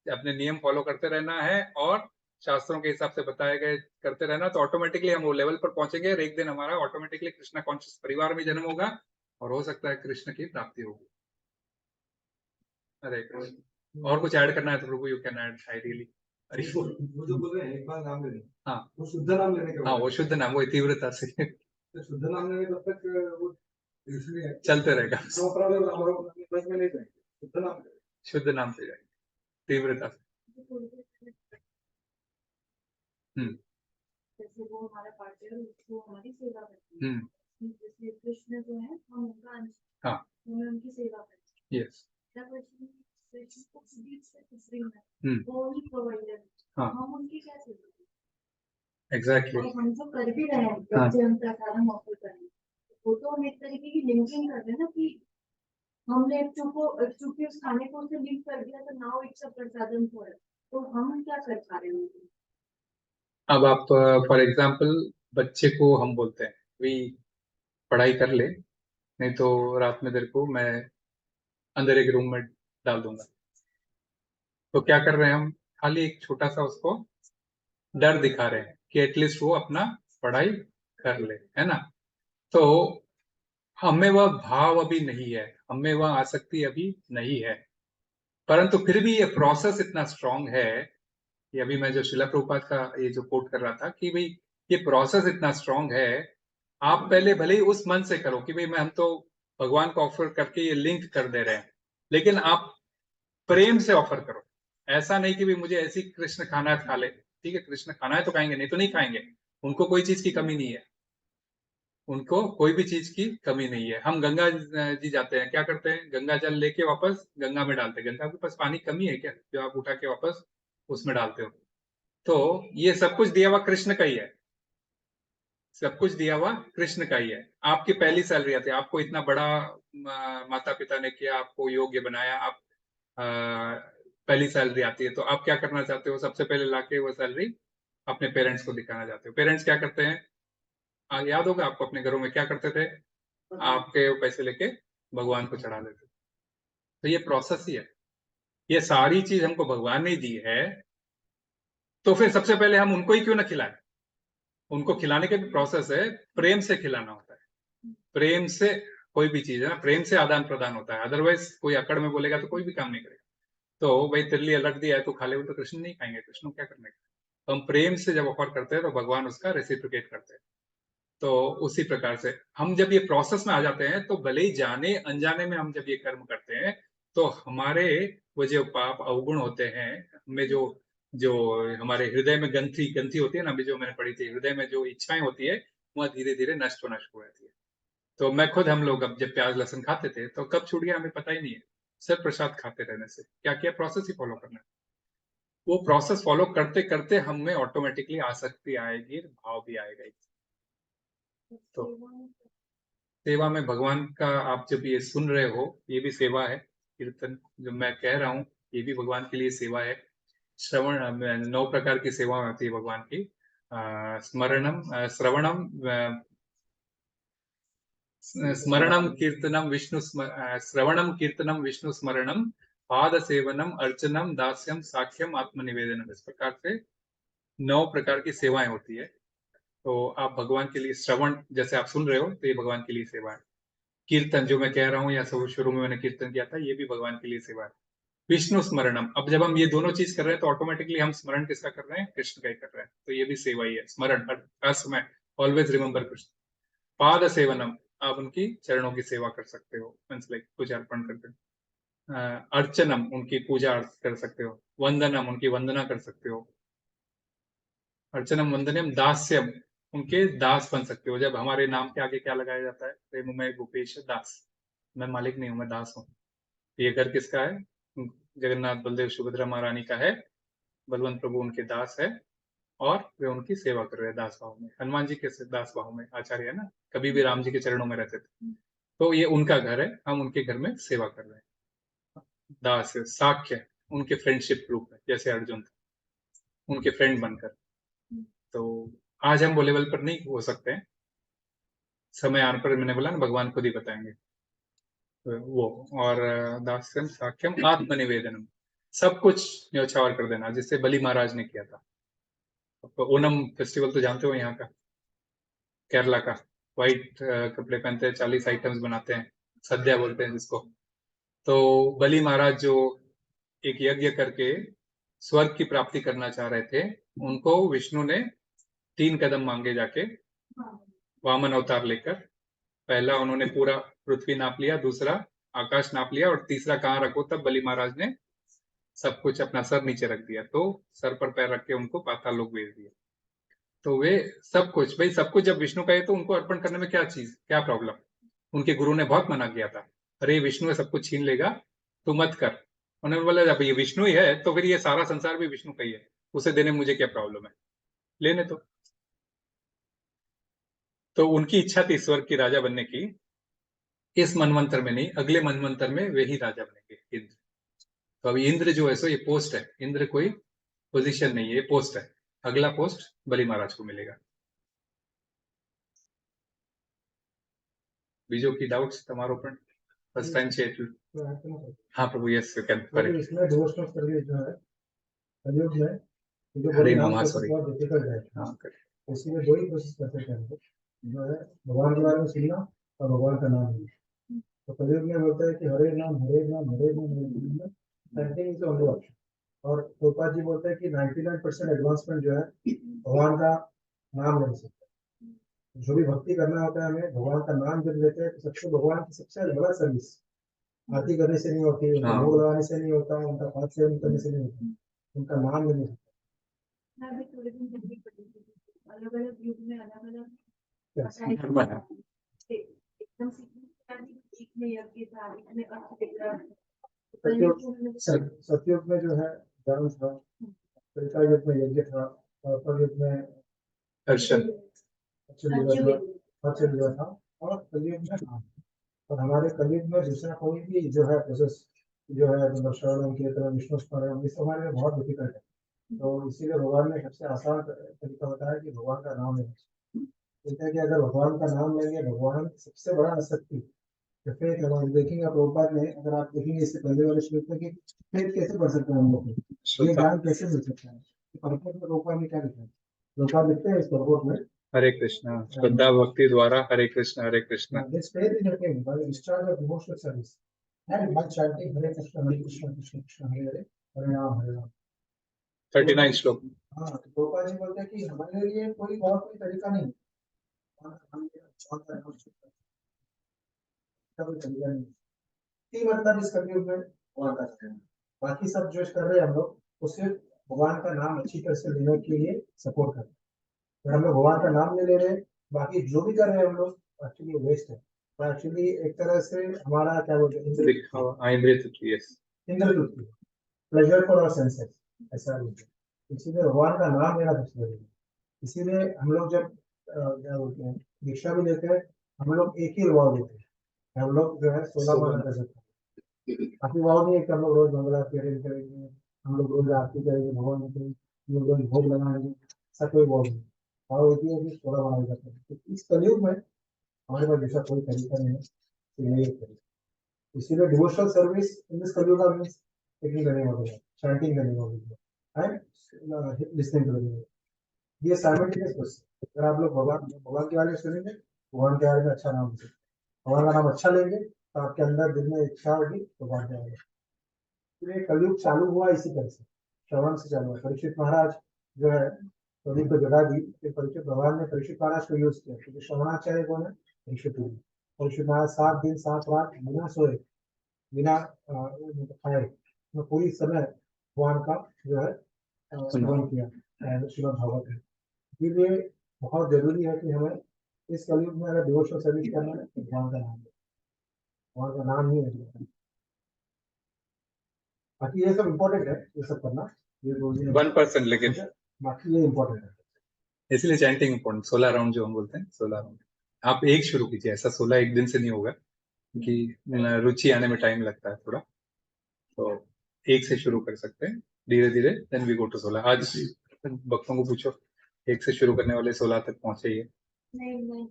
अपने नियम फॉलो करते रहना है और शास्त्रों के हिसाब से बताए गए करते रहना, तो ऑटोमेटिकली हम वो लेवल पर पहुंचेंगे और एक दिन हमारा ऑटोमेटिकली कृष्णा कॉन्शियस परिवार में जन्म होगा और हो सकता है कृष्ण की प्राप्ति होगी। हरे कृष्ण। और कुछ ऐड करना है तो Prabhu you can add, I really.
वो जो बोल रहे हैं एक बार नाम लेने,
हाँ
वो शुद्ध नाम लेने के
हाँ, वो शुद्ध नाम, वो तीव्रता से
तो शुद्ध नाम लेने तब तक वो इसलिए
चलते रहेगा,
नो प्रॉब्लम, हमारा बस में नहीं जाएंगे, शुद्ध नाम लेंगे।
शुद्ध नाम पे जाएंगे तीव्रता से।
जैसे वो हमारा पार्टनर, उसको हमारी सेवा करती है, जैसे कृष्ण जो है हम उनका अंश,
हाँ
हमें उनकी सेवा करती है।
यस
कृष्ण को बीच से सुप्रीम है, वो ही प्रोवाइडर,
हाँ
हम उनकी क्या सेवा करें?
एग्जैक्टली।
और हम जो कर भी रहे हैं, जैसे हम प्रसारण ऑफर कर रहे हैं, वो तो हम एक तरीके की लिंकिंग कर रहे हैं ना, कि हमने चूंकि उस खाने को उसे लिंक कर दिया तो नाउ इट्स अ प्रसादन फॉर अस, तो हम क्या कर पा रहे हैं?
अब आप फॉर एग्जांपल बच्चे को हम बोलते हैं भी पढ़ाई कर ले, नहीं तो रात में तेरे को मैं अंदर एक रूम में डाल दूंगा। तो क्या कर रहे हैं हम, खाली एक छोटा सा उसको डर दिखा रहे हैं कि एटलीस्ट वो अपना पढ़ाई कर ले, है ना। तो हमें वह भाव अभी नहीं है, हमें वह आसक्ति अभी नहीं है, परंतु फिर भी ये प्रोसेस इतना स्ट्रांग है कि अभी मैं जो शिला प्रभुपाद का ये जो कोट कर रहा था कि भाई ये प्रोसेस इतना स्ट्रांग है। आप पहले भले ही उस मन से करो कि भाई मैं हम तो भगवान को ऑफर करके ये लिंक कर दे रहे हैं, लेकिन आप प्रेम से ऑफर करो। ऐसा नहीं कि भाई मुझे ऐसी कृष्ण खाना है खा ले, ठीक है कृष्ण खाना है तो खाएंगे, नहीं तो नहीं खाएंगे। उनको कोई चीज की कमी नहीं है, उनको कोई भी चीज की कमी नहीं है। हम गंगा जी जाते हैं, क्या करते हैं, गंगा जल लेके वापस गंगा में डालते हैं। गंगा के पास पानी कमी है क्या जो आप उठा के वापस उसमें डालते हो? तो ये सब कुछ दिया हुआ कृष्ण का ही है, सब कुछ दिया हुआ कृष्ण का ही है। आपकी पहली सैलरी आती है, आपको इतना बड़ा माता पिता ने किया, आपको योग्य बनाया, आप पहली सैलरी आती है, तो आप क्या करना चाहते हो? सबसे पहले लाके वो सैलरी अपने पेरेंट्स को दिखाना चाहते हो। पेरेंट्स क्या करते हैं, याद होगा आपको अपने घरों में क्या करते थे, आपके पैसे लेके भगवान को चढ़ा देते। तो ये प्रोसेस ही है, ये सारी चीज हमको भगवान ने दी है, तो फिर सबसे पहले हम उनको ही क्यों ना खिलाएं? उनको खिलाने के भी प्रोसेस है, प्रेम से खिलाना होता है। प्रेम से कोई भी चीज है ना, प्रेम से आदान प्रदान होता है, अदरवाइज कोई अकड़ में बोलेगा तो कोई भी काम नहीं करेगा। तो भाई तेरे लिए अलग दिया है तो खा ले, तो कृष्ण नहीं खाएंगे, कृष्ण क्या करने का। तो हम प्रेम से जब ऑफर करते हैं तो भगवान उसका रेसिप्रोकेट करते हैं। तो उसी प्रकार से हम जब ये प्रोसेस में आ जाते हैं तो भले ही जाने अनजाने में हम जब ये कर्म करते हैं तो हमारे वो जो पाप अवगुण होते हैं, हमें जो जो हमारे हृदय में ग्रंथि ग्रंथि होती है ना, अभी जो मैंने पढ़ी थी, हृदय में जो इच्छाएं होती है वह धीरे धीरे नष्ट होना शुरू हो जाती है। तो मैं खुद, हम लोग अब जब प्याज लहसुन खाते थे तो कब छूट गया हमें पता ही नहीं है, सिर्फ प्रसाद खाते रहने से। क्या किया, प्रोसेस ही फॉलो करना है। वो प्रोसेस फॉलो करते करते हम में ऑटोमेटिकली आसक्ति आएगी, भाव भी आएगा ही। तो सेवा में भगवान का, आप जब ये सुन रहे हो, ये भी सेवा है। कीर्तन जो मैं कह रहा हूँ ये भी भगवान के लिए सेवा है। श्रवण 9 प्रकार की सेवा होती है भगवान की। स्मरणम, श्रवणम, स्मरणम कीर्तनम विष्णु श्रवणम कीर्तनम विष्णु स्मरणम, पाद सेवनम अर्चनम दास्यम साख्यम आत्मनिवेदनम। इस प्रकार से 9 प्रकार की सेवाएं होती है। तो आप भगवान के लिए श्रवण, जैसे आप सुन रहे हो तो ये भगवान के लिए सेवा है। कीर्तन जो मैं कह रहा हूँ, या सब शुरू में मैंने कीर्तन किया था, ये भी भगवान के लिए सेवा है। विष्णु स्मरणम, अब जब हम ये दोनों चीज कर रहे हैं तो ऑटोमेटिकली हम स्मरण किसका कर रहे हैं, कृष्ण का ही कर रहे हैं। तो ये भी सेवा ही है, स्मरण हर समय, ऑलवेज रिमेम्बर कृष्ण। पाद सेवनम, आप उनकी चरणों की सेवा कर सकते हो, मींस लाइक कुछ अर्पण करके। अर्चनम, उनकी पूजा कर सकते हो। वंदनम, उनकी वंदना कर सकते हो। अर्चनम वंदनम दास्यम, उनके दास बन सकते हो। जब हमारे नाम के आगे क्या लगाया जाता है, प्रेममय गोपेश दास, मैं मालिक नहीं हूं, मैं दास हूँ। ये घर किसका है, जगन्नाथ बलदेव सुभद्रा महारानी का है। बलवंत प्रभु उनके दास है और वे उनकी सेवा कर रहे हैं दास भाव में। हनुमान जी के दास भाव में आचार्य है ना, कभी भी राम जी के चरणों में रहते थे। तो ये उनका घर है, हम उनके घर में सेवा कर रहे हैं। दास है। साख्य, उनके फ्रेंडशिप ग्रुप है, जैसे अर्जुन था, उनके फ्रेंड बनकर। तो आज हम वो लेवल पर नहीं हो सकते हैं, समय आने पर, मैंने बोला ना भगवान खुद ही बताएंगे। तो वो, और दास्यम साख्यम आत्मनिवेदनम, सब कुछ न्यौछावर कर देना, जिससे बलि महाराज ने किया था। तो ओनम फेस्टिवल तो जानते हो यहाँ का, केरला का। व्हाइट कपड़े पहनते हैं, 40 आइटम्स बनाते हैं, सद्या बोलते हैं जिसको। तो बलि महाराज जो एक यज्ञ करके स्वर्ग की प्राप्ति करना चाह रहे थे, उनको विष्णु ने 3 कदम मांगे जाके, वामन अवतार लेकर। पहला उन्होंने पूरा पृथ्वी नाप लिया, दूसरा आकाश नाप लिया, और तीसरा कहाँ रखो, तब बलि महाराज ने सब कुछ अपना सर नीचे रख दिया, तो सर पर पैर रख के उनको पाताल लोक भेज दिया। तो वे सब कुछ, भाई सब कुछ जब विष्णु का है तो उनको अर्पण करने में क्या चीज, क्या प्रॉब्लम। उनके गुरु ने बहुत मना किया था, अरे विष्णु सब कुछ छीन लेगा, तू मत कर। उन्होंने बोला जब ये विष्णु ही है तो फिर ये सारा संसार भी विष्णु का ही है, उसे देने में मुझे क्या प्रॉब्लम है, लेने तो उनकी इच्छा थी स्वर्ग की राजा बनने की। इस मनवंतर में नहीं, अगले मनवंतर में वे ही राजा बनेंगे, इंद्र। तो अभी इंद्र जो है सो ये पोस्ट है, इंद्र कोई पोजीशन नहीं है, ये पोस्ट है। अगला पोस्ट बलि महाराज को मिलेगा। बीजो की डाउट्स તમારો પણ फर्स्ट टाइम છે એટલું। हाँ प्रभु, यस यू कैन करेक्ट।
इसमें डिवोशनल सर्विस जो है कलयुग में, जो
हरे
बड़ी
नाम,
नाम
हाँ
से
सॉरी,
बहुत डिफिकल्ट है।
हाँ करेक्ट।
इसलिए 2 ही कोशिश करते थे हम लोग, जो है भगवान के बारे में सुनना और भगवान का नाम लेना। तो कलयुग में बोलता है कि हरे नाम हरे नाम हरे नाम हरे नाम, सेंटिंग इज ओनली ऑप्शन। और गोपाल जी बोलते हैं कि 99% एडवांसमेंट जो है भगवान का नाम लेने से। जो भी भक्ति करना होता है हमें, भगवान का नाम जब लेते हैं तो सबसे भगवान की सबसे बड़ा सर्विस आरती करने से नहीं होती, उनका
हाँ।
भोग लगाने से नहीं होता, उनका पाठ सेवन करने से नहीं होता, उनका नाम लेने से।
मैं भी थोड़े दिन जल्दी पढ़ी थी, अलग अलग युग में अलग अलग एकदम एक में यज्ञ था, एक में अर्थ विग्रह।
सतयुग में जो है धर्म था, त्रेता युग में यज्ञ था, और कलयुग में
दर्शन,
हर्ष था, और कलयुग में नाम। और हमारे कलयुग में दूसरा कोई भी जो है प्रोसेस जो है, मतलब श्रवण कीर्तन विष्णु स्मरण, इस हमारे में बहुत डिफिकल्ट है। तो इसीलिए भगवान ने सबसे आसान तरीका बताया कि भगवान का नाम लेना। कहते हैं कि अगर भगवान का नाम लेंगे, भगवान सबसे बड़ा आसक्ति तो फेथ है। वहाँ देखेंगे आप प्रभुपाद ने, अगर आप देखेंगे इससे पहले वाले श्लोक में कि फेथ कैसे बढ़ सकता है हम लोग को, ये ज्ञान कैसे मिल सकता है। पर्पट में प्रभुपाद ने क्या लिखा है, प्रभुपाद लिखते हैं इस पर्पट में,
हरे कृष्णा, श्रद्धा भक्ति द्वारा हरे कृष्ण हरे Krishna.
this faith is attained by the discharge of devotional service and by chanting Hare Krishna Krishna Krishna Hare Hare Hare Ram।
39 श्लोक।
हाँ, तो गोपाल जी बोलते हैं कि हमारे लिए कोई और कोई तरीका नहीं, तरीका नहीं। मतलब इस कलयुग में भगवान का, बाकी सब जो कर रहे हैं हम लोग, वो सिर्फ भगवान का नाम अच्छी तरह से लेने के लिए सपोर्ट करते हैं। अगर हम लोग भगवान का नाम नहीं ले रहे, बाकी जो भी कर रहे हैं हम लोग एक्चुअली वेस्ट है। तो एक्चुअली एक तरह से हमारा क्या बोलते हैं,
दिखावा, इंद्रिय तृप्ति, yes।
इंद्र प्लेजर फॉर आवर सेंसेस, ऐसा बोलते हैं। इसीलिए भगवान का नाम लेना सबसे जरूरी है। इसीलिए हम लोग जब क्या बोलते हैं दीक्षा भी लेते हैं, हम लोग एक ही वाव लेते हैं। हम लोग जो है 16 माला कर सकते हैं। काफी वाव नहीं है कि हम लोग रोज मंगला अरेंज करेंगे, हम लोग रोज आरती करेंगे भगवान की, हम लोग रोज भोग लगाएंगे, ऐसा कोई वाव नहीं। वाव होती है कि 16 माला करते हैं। तो इस कलयुग में हमारे पास जैसा कोई तरीका नहीं है तो यही एक तरीका। इसीलिए डिवोशनल सर्विस इन दिस कलयुग means taking the name of God, chanting the name of God, and listening to the name. ये साइमल्टेनियस प्रोसेस। अगर आप लोग भगवान के बारे में सुनेंगे, भगवान के बारे में अच्छा नाम लेंगे, भगवान का नाम अच्छा लेंगे, तो आपके अंदर दिल में इच्छा होगी तो भगवान जाएगा। इसलिए कलयुग चालू हुआ इसी तरह से, श्रवण से चालू हुआ। परीक्षित महाराज जो है प्रदीप को जगा दी, फिर परीक्षित भगवान ने परीक्षित महाराज को यूज किया, क्योंकि श्रवणाचार्य कौन है? परीक्षित महाराज। परीक्षित महाराज 7 दिन 7 रात बिना सोए, बिना खाए, पूरी समय भगवान का जो है श्रवण किया श्रीमद् भागवत में। इसलिए बहुत जरूरी है कि हमें इस कलयुग में अगर डिवोशनल सर्विस करना है तो भगवान का नाम, भगवान का नाम ही है। बाकी ये सब इम्पोर्टेंट है, ये सब करना, ये
1% लेकिन
बाकी ये इम्पोर्टेंट है।
इसलिए चैंटिंग इम्पोर्टेंट। 16 राउंड जो हम बोलते हैं, 16 राउंड आप एक शुरू कीजिए। ऐसा 16 एक दिन से नहीं होगा, क्योंकि रुचि आने में टाइम लगता है थोड़ा। तो एक से शुरू कर सकते हैं धीरे धीरे, देन वी गो टू 16। आज भक्तों को पूछो, एक से शुरू करने वाले 16 तक पहुंचे ही है।
नहीं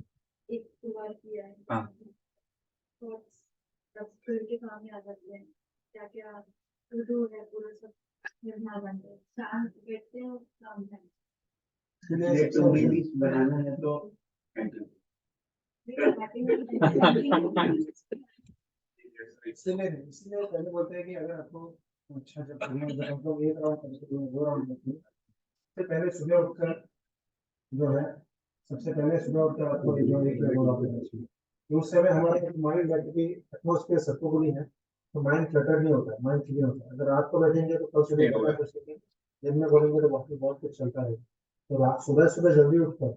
एक दो बार किया है।
हाँ।
तो तब फिर के काम में आ जाते हैं, क्या क्या उर्दू है पूरा सब निर्णय बनते हैं, शांत बैठते हैं काम है।
इसलिए तो रील्स बनाना है तो
इसलिए पहले बोलते हैं कि अगर आपको अच्छा जब करना है, आप लोग 1 राउंड करते हैं, 2 राउंड करते हैं, तो पहले सुबह उठकर जो है, सबसे पहले सुबह उठकर आपको जो 1 या 2 राउंड करना चाहिए। तो उस समय हमारे माइंड एक्चुअली एटमोस्फेयर सत्वगुणी है, तो माइंड क्लटर नहीं होता है, माइंड क्लियर होता है। अगर रात को बैठेंगे तो कल सुबह करना है, तो दिन में बोलेंगे तो बाकी बहुत कुछ चलता है। तो रात सुबह सुबह जल्दी उठकर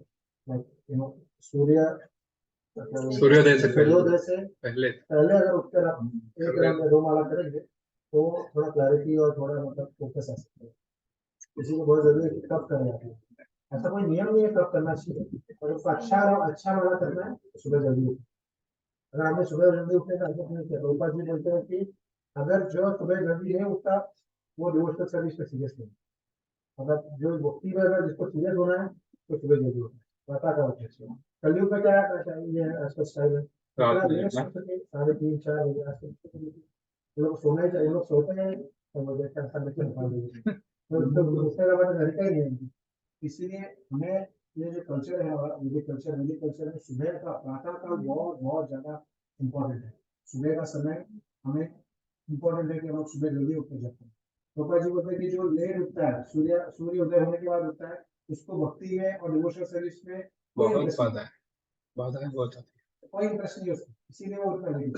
सूर्योदय से
पहले अगर उठकर आप 1 राउंड में 2 माला करेंगे तो थोड़ा क्लैरिटी और थोड़ा मतलब फोकस आ सकता है। किसी को बहुत जरूरी है कि कब करें आप, ऐसा कोई नियम नहीं है कब करना चाहिए, और उसको अच्छा माला करना है तो सुबह जल्दी उठे। अगर आपने सुबह जल्दी उठने का आदत नहीं किया, रूपा जी बोलते हैं कि अगर जो सुबह जल्दी नहीं उठता वो डिवोशनल सर्विस पे सीरियस नहीं। अगर जो भक्ति में अगर जिसको सीरियस होना है तो सुबह जल्दी उठे, माता का उठे। कलयुग में क्या चाहिए आजकल स्टाइल है, 3:30 4 बजे आसपास लोग सोना ही चाहिए, लोग सोते हैं तो मुझे ऐसा बच्चे निकाल देंगे, तो दूसरे का मतलब तरीका ही नहीं है। इसीलिए हमें ये जो कल्चर है हमारा, वैदिक कल्चर में सुबह का प्रातः काल बहुत बहुत ज्यादा इम्पोर्टेंट है। सुबह का समय हमें इम्पोर्टेंट है कि हम लोग सुबह जल्दी उठने जाते हैं। पापा जी बोलते हैं कि जो लेट उठता है, सूर्य उदय होने के बाद उठता है, उसको भक्ति में और डिवोशनल सर्विस में कोई इंटरेस्ट नहीं है, कोई इंटरेस्ट नहीं है उसको, इसीलिए वो उठना नहीं है।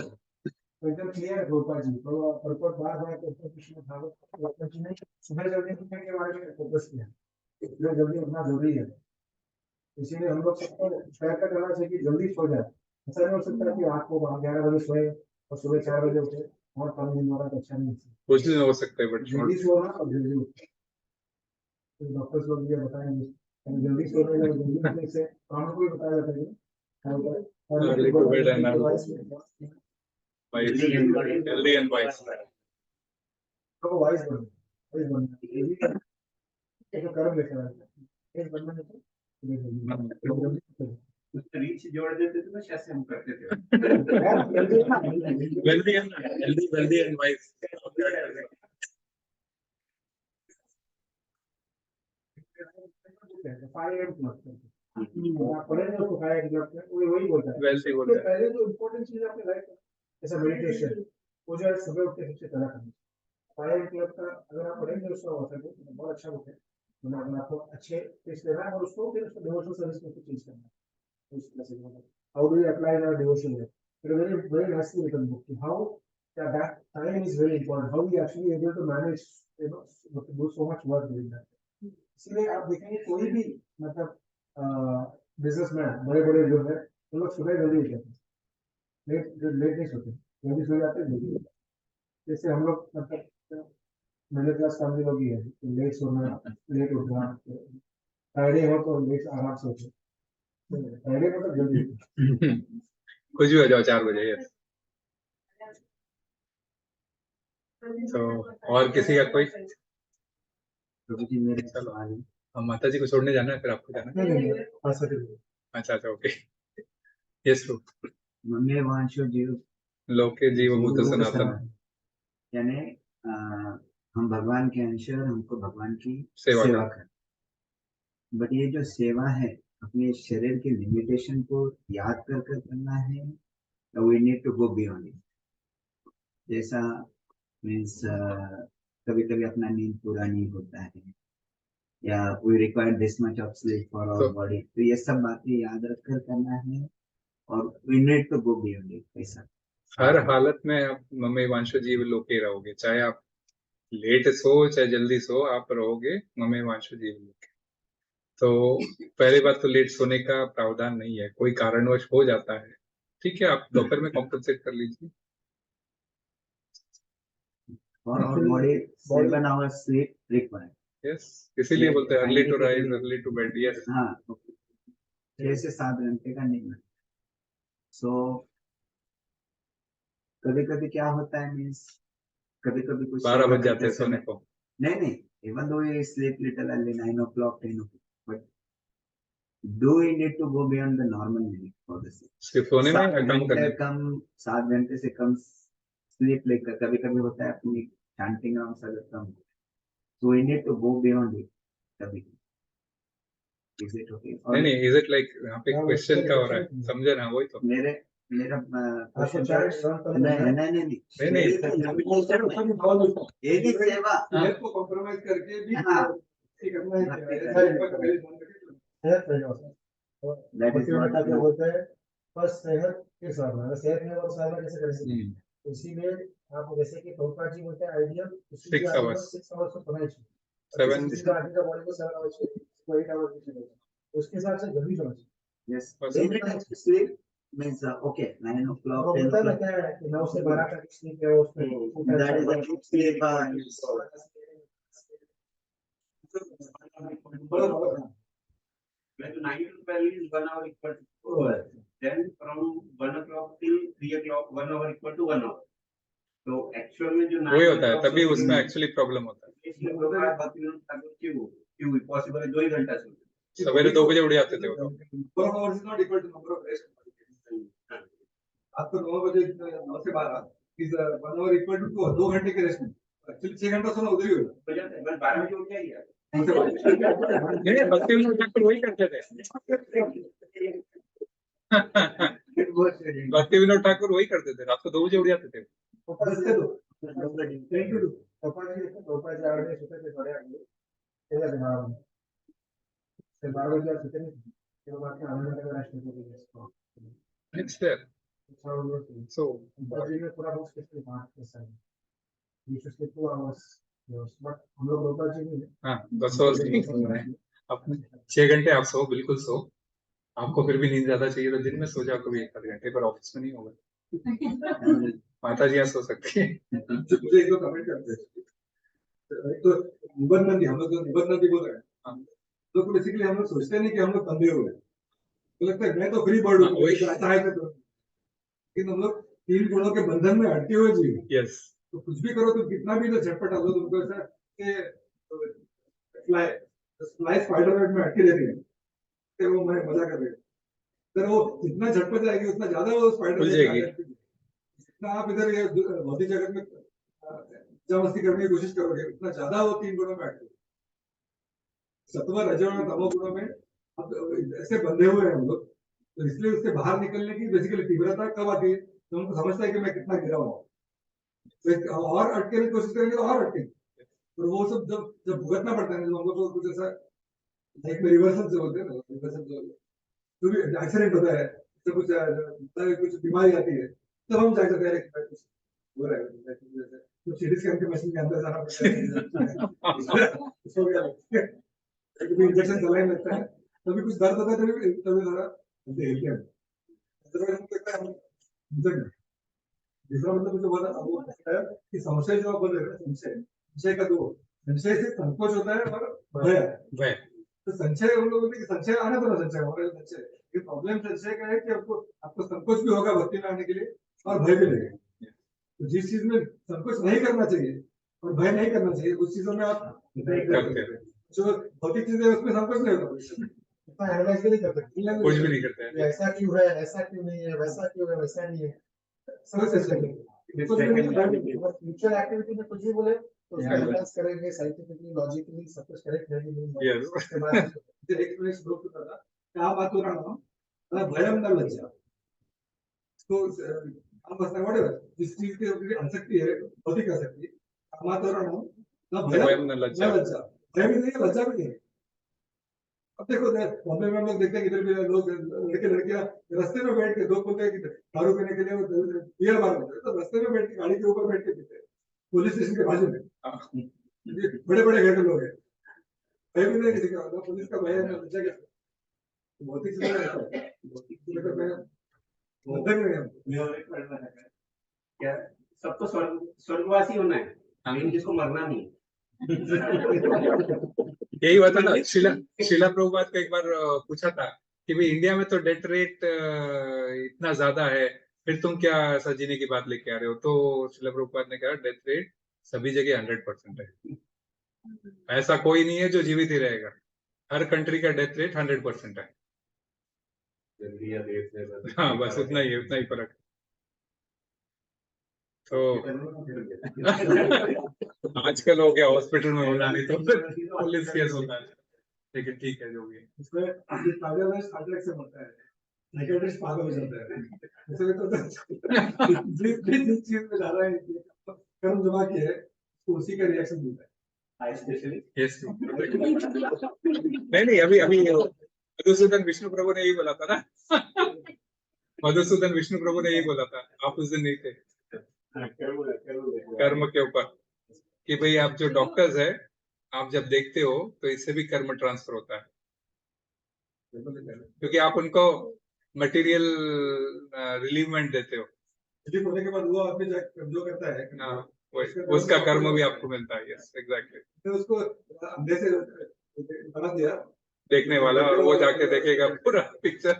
तो एकदम क्लियर है गोपाल जी, प्रकट बार कृष्ण भागवत जी ने सुबह जल्दी उठने के बारे में फोकस किया, इसलिए जल्दी उठना जरूरी है। इसीलिए हम लोग सबको प्रयत्न करना चाहिए कि जल्दी सो जाए। ऐसा नहीं हो सकता कि रात को 11 बजे सोए और सुबह 4 बजे उठे, और कम दिन वाला तो अच्छा नहीं है।
कुछ दिन हो सकता है, बट
जल्दी सोना और जल्दी उठना, तो डॉक्टर्स लोग ये बताएंगे जल्दी सोने और जल्दी उठने से काम को भी बताया जाता है।
healthy and wise.
तो वाइज बनना तो कर्म लेकर एक बनना है तो
रीच जोड़ देते थे ना, जैसे हम करते थे।
Wealthy and wise.
5 AM पढ़ेंगे उसको 5 AM वही बोलता है।
Wealthy बोलता है।
पहले जो इम्पोर्टेंट चीज अपने लाइफ में जैसा मेडिटेशन, वो जो है सुबह उठ के सबसे पहला करना। 5 AM का अगर आप पढ़ेंगे उसका हो सके तो बहुत अच्छा बुक है, मतलब आपको अच्छे टेस्ट लेना है और उसको फिर उसको डिवोशनल सर्विस में चेंज करना है। उस तरह से how do you apply your devotion है, it very very nicely written book, how yeah, that time is very important. How we actually able to manage, to do so much work during that. इसलिए आप देखेंगे कोई भी मतलब businessman बड़े बड़े जो है वो लोग सुबह जल्दी उठते हैं, लेट नहीं सोते, जल्दी सो जाते हैं, जल्दी उठते हैं। जैसे हम लोग मतलब मिडिल क्लास फैमिली लोग ही है, लेट सोना, लेट उठना, फ्राइडे हो तो लेट आराम से उठो, फ्राइडे को तो जल्दी उठो।
कुछ भी हो जाओ 4 बजे। यस। तो और किसी का कोई?
प्रभु जी मेरे सवाल है।
अब माता जी को छोड़ने जाना है, फिर आपको जाना है?
नहीं, ऐसा नहीं।
अच्छा अच्छा, ओके। यस रू।
मम्मी वांशो जीव
लोके जीव भूत सनातन,
यानी हम भगवान के अंश हैं और हमको भगवान की
सेवा
सेवा कर। बट ये जो सेवा है अपने शरीर के लिमिटेशन को याद कर कर करना है, we need to go beyond it. जैसा मीन्स कभी कभी अपना नींद पूरा नहीं होता है, या we require this much of sleep for our body, तो ये सब बातें याद रख कर करना है और we need to go beyond it. ऐसा
हर हालत में आप मम्मी वांशो जीव लोके रहोगे, चाहे आप लेट सो चाहे जल्दी सो, आप रहोगे मम्मी वांशो जीव लोके। तो पहली बात तो लेट सोने का प्रावधान नहीं है, कोई कारणवश हो जाता है, ठीक है, आप दोपहर में कॉम्पनसेट कर लीजिए।
For our body 7 hours sleep required.
Yes, इसीलिए बोलते हैं early to rise early to bed. Yes,
हाँ, 6 से 7 घंटे का नहीं। सो कभी कभी क्या होता है मीन्स कभी कभी कुछ
12 बज जाते हैं सोने को।
नहीं, इवन दो ये sleep little early 9 o'clock 10 o'clock, but do we need to go beyond the normal limit for this?
सिर्फ सोने में या काम करने?
कम 7 घंटे से कम स्लीप लेकर कभी कभी होता है अपनी चैंटिंग अगर कम, so we need to go beyond it कभी। Is it okay?
नहीं, इज इट लाइक यहाँ पे क्वेश्चन का हो रहा है, समझे ना? वही तो
मेरा क्वेश्चन नहीं ये भी सेवा
को कॉम्प्रोमाइज करके भी
हाँ।
दैट इज व्हाट क्या बोलते हैं, बस सेहत के साथ में, सेहत में और साधना कैसे कर सकते हैं, इसीलिए आप जैसे कि प्रभुपाद जी बोलते हैं आइडियल 6 आवर्स तो सोना चाहिए।
7
आदमी का बॉडी को 7 आवर्स चाहिए, 8 आवर्स चाहिए, उसके हिसाब से जल्दी सोना चाहिए।
Yes, sleep means okay 9 o'clock 10
होता है ना
o'clock
क्या है कि 9 से 12 तक स्लीप है, उसमें
that is a good sleep
When 9 to 12 is 1 hour equal to 4 hours. Then from 1 o'clock till 3 o'clock 1 hour equal to 1 hour. तो एक्चुअल में जो
वही होता है, तभी उसमें एक्चुअली प्रॉब्लम होता है।
इसलिए क्यों पॉसिबल है 2 ही घंटा सोते
सवेरे 2 बजे उठ जाते थे वो लोग।
4 hours is not equal to number of rest. आपको 9 बजे 9 से 12 is 1 hour equal to 2 घंटे के रेस्ट में, एक्चुअली 6 घंटा सोना उधर ही होगा।
हो जाता है, बस 12 बजे उठ जाइए।
नहीं, भक्ति विनोद ठाकुर वही करते थे। भक्ति विनोद ठाकुर वही करते थे, रात को 2 बजे उठ जाते थे। It's there. So हाँ, 10 hours नहीं सोना है। आप 6 घंटे आप सो, बिल्कुल सो। आपको फिर भी नींद ज्यादा चाहिए तो दिन में सो जाओ, कभी 1 घंटे, पर ऑफिस में नहीं होगा। माता जी यहाँ सो सकती है।
मुझे एक दो कमेंट करते हैं, तो निबंध नदी, हम लोग निबंध नदी बोल रहे हैं, तो बेसिकली हम लोग सोचते नहीं कि हम लोग बंधे हुए हैं, तो लगता है मैं तो फ्री बर्ड हूँ, लेकिन हम लोग 3 गुणों के बंधन में अटके हुए जीव।
यस,
तो कुछ भी करो तो कितना भी तो झटपट हो, तुमको ऐसा फ्लाई स्पाइडर में अटके रहती है, तो वो मैं मजा कर रहे हैं, तो वो जितना झटपट जाएगी उतना ज्यादा वो स्पाइडर, जितना आप इधर ये भौतिक जगत में मस्ती करने की कोशिश करोगे उतना ज्यादा वो 3 गुणों में अटके। सत्व रजो और तमो गुणों में अब ऐसे बंधे हुए हैं हम लोग, तो इसलिए उससे बाहर निकलने की बेसिकली तीव्रता कब आती है, तो हमको समझता है कि मैं कितना गिरा हुआ, तो और अटके की कोशिश करेंगे तो और अटके, तो वो सब जब भुगतना पड़ता है, जब हम लोग को कुछ ऐसा एक रिवर्सल जो होते हैं ना, रिवर्सल जो एक्सीडेंट होता है, तो कुछ बीमारी आती है, तब हम जाकर कह रहे हैं हो रहा है तो सीटी स्कैन के मशीन के अंदर जाना पड़ता है उसको क्या लगता है कभी इंजेक्शन चलाने लगता है कभी कुछ दर्द होता है तभी तभी जरा हिलते हैं दूसरा मतलब मुझे बोला वो है कि संशय जो आप बोल रहे हैं संशय संशय का दो संशय से संकोच होता है और भय
वह
तो संशय हम लोग बोलते हैं कि संशय आना तो संशय हमारे संशय ये प्रॉब्लम संशय का है कि आपको संकोच भी होगा भक्ति में आने के लिए और भय भी लगेगा तो जिस चीज में संकोच नहीं करना चाहिए और भय नहीं करना चाहिए उस चीजों में आप
करते हैं।
जो भौतिक चीजें हैं, उसमें संकोच नहीं होता इतना एनालाइज भी नहीं कर सकते
कुछ भी नहीं करते हैं।
ये ऐसा क्यों है ऐसा क्यों नहीं है वैसा क्यों है वैसा नहीं है समझ सकते फ्यूचर एक्टिविटी में कुछ भी बोले तो उसका एनालाइज करेंगे साइंटिफिकली लॉजिकली सब कुछ करेक्ट है कि नहीं
Yes.
उसके बाद एक्सपीरियंस ग्रुप होता था क्या बात हो रहा है भयम न लज्जा तो हम बस व्हाटएवर जिस चीज के ऊपर आसक्ति है भौतिक आसक्ति कामात हो रहा हूं ना
भयम न लज्जा।
भय भी नहीं है लज्जा भी नहीं है अब देखो बॉम्बे में हम लोग देखते हैं इधर भी लोग लड़के लड़कियां रास्ते में बैठ के दो बोलते हैं कि दारू पीने के लिए बियर बार होते हैं तो रास्ते में बैठ के गाड़ी के ऊपर बैठ के पीते हैं पुलिस स्टेशन के बाजू में बड़े बड़े घर के लोग हैं भय भी नहीं किसी का ना पुलिस का भय है ना लज्जा का भौतिक चीजें रहता है भौतिक चीजें का मैं बंधन नहीं है
क्या सबको स्वर्गवासी होना है लेकिन जिसको मरना नहीं है
यही हुआ था ना शीला प्रभुपाद को एक बार पूछा था कि भाई इंडिया में तो डेथ रेट इतना ज्यादा है फिर तुम क्या ऐसा जीने की बात लेके आ रहे हो तो शीला प्रभुपाद ने कहा डेथ रेट सभी जगह 100% है ऐसा कोई नहीं है जो जीवित ही रहेगा हर कंट्री का डेथ रेट 100% है हाँ बस उतना ही फर्क तो आजकल हो गया हॉस्पिटल में होना नहीं तो पुलिस केस होता है लेकिन ठीक है जो भी है
इसमें पागल है साइकिल से मरता है साइकिट्रिस्ट पागल हो जाता है इसमें तो जिस चीज में जा रहा है कर्म जमा किया है तो उसी का रिएक्शन मिलता है
यस नहीं अभी मधुसूदन विष्णु प्रभु ने यही बोला था ना मधुसूदन विष्णु प्रभु ने यही बोला था आप उस दिन नहीं थे कर्म के ऊपर कि भाई आप जो डॉक्टर्स है आप जब देखते हो तो इससे भी कर्म ट्रांसफर होता है क्योंकि आप उनको मटेरियल रिलीवमेंट देते हो
ठीक होने के बाद वो आदमी जो करता है
हाँ उसका कर्म भी आपको मिलता है यस एग्जैक्टली
तो उसको अंधे से बना दिया
देखने वाला और वो जाके देखेगा पूरा पिक्चर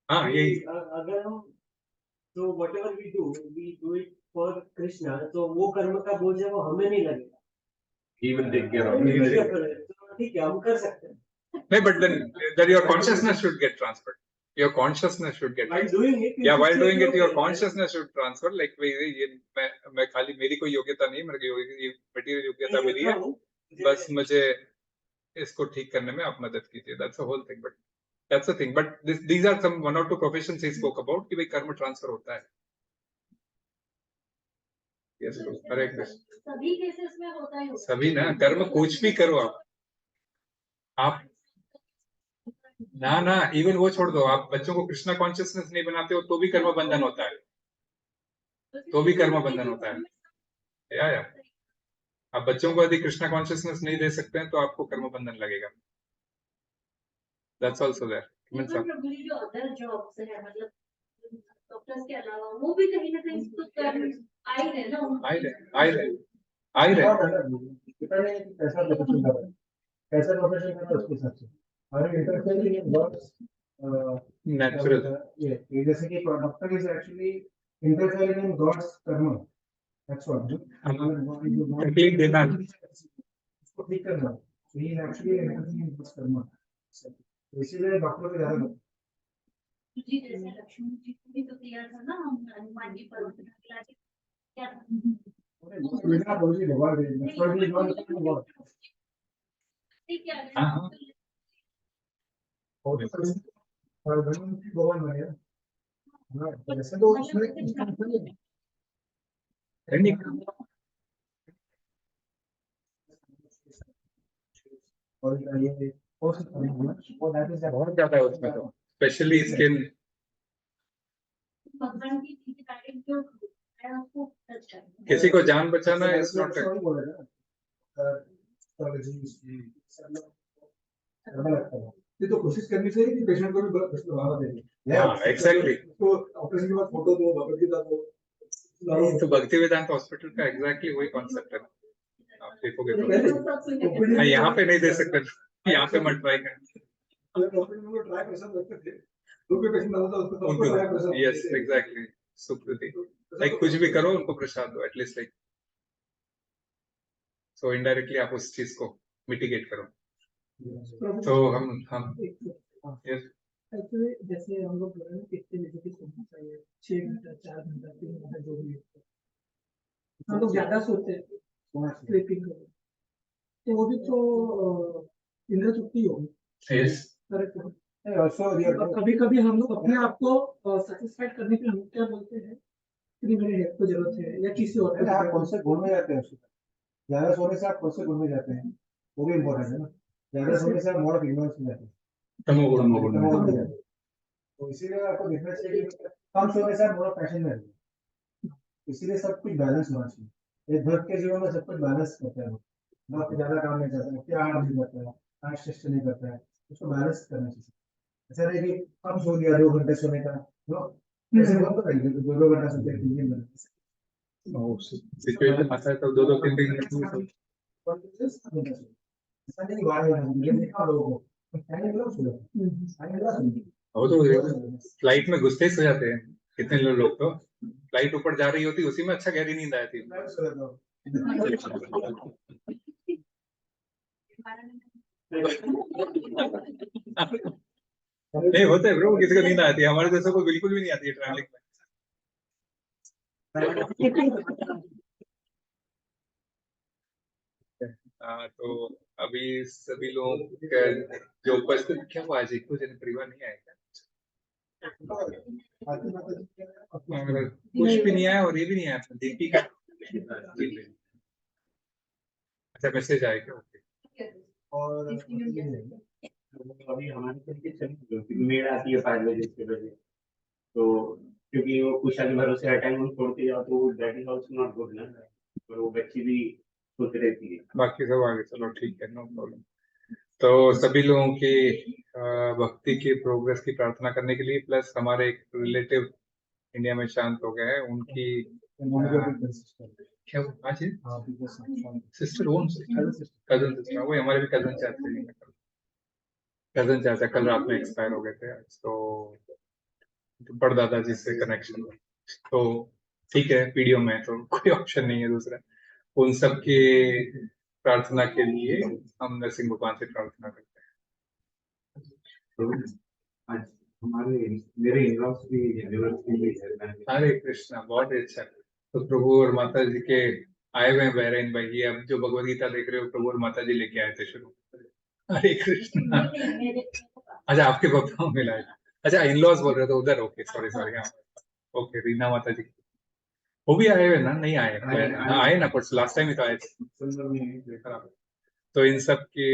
हाँ यही
अगर हम तो whatever we do it for Krishna तो वो कर्म का बोझ है वो हमें नहीं लगेगा
He will take care of it.
तो ठीक है हम कर सकते हैं
नहीं but then your consciousness should get transferred your consciousness should get
while doing it
yeah while doing it your consciousness should transfer like ये मैं खाली मेरी कोई योग्यता नहीं मेरी मटेरियल योग्यता मेरी है बस मुझे इसको ठीक करने में आप मदद कीजिए that's the whole thing but that's the thing but these are some one or two professions he spoke about कि भाई कर्म ट्रांसफर होता है yes हरे कृष्ण
सभी केसेस में होता है
सभी ना कर्म कुछ भी करो आप ना इवन वो छोड़ दो आप बच्चों को कृष्णा कॉन्शियसनेस नहीं बनाते हो तो भी कर्म बंधन होता है तो भी कर्म बंधन होता है या आप बच्चों को यदि कृष्णा कॉन्शियसनेस नहीं दे सकते हैं तो आपको कर्म बंधन लगेगा दैट्स आल्सो देयर
जो अदर जॉब्स है मतलब डॉक्टर्स के अलावा वो भी कहीं ना कहीं तो कर्म आ ही रहे ना
आई रहे
डिपेंड है कि कैसा प्रोफेशन कर रहे हैं कैसा प्रोफेशन कर रहे हैं उसके हिसाब से और इंटरफेयरिंग इन वर्क्स
नेचुरल
ये जैसे कि doctor is actually interfering in God's karma that's what
तकलीफ देना
उसको ठीक करना ही is actually interfering in God's karma इसीलिए डॉक्टर को ज्यादा
जी जैसे लक्ष्मी जी को भी तो किया था ना हम हनुमान जी पर क्या
बिना बोली भगवान
ठीक है
हाँ
और भगवान बनेगा हाँ वैसे तो उसमें और ये कोशिश करेंगे वो दैट इज
बहुत ज्यादा है उसमें तो, स्पेशली स्किन।
भगवान की चीजें डायरेक्ट जो है आपको टच करना
किसी को जान बचाना है, इट्स नॉट
सॉरी बोल रहे हैं लगता है ये तो कोशिश करनी चाहिए कि पेशेंट को भी कुछ बढ़ावा देंगे।
हाँ, exactly.
तो ऑपरेशन के बाद फोटो दो, भगवदगीता दो।
नहीं, तो भक्ति वेदांत हॉस्पिटल का एग्जैक्टली वही कॉन्सेप्ट है। आप देखोगे तो हाँ, यहाँ पे नहीं दे सकते, यहाँ पे मत ट्राई कर।
ट्राई कर सकते थे, तो भी पेशेंट आता था उसको तो ट्राई कर सकते थे।
यस, एग्जैक्टली, सुकृति, लाइक कुछ भी करो उनको प्रसाद दो एटलीस्ट, लाइक सो इनडायरेक्टली आप उस चीज को मिटिगेट करो। तो हम यस,
एक्चुअली जैसे हम लोग बोल रहे हैं कितने बजे की सोना चाहिए, 6 घंटा, 4 घंटा, 3 घंटा, जो भी है। हम लोग ज्यादा सोते हैं स्लीपिंग को, तो वो भी तो इंद्र तृप्ति होगी।
यस,
करेक्ट है। कभी कभी हम लोग अपने आप को सेटिस्फाइड करने के लिए हम क्या बोलते हैं कि मेरे हेल्थ को जरूरत है या किसी और को।
आप कौन से गुण में जाते हैं, ज्यादा सोने से आप कौन से गुण में जाते हैं, वो भी इम्पोर्टेंट है ना। ज्यादा सोने से आप मोड ऑफ इग्नोरेंस में जाते हैं,
तमोगुण
तमोगुण में जाते हैं। तो इसीलिए आपको देखना चाहिए कि कम सोने से आप मोड ऑफ पैशन में रहते हैं। इसीलिए सब कुछ बैलेंस होना चाहिए। एक भक्त के जीवन में सब कुछ बैलेंस करता है, भक्त ज्यादा काम नहीं करता है, क्या नहीं करता है, आज शिष्ट नहीं करता है, उसको बैलेंस करना चाहिए। ऐसा नहीं कि कम सो लिया 2 घंटे सोने का, ऐसे बहुत तो करेंगे 2 घंटा सोते हैं, 3 घंटे
सिचुएशन आता है तो 2-2 3-3 घंटे में
ऐसा नहीं कि बाहर ये देखा लोगों को
वो तो फ्लाइट में घुसते ही सो जाते हैं कितने लोग तो। फ्लाइट ऊपर जा रही होती, उसी में अच्छा गहरी नींद आई थी। नहीं होते ब्रो, किसी को नींद आती है, हमारे जैसे को बिल्कुल भी नहीं आती है ट्रैवलिंग में। तो अभी सभी लोग जो उपस्थित, क्या हुआ आज एक तो जन परिवार नहीं आया क्या? और कुछ भी नहीं आया और ये भी नहीं आया दीपी का। अच्छा, मैसेज आया क्या?
और
अभी हमारी तरीके से मेड़ आती है 5 बजे 6 बजे, तो क्योंकि वो कुशा के भरोसे हर टाइम हम छोड़ते जाओ तो that is also not good ना, और वो बच्ची भी सोते रहती है।
बाकी सब आगे, चलो ठीक है, नो प्रॉब्लम। तो सभी लोगों की भक्ति की प्रोग्रेस की प्रार्थना करने के लिए, प्लस हमारे एक रिलेटिव इंडिया में शांत हो गए हैं, उनकी क्या आज सिस्टर, ओन कजन सिस्टर, वो हमारे भी कजन चाहते हैं, कजन चाचा कल रात में एक्सपायर हो गए थे आज, तो बड़दादा जी से कनेक्शन। तो ठीक है, पीडीओ में तो कोई ऑप्शन नहीं है दूसरा। उन सब की प्रार्थना के लिए हम नरसिंह भगवान से प्रार्थना करते हैं।
तो आज हमारे मेरे इन-लॉज की एनिवर्सरी भी है।
हरे कृष्णा, बहुत ही अच्छा। तो प्रभु और माता जी के आए हुए हैं बहरीन भाई, ये अब जो भगवद गीता देख रहे हो, प्रभु और माता जी लेके आए थे शुरू। हरे कृष्णा। अच्छा, आपके पापा मिला है। अच्छा, इन लॉज बोल रहे थे उधर, ओके सॉरी सॉरी। हाँ ओके, रीना माता जी वो भी आए हुए ना, नहीं आए? हाँ आए ना, कुछ लास्ट टाइम ही तो आए थे। तो इन सब की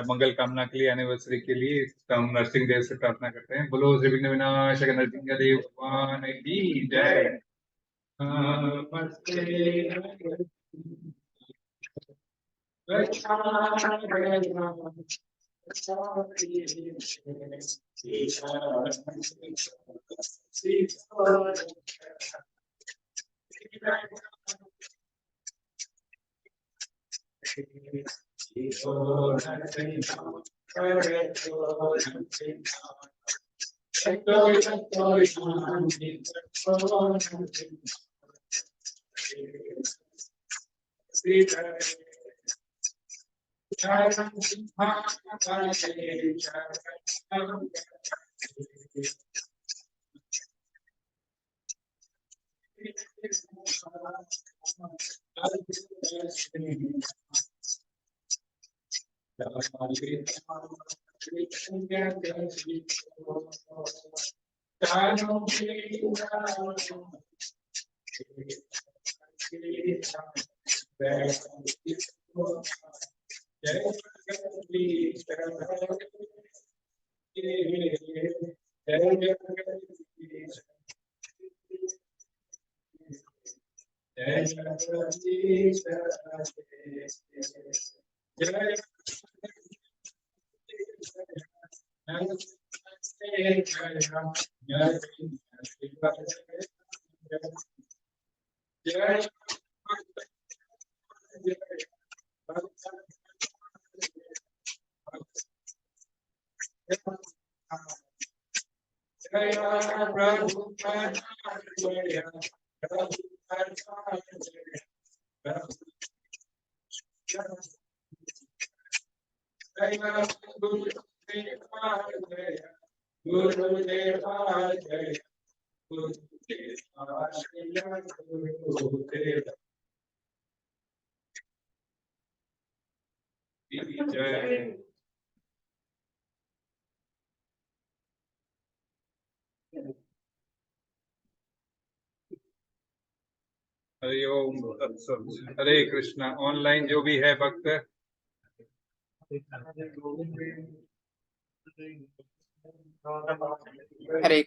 मंगल कामना के लिए, एनिवर्सरी के लिए हम नरसिंह देव से प्रार्थना करते हैं। बोलो श्री विघ्न विनाशक नरसिंह देव भगवान की जय। जय जय। हरि ओम तत्सत। हरे कृष्णा। ऑनलाइन जो भी है भक्त,
हरे